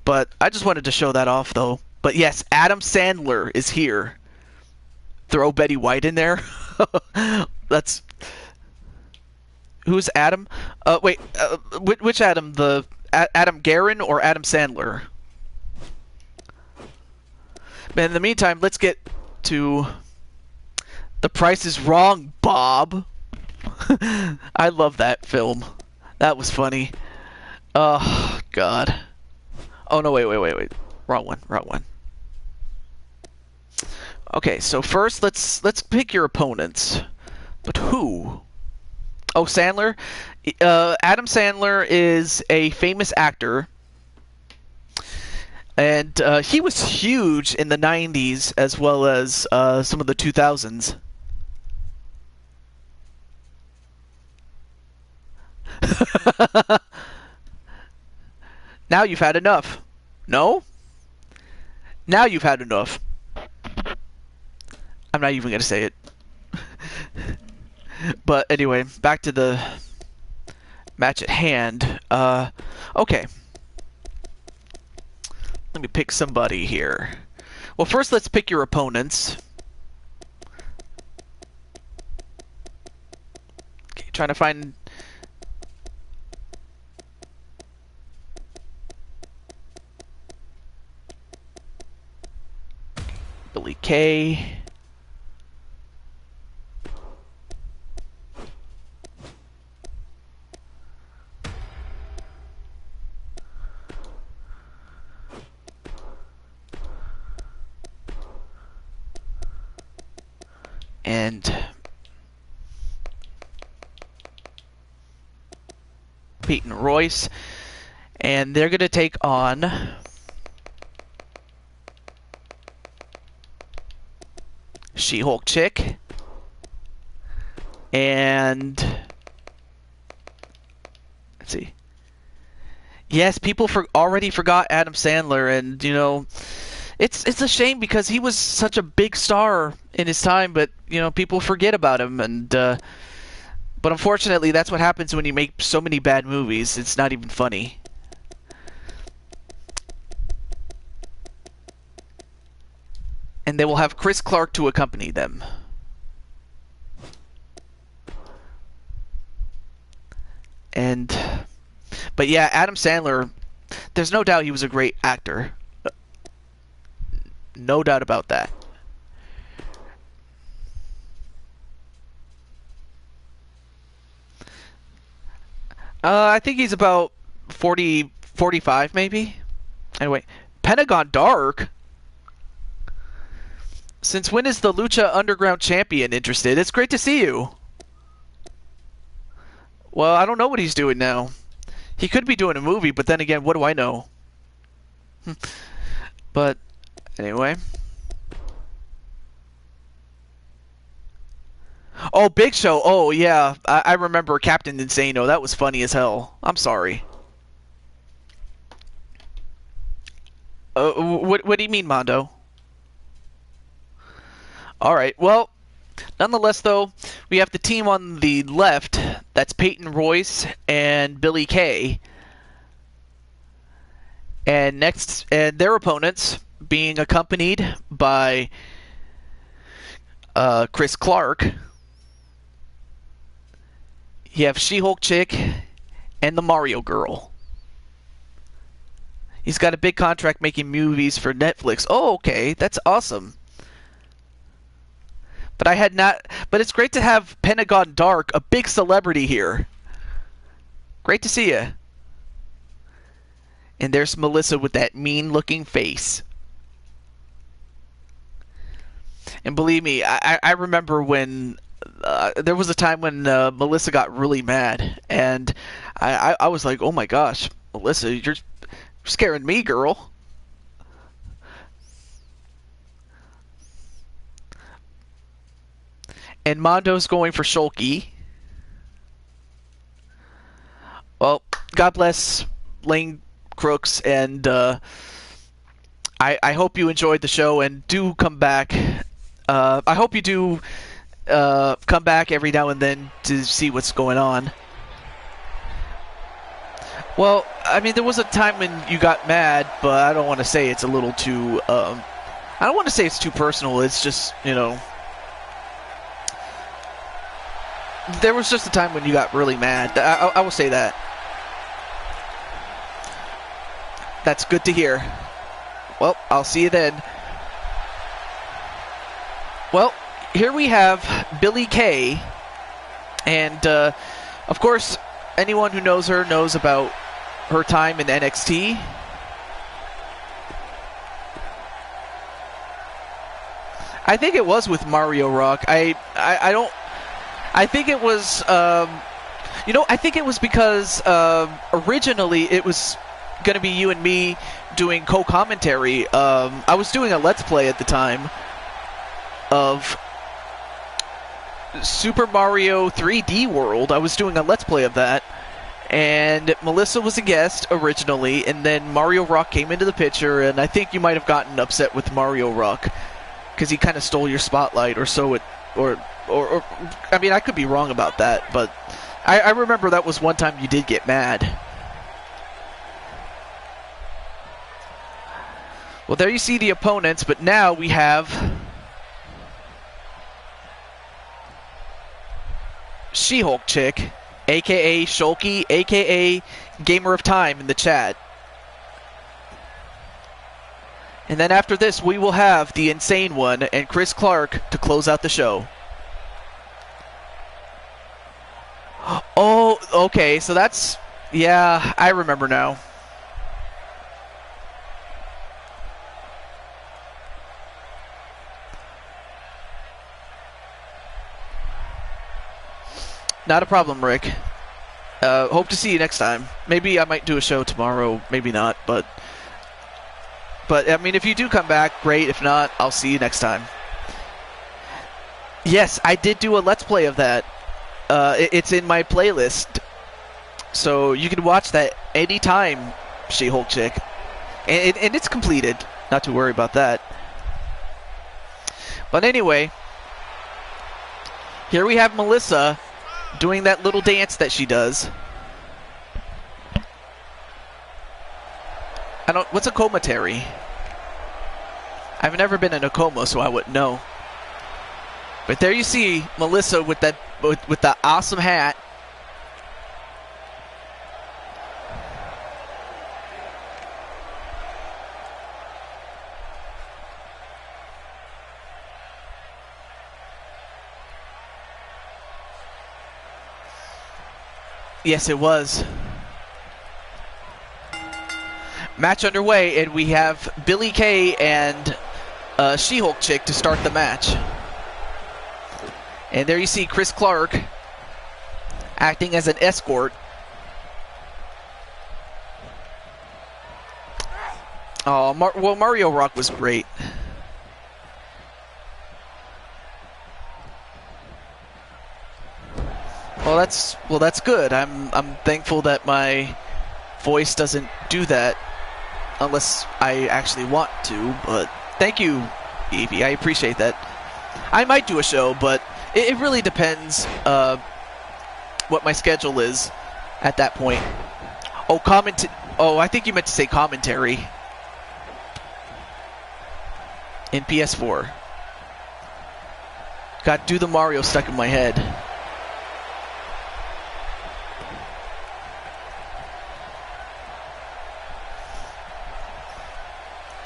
Speaker 1: But I just wanted to show that off, though. But yes, Adam Sandler is here. Throw Betty White in there. That's... Who's Adam? Wait, which Adam? The Adam Guerin or Adam Sandler? Man, in the meantime, let's get to The Price is Wrong, Bob. I love that film. That was funny. Oh, God. Oh, no, wait. Wrong one. Okay, so first, let's pick your opponents. But who? Oh, Sandler? Adam Sandler is a famous actor. And he was huge in the 90s as well as some of the 2000s. Now you've had enough. No? Now you've had enough. I'm not even going to say it. But anyway, back to the match at hand. Okay. Let me pick somebody here. Well, first let's pick your opponents. Okay, trying to find... Billy Kay. And Peyton Royce, and they're going to take on She-Hulk Chick and let's see. Yes, people already forgot Adam Sandler, and you know, it's a shame because he was such a big star in his time, but you know, people forget about him, and but unfortunately, that's what happens when you make so many bad movies. It's not even funny. And they will have Chris Clark to accompany them. But yeah, Adam Sandler, there's no doubt he was a great actor. No doubt about that. I think he's about 40, 45 maybe. Anyway, Pentagon Dark. Since when is the Lucha Underground champion interested? It's great to see you. Well, I don't know what he's doing now. He could be doing a movie, but then again, what do I know? But anyway. Oh, Big Show. Oh, yeah. I remember Captain Insano. That was funny as hell. I'm sorry. What do you mean, Mondo? Alright, well, nonetheless, though, we have the team on the left. That's Peyton Royce and Billy Kay. And next, and their opponents being accompanied by Chris Clark. You have She-Hulk Chick and the Mario Girl. He's got a big contract making movies for Netflix. Oh, okay, that's awesome. But I had not. But it's great to have Pentagon Dark, a big celebrity here. Great to see you. And there's Melissa with that mean-looking face. And believe me, I remember when there was a time when Melissa got really mad, and I was like, "Oh my gosh, Melissa, you're scaring me, girl." And Mondo's going for Shulky. Well, God bless Lane Crooks, and I hope you enjoyed the show, and do come back. I hope you do come back every now and then to see what's going on. Well, I mean, there was a time when you got mad, but I don't want to say it's a little too... I don't want to say it's too personal. It's just, you know... There was just a time when you got really mad. I will say that. That's good to hear. Well, I'll see you then. Well, here we have Billie Kay. And, of course, anyone who knows her knows about her time in NXT. I think it was with Mario Rock. I don't... I think it was... you know, I think it was because originally it was going to be you and me doing co-commentary. I was doing a Let's Play at the time of Super Mario 3D World. I was doing a Let's Play of that. And Melissa was a guest originally, and then Mario Rock came into the picture, and I think you might have gotten upset with Mario Rock because he kind of stole your spotlight, or so it... Or I mean, I could be wrong about that, but I remember that was one time you did get mad. Well, there you see the opponents, but now we have She-Hulk Chick, a.k.a. Shulky, a.k.a. Gamer of Time in the chat. And then after this, we will have the Insane One and Chris Clark to close out the show. Oh, okay, so that's... Yeah, I remember now. Not a problem, Rick. Hope to see you next time. Maybe I might do a show tomorrow, maybe not, but I mean, if you do come back, great. If not, I'll see you next time. Yes, I did do a Let's Play of that. It's in my playlist, so you can watch that anytime, She-Hulk Chick. And it's completed. Not to worry about that. But anyway, here we have Melissa doing that little dance that she does. What's a comatary? I've never been in a coma, so I wouldn't know. But there you see Melissa with that with the awesome hat. Yes, it was. Match underway, and we have Billie Kay and She-Hulk Chick to start the match. And there you see Chris Clark acting as an escort. Oh, well, Mario Rock was great. Well, that's good. I'm thankful that my voice doesn't do that unless I actually want to. But thank you, Evie. I appreciate that. I might do a show, but it really depends what my schedule is at that point. Oh, I think you meant to say commentary in PS4. Got Do the Mario stuck in my head.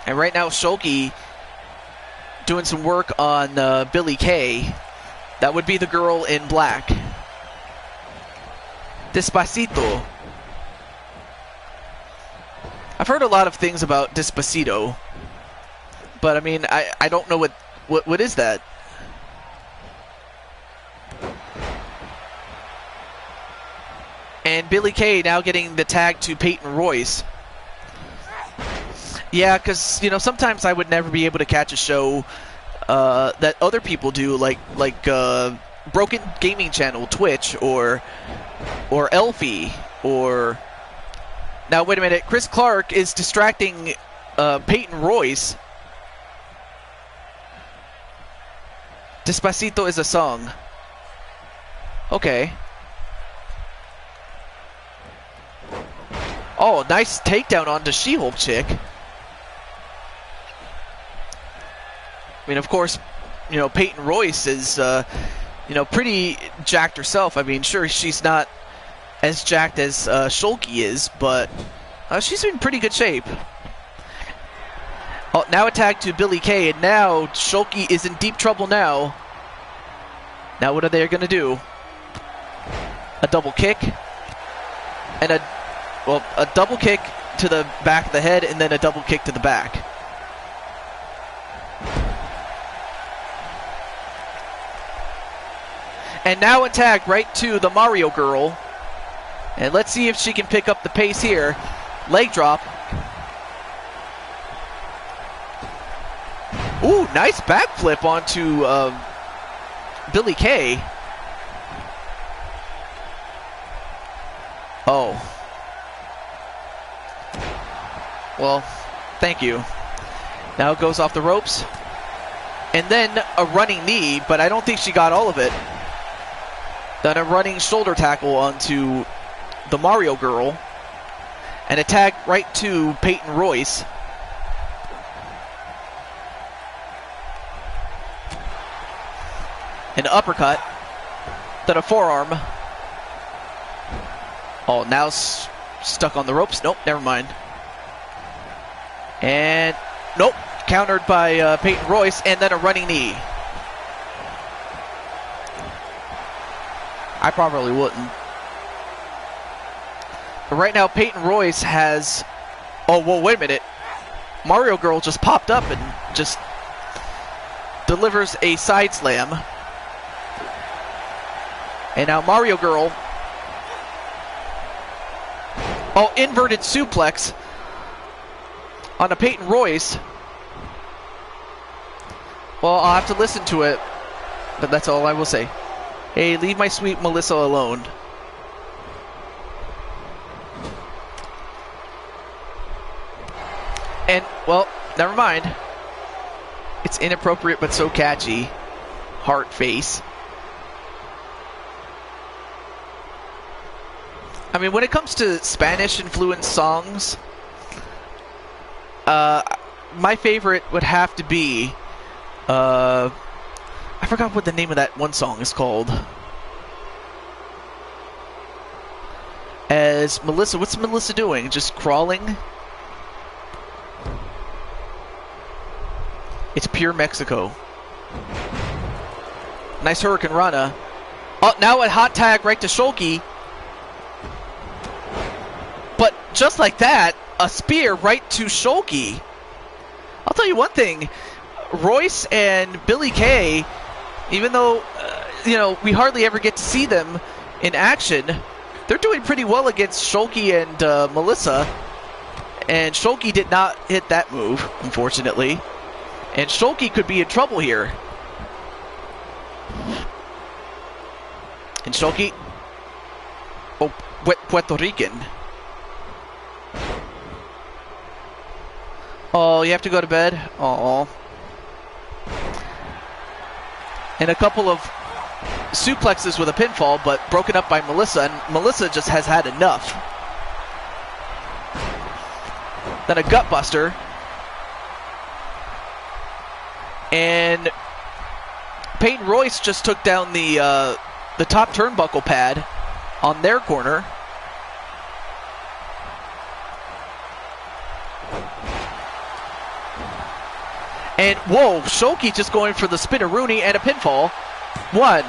Speaker 1: And right now, Shulky doing some work on Billie Kay. That would be the girl in black. Despacito. I've heard a lot of things about Despacito, but I mean, I don't know what is that? And Billie Kay now getting the tag to Peyton Royce. Yeah, because, you know, sometimes I would never be able to catch a show that other people do, like Broken Gaming Channel, Twitch, or Elfie, or... Now, wait a minute. Chris Clark is distracting Peyton Royce. Despacito is a song. Okay. Oh, nice takedown onto She-Hulk chick. I mean, of course, you know, Peyton Royce is, you know, pretty jacked herself. I mean, sure, she's not as jacked as Shulky is, but she's in pretty good shape. Oh, now a tag to Billie Kay, and now Shulky is in deep trouble now. Now what are they going to do? A double kick, and a double kick to the back of the head, and then a double kick to the back. And now a tag right to the Mario girl. And let's see if she can pick up the pace here. Leg drop. Ooh, nice backflip onto Billie Kay. Oh. Well, thank you. Now it goes off the ropes. And then a running knee, but I don't think she got all of it. Then a running shoulder tackle onto the Mario girl. And a tag right to Peyton Royce. An uppercut. Then a forearm. Oh, now stuck on the ropes. Nope, never mind. And nope, countered by Peyton Royce, and then a running knee. I probably wouldn't. But right now, Peyton Royce has... Oh, well, wait a minute. Mario Girl just popped up and just delivers a side slam. And now Mario Girl... Oh, inverted suplex on a Peyton Royce. Well, I'll have to listen to it, but that's all I will say. Hey, leave my sweet Melissa alone. And, well, never mind. It's inappropriate but so catchy. Heart face. I mean, when it comes to Spanish-influenced songs, my favorite would have to be... I forgot what the name of that one song is called. As Melissa... What's Melissa doing? Just crawling? It's Pure Mexico. Nice Hurricane Rana. Oh, now a hot tag right to Shulky. But just like that, a spear right to Shulky. I'll tell you one thing. Royce and Billie Kay, even though, you know, we hardly ever get to see them in action, they're doing pretty well against Shulky and Melissa. And Shulky did not hit that move, unfortunately. And Shulky could be in trouble here. And Shulky... Oh, Puerto Rican. Oh, you have to go to bed? Oh. And a couple of suplexes with a pinfall, but broken up by Melissa, and Melissa just has had enough. Then a gut buster. And Peyton Royce just took down the top turnbuckle pad on their corner. And, whoa, Shoki just going for the spinneroonie and a pinfall. 1.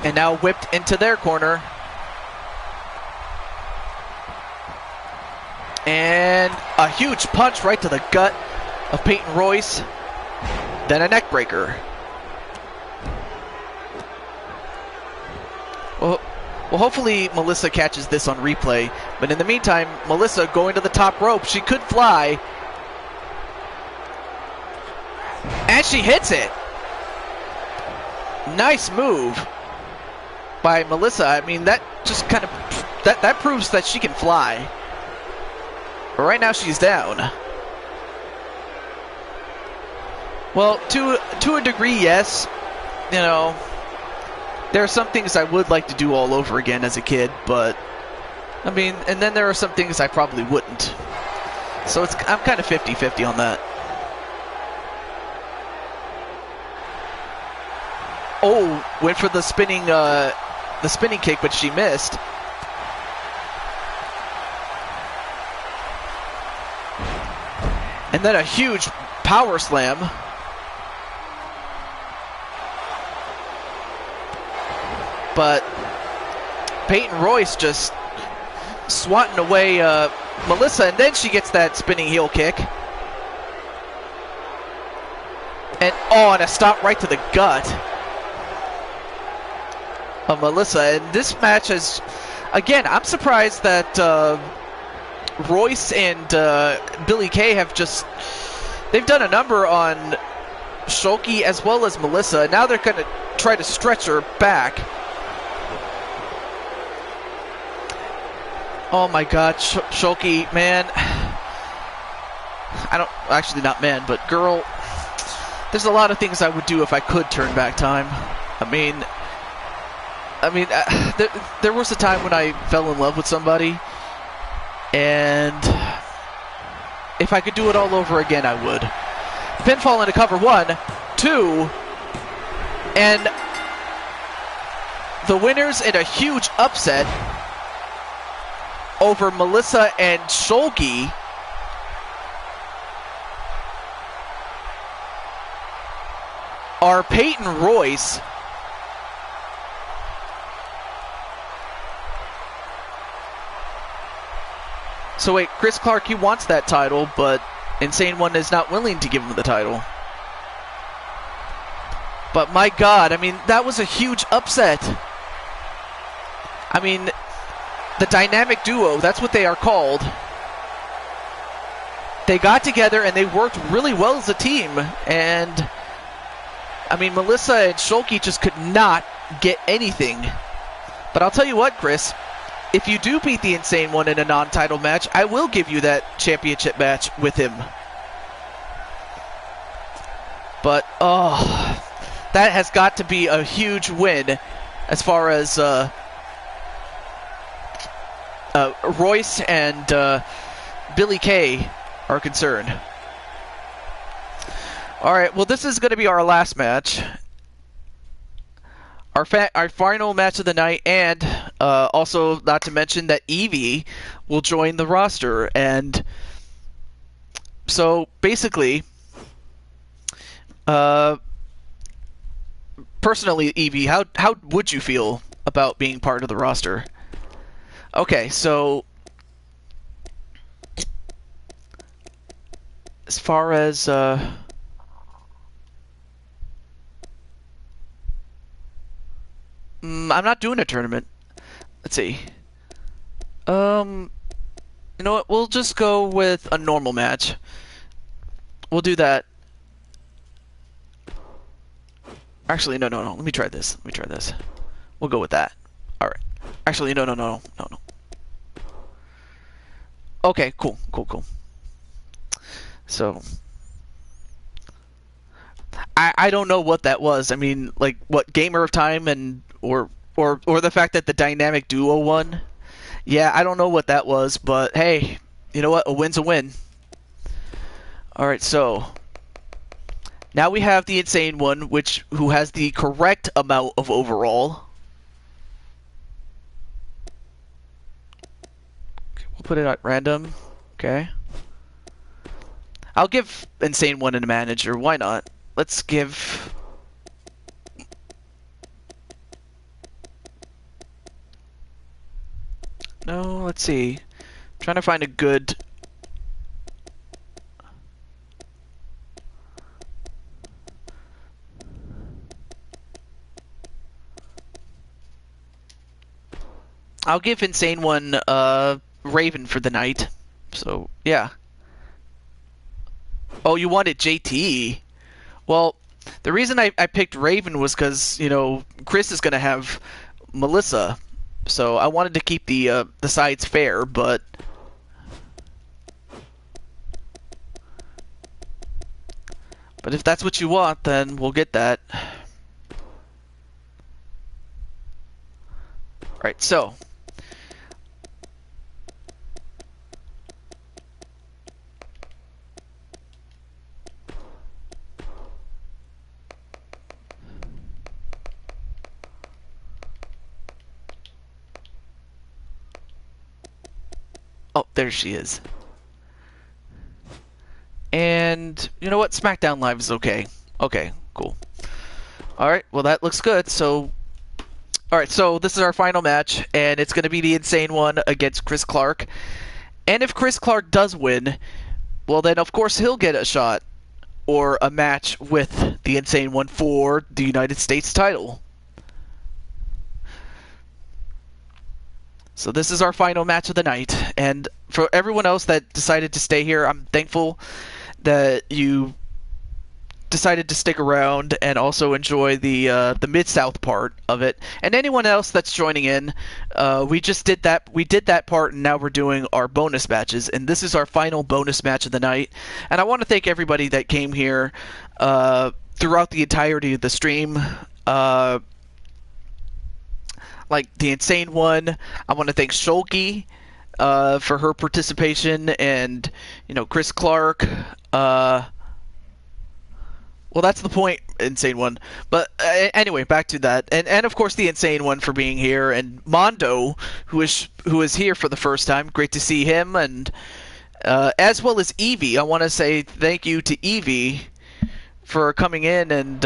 Speaker 1: And now whipped into their corner. And a huge punch right to the gut of Peyton Royce. Then a neck breaker. Well, hopefully Melissa catches this on replay. But in the meantime, Melissa going to the top rope. She could fly. And she hits it. Nice move by Melissa. I mean, that just kind of that proves that she can fly. But right now she's down. Well, to a degree, yes. You know, there are some things I would like to do all over again as a kid, but I mean, and then there are some things I probably wouldn't. So I'm kind of 50-50 on that. Oh, went for the spinning kick, but she missed. And then a huge power slam. But Peyton Royce just swatting away Melissa, and then she gets that spinning heel kick. And a stop right to the gut of Melissa. And this match is, again, I'm surprised that Royce and Billie Kay they've done a number on Shoki as well as Melissa. Now they're going to try to stretch her back. Oh my God, Shoki, man. Actually not man, but girl, there's a lot of things I would do if I could turn back time. I mean, there was a time when I fell in love with somebody, and if I could do it all over again, I would. Pinfall into cover 1, 2, and the winners in a huge upset over Melissa and Shoki are Peyton Royce So wait, Chris Clark, he wants that title, but Insane One is not willing to give him the title. But my God, I mean, that was a huge upset. I mean, the dynamic duo, that's what they are called. They got together and they worked really well as a team. And, I mean, Melissa and Shoki just could not get anything. But I'll tell you what, Chris, if you do beat the Insane One in a non-title match, I will give you that championship match with him. But, oh, that has got to be a huge win as far as Royce and Billie Kay are concerned. All right, well, this is going to be our last match. Our final match of the night, and also not to mention that Evie will join the roster. And so basically, personally, Evie, how would you feel about being part of the roster? Okay, so as far as I'm not doing a tournament. Let's see. You know what? We'll just go with a normal match. We'll do that. Actually, no. Let me try this. We'll go with that. All right. Actually, no. Okay, cool. So, I don't know what that was. I mean, like, what, Gamer of Time and or the fact that the dynamic duo won. Yeah, I don't know what that was, but hey, you know what? A win's a win. All right, so now we have the Insane One, who has the correct amount of overall. Okay, we'll put it at random. Okay. I'll give Insane One a manager. Why not? Let's give... No, let's see. I'm trying to find a good... I'll give Insane One Raven for the night. So, yeah. Oh, you wanted JT? Well, the reason I picked Raven was because, you know, Chris is going to have Melissa. So I wanted to keep the sides fair, but... But if that's what you want, then we'll get that. Alright, so... Oh, there she is. And you know what? SmackDown Live is okay. Okay, cool. Alright, well that looks good. So, alright, so this is our final match, and it's going to be the Insane One against Chris Clark. And if Chris Clark does win, well then of course he'll get a shot or a match with the Insane One for the United States title. So this is our final match of the night, and for everyone else that decided to stay here, I'm thankful that you decided to stick around and also enjoy the Mid-South part of it. And anyone else that's joining in, we just did that. We did that part, and now we're doing our bonus matches, and this is our final bonus match of the night. And I want to thank everybody that came here throughout the entirety of the stream. Like the Insane One, I want to thank Shulky for her participation, and you know, Chris Clark. Well, that's the point, Insane One. But anyway, back to that, and of course the Insane One for being here, and Mondo, who is here for the first time. Great to see him, and as well as Evie. I want to say thank you to Evie for coming in and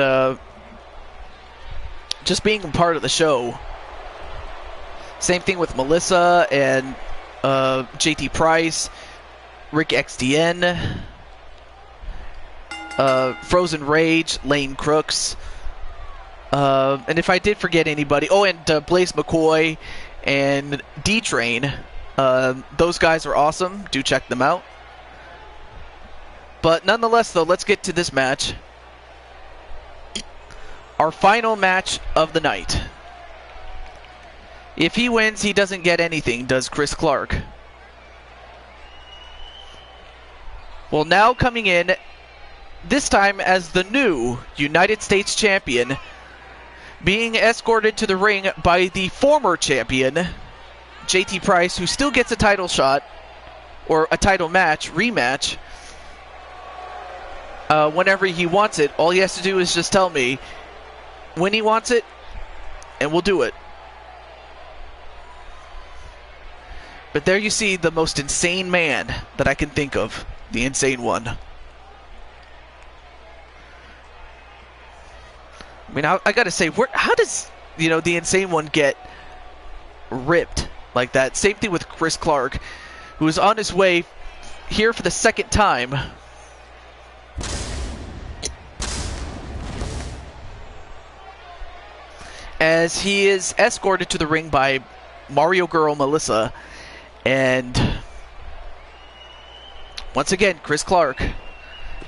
Speaker 1: just being a part of the show. Same thing with Melissa and JT Price, Rick XDN, Frozen Rage, Lane Crooks, and if I did forget anybody, oh, and Blaze McCoy and D-Train. Those guys are awesome. Do check them out. But nonetheless, though, let's get to this match. Our final match of the night. If he wins, he doesn't get anything, does Chris Clark. Well, now coming in, this time as the new United States champion, being escorted to the ring by the former champion, JT Price, who still gets a title shot, or a title match, rematch, whenever he wants it. All he has to do is just tell me when he wants it, and we'll do it. But there you see the most insane man that I can think of, the Insane One. I mean, I gotta say, how does, you know, the Insane One get ripped like that? Same thing with Chris Clark, who is on his way here for the second time. As he is escorted to the ring by Mario Girl Melissa. And once again, Chris Clark.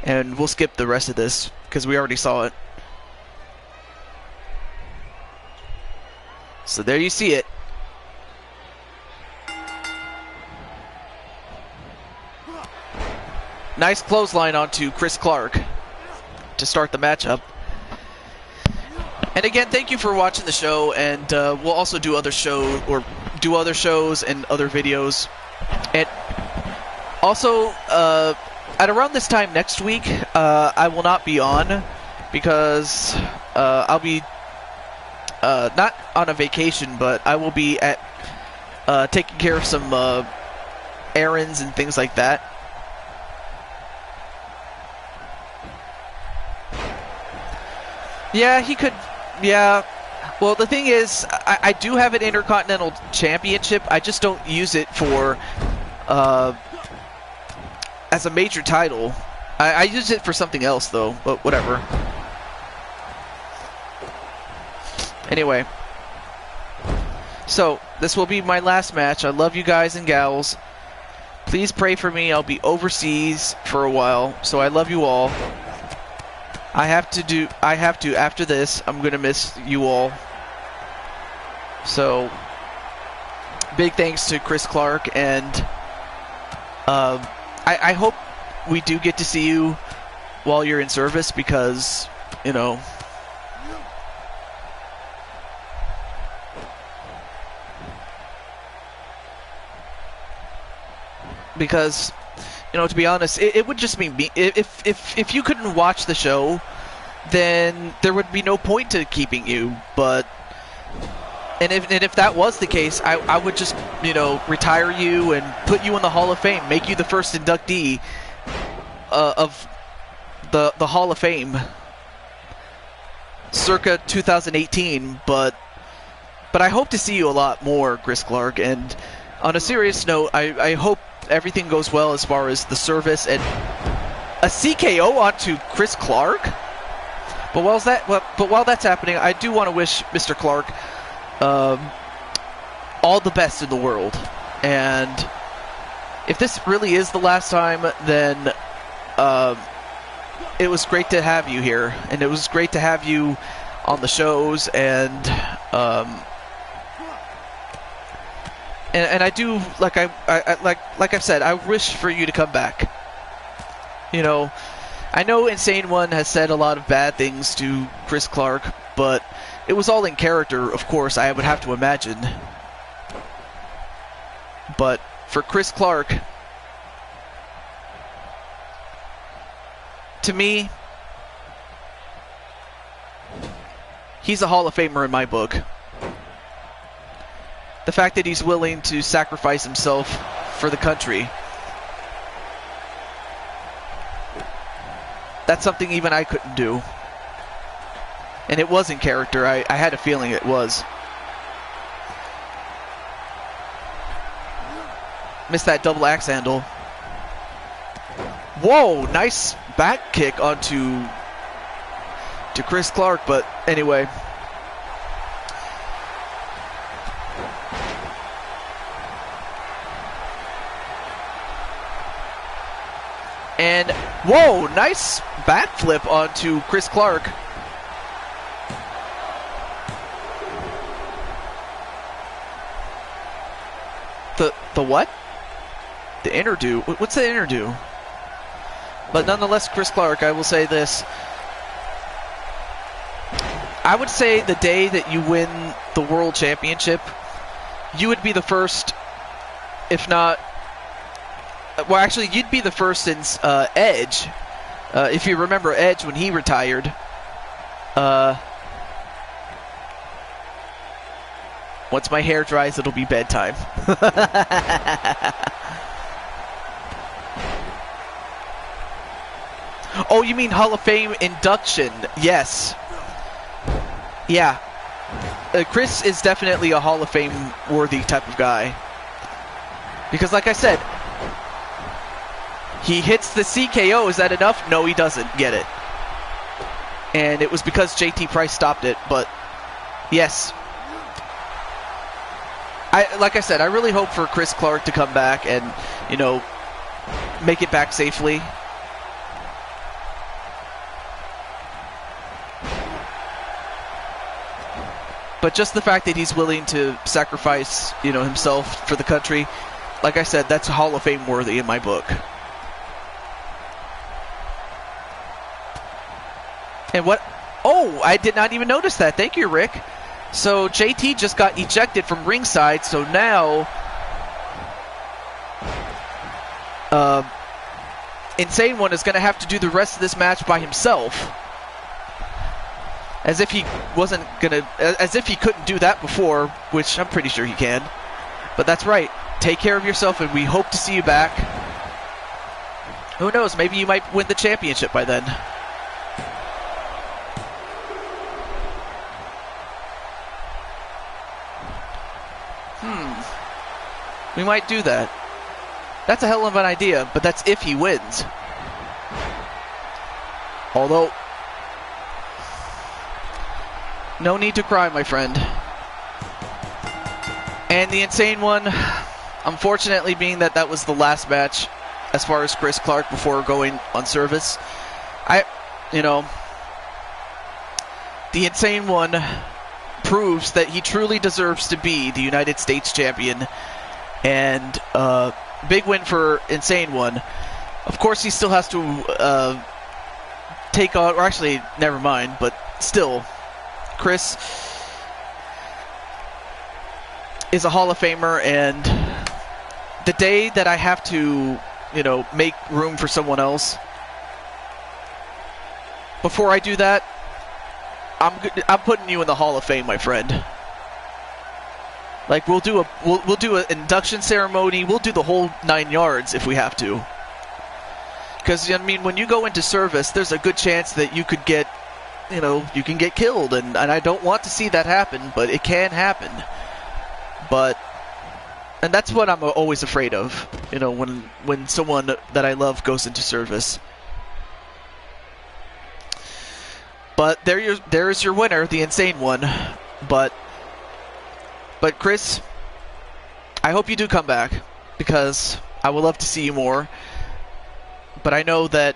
Speaker 1: And we'll skip the rest of this because we already saw it. So there you see it. Nice clothesline onto Chris Clark to start the matchup. And again, thank you for watching the show, and we'll also do other shows and other videos. And also, at around this time next week, I will not be on because I'll be not on a vacation, but I will be at taking care of some errands and things like that. Yeah, he could. Yeah. Well, the thing is, I do have an Intercontinental Championship. I just don't use it for as a major title. I use it for something else, though. But whatever. Anyway. So, this will be my last match. I love you guys and gals. Please pray for me. I'll be overseas for a while, so I love you all. I have to, after this, I'm going to miss you all. So, big thanks to Chris Clark, and I hope we do get to see you while you're in service, because, you know, to be honest, it would just be me. If you couldn't watch the show, then there would be no point to keeping you. But if that was the case, I would just, you know, retire you and put you in the Hall of Fame, make you the first inductee of the Hall of Fame, circa 2018. But I hope to see you a lot more, Chris Clark. And on a serious note, I hope everything goes well as far as the service, and a CKO onto Chris Clark. But while that's happening, I do want to wish Mr. Clark all the best in the world. And if this really is the last time, then it was great to have you here, and it was great to have you on the shows, and I do, like I've said, I wish for you to come back. You know, I know Insane One has said a lot of bad things to Chris Clark, but it was all in character, of course, I would have to imagine. But for Chris Clark, to me, he's a Hall of Famer in my book. The fact that he's willing to sacrifice himself for the country, that's something even I couldn't do. And it was in character. I had a feeling it was. Missed that double axe handle. Whoa, nice back kick onto Chris Clark, but anyway. And, whoa, nice backflip onto Chris Clark. The what? The interdo. What's the interdo? But nonetheless, Chris Clark, I will say this. I would say the day that you win the World Championship, you would be the first, if not... Well, actually, you'd be the first since Edge. If you remember Edge when he retired. Once my hair dries, it'll be bedtime. Oh, you mean Hall of Fame induction? Yes. Yeah. Chris is definitely a Hall of Fame worthy type of guy. Because like I said, he hits the CKO. Is that enough? No, he doesn't get it. And it was because JT Price stopped it, but yes. Like I said, I really hope for Chris Clark to come back and, you know, make it back safely. But just the fact that he's willing to sacrifice, you know, himself for the country, like I said, that's Hall of Fame worthy in my book. And what Oh, I did not even notice that. Thank you, Rick. So JT just got ejected from ringside, so now Insane One is going to have to do the rest of this match by himself. As if he wasn't going to, as if he couldn't do that before, which I'm pretty sure he can. But that's right. Take care of yourself, and we hope to see you back. Who knows, maybe you might win the championship by then. We might do that. That's a hell of an idea, but that's if he wins. Although, no need to cry, my friend. And the Insane One, unfortunately, being that that was the last match as far as Chris Clark before going on service, the Insane One proves that he truly deserves to be the United States champion. And big win for Insane One. Of course, he still has to take on, or actually, never mind, but still, Chris is a Hall of Famer, and the day that I have to, make room for someone else, before I do that, I'm putting you in the Hall of Fame, my friend. Like, we'll do an induction ceremony. We'll do the whole 9 yards if we have to. Because, when you go into service, there's a good chance that you could get, you can get killed. And I don't want to see that happen, but it can happen. And that's what I'm always afraid of, when someone that I love goes into service. But there is your winner, the Insane One. But Chris, I hope you do come back, because I would love to see you more. But I know that,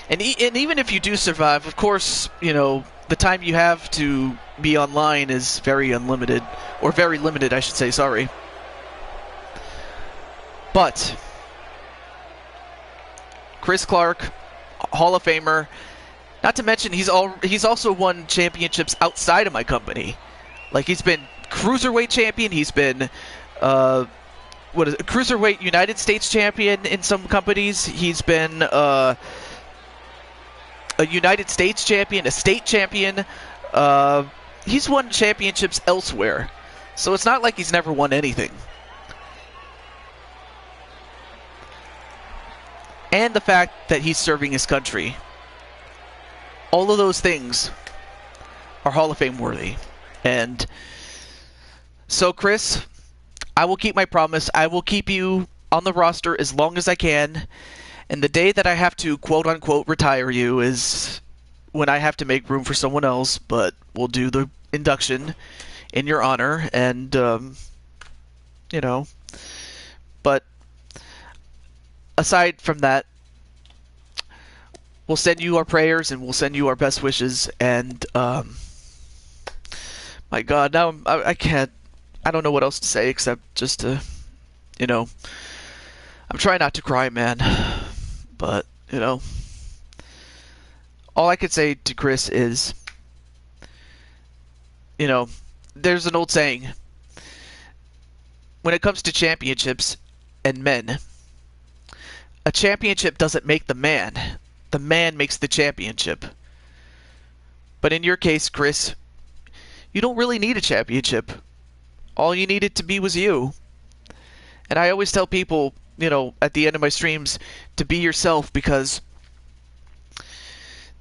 Speaker 1: and even if you do survive, of course, the time you have to be online is very unlimited, or very limited, I should say, sorry. But Chris Clark, Hall of Famer, not to mention he's also won championships outside of my company. Like, he's been Cruiserweight champion, he's been Cruiserweight United States champion in some companies, he's been a United States champion, a state champion, he's won championships elsewhere, so it's not like he's never won anything. And the fact that he's serving his country, all of those things are Hall of Fame worthy. And so, Chris, I will keep my promise. I will keep you on the roster as long as I can. And the day that I have to, quote-unquote, retire you is when I have to make room for someone else. But we'll do the induction in your honor. And, But aside from that, we'll send you our prayers and we'll send you our best wishes. And, my God, now I can't. I don't know what else to say except just to, I'm trying not to cry, man. But, all I could say to Chris is, there's an old saying. When it comes to championships and men, a championship doesn't make the man. The man makes the championship. But in your case, Chris, you don't really need a championship. All you needed to be was you. And I always tell people, at the end of my streams, to be yourself, because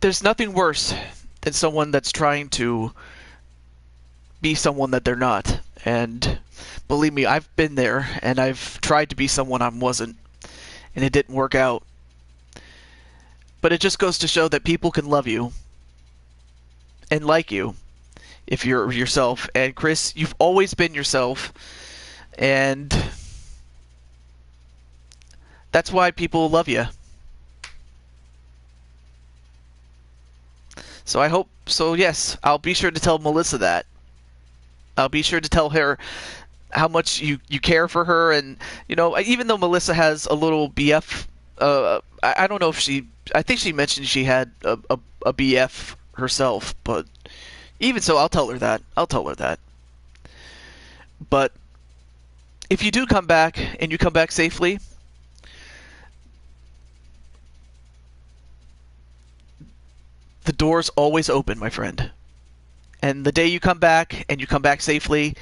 Speaker 1: there's nothing worse than someone that's trying to be someone that they're not. And believe me, I've been there, and I've tried to be someone I wasn't, and it didn't work out. But it just goes to show that people can love you and like you if you're yourself. And Chris, you've always been yourself, and that's why people love you. So yes, I'll be sure to tell Melissa that. I'll be sure to tell her how much you care for her. And, even though Melissa has a little BF, I don't know if I think she mentioned she had a BF herself, but even so, I'll tell her that. I'll tell her that. But if you do come back and you come back safely, the door's always open, my friend. And the day you come back and you come back safely,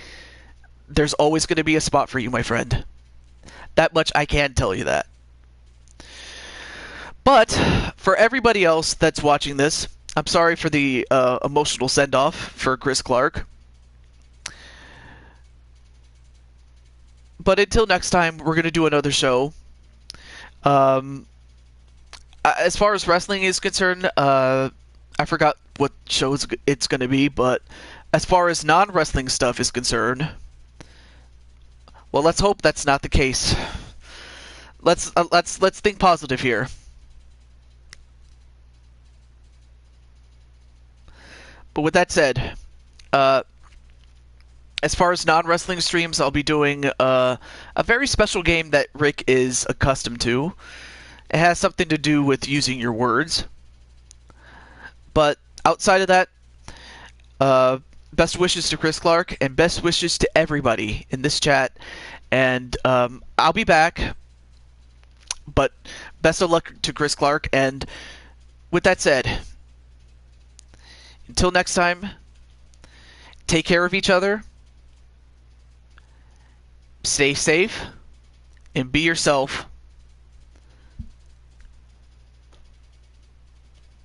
Speaker 1: there's always going to be a spot for you, my friend. That much I can tell you that. But for everybody else that's watching this, I'm sorry for the emotional send-off for Chris Clark. But until next time, we're going to do another show. As far as wrestling is concerned, I forgot what show it's going to be, but as far as non-wrestling stuff is concerned, well, let's hope that's not the case. Let's think positive here. But with that said, as far as non-wrestling streams, I'll be doing a very special game that Rick is accustomed to. It has something to do with using your words. But outside of that, best wishes to Chris Clark and best wishes to everybody in this chat. And I'll be back. But best of luck to Chris Clark. And with that said, until next time, take care of each other. Stay safe. And be yourself.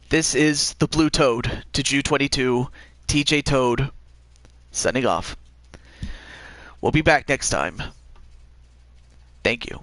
Speaker 1: This is the Blue Toad to Jew22, TJ Toad, signing off. We'll be back next time. Thank you.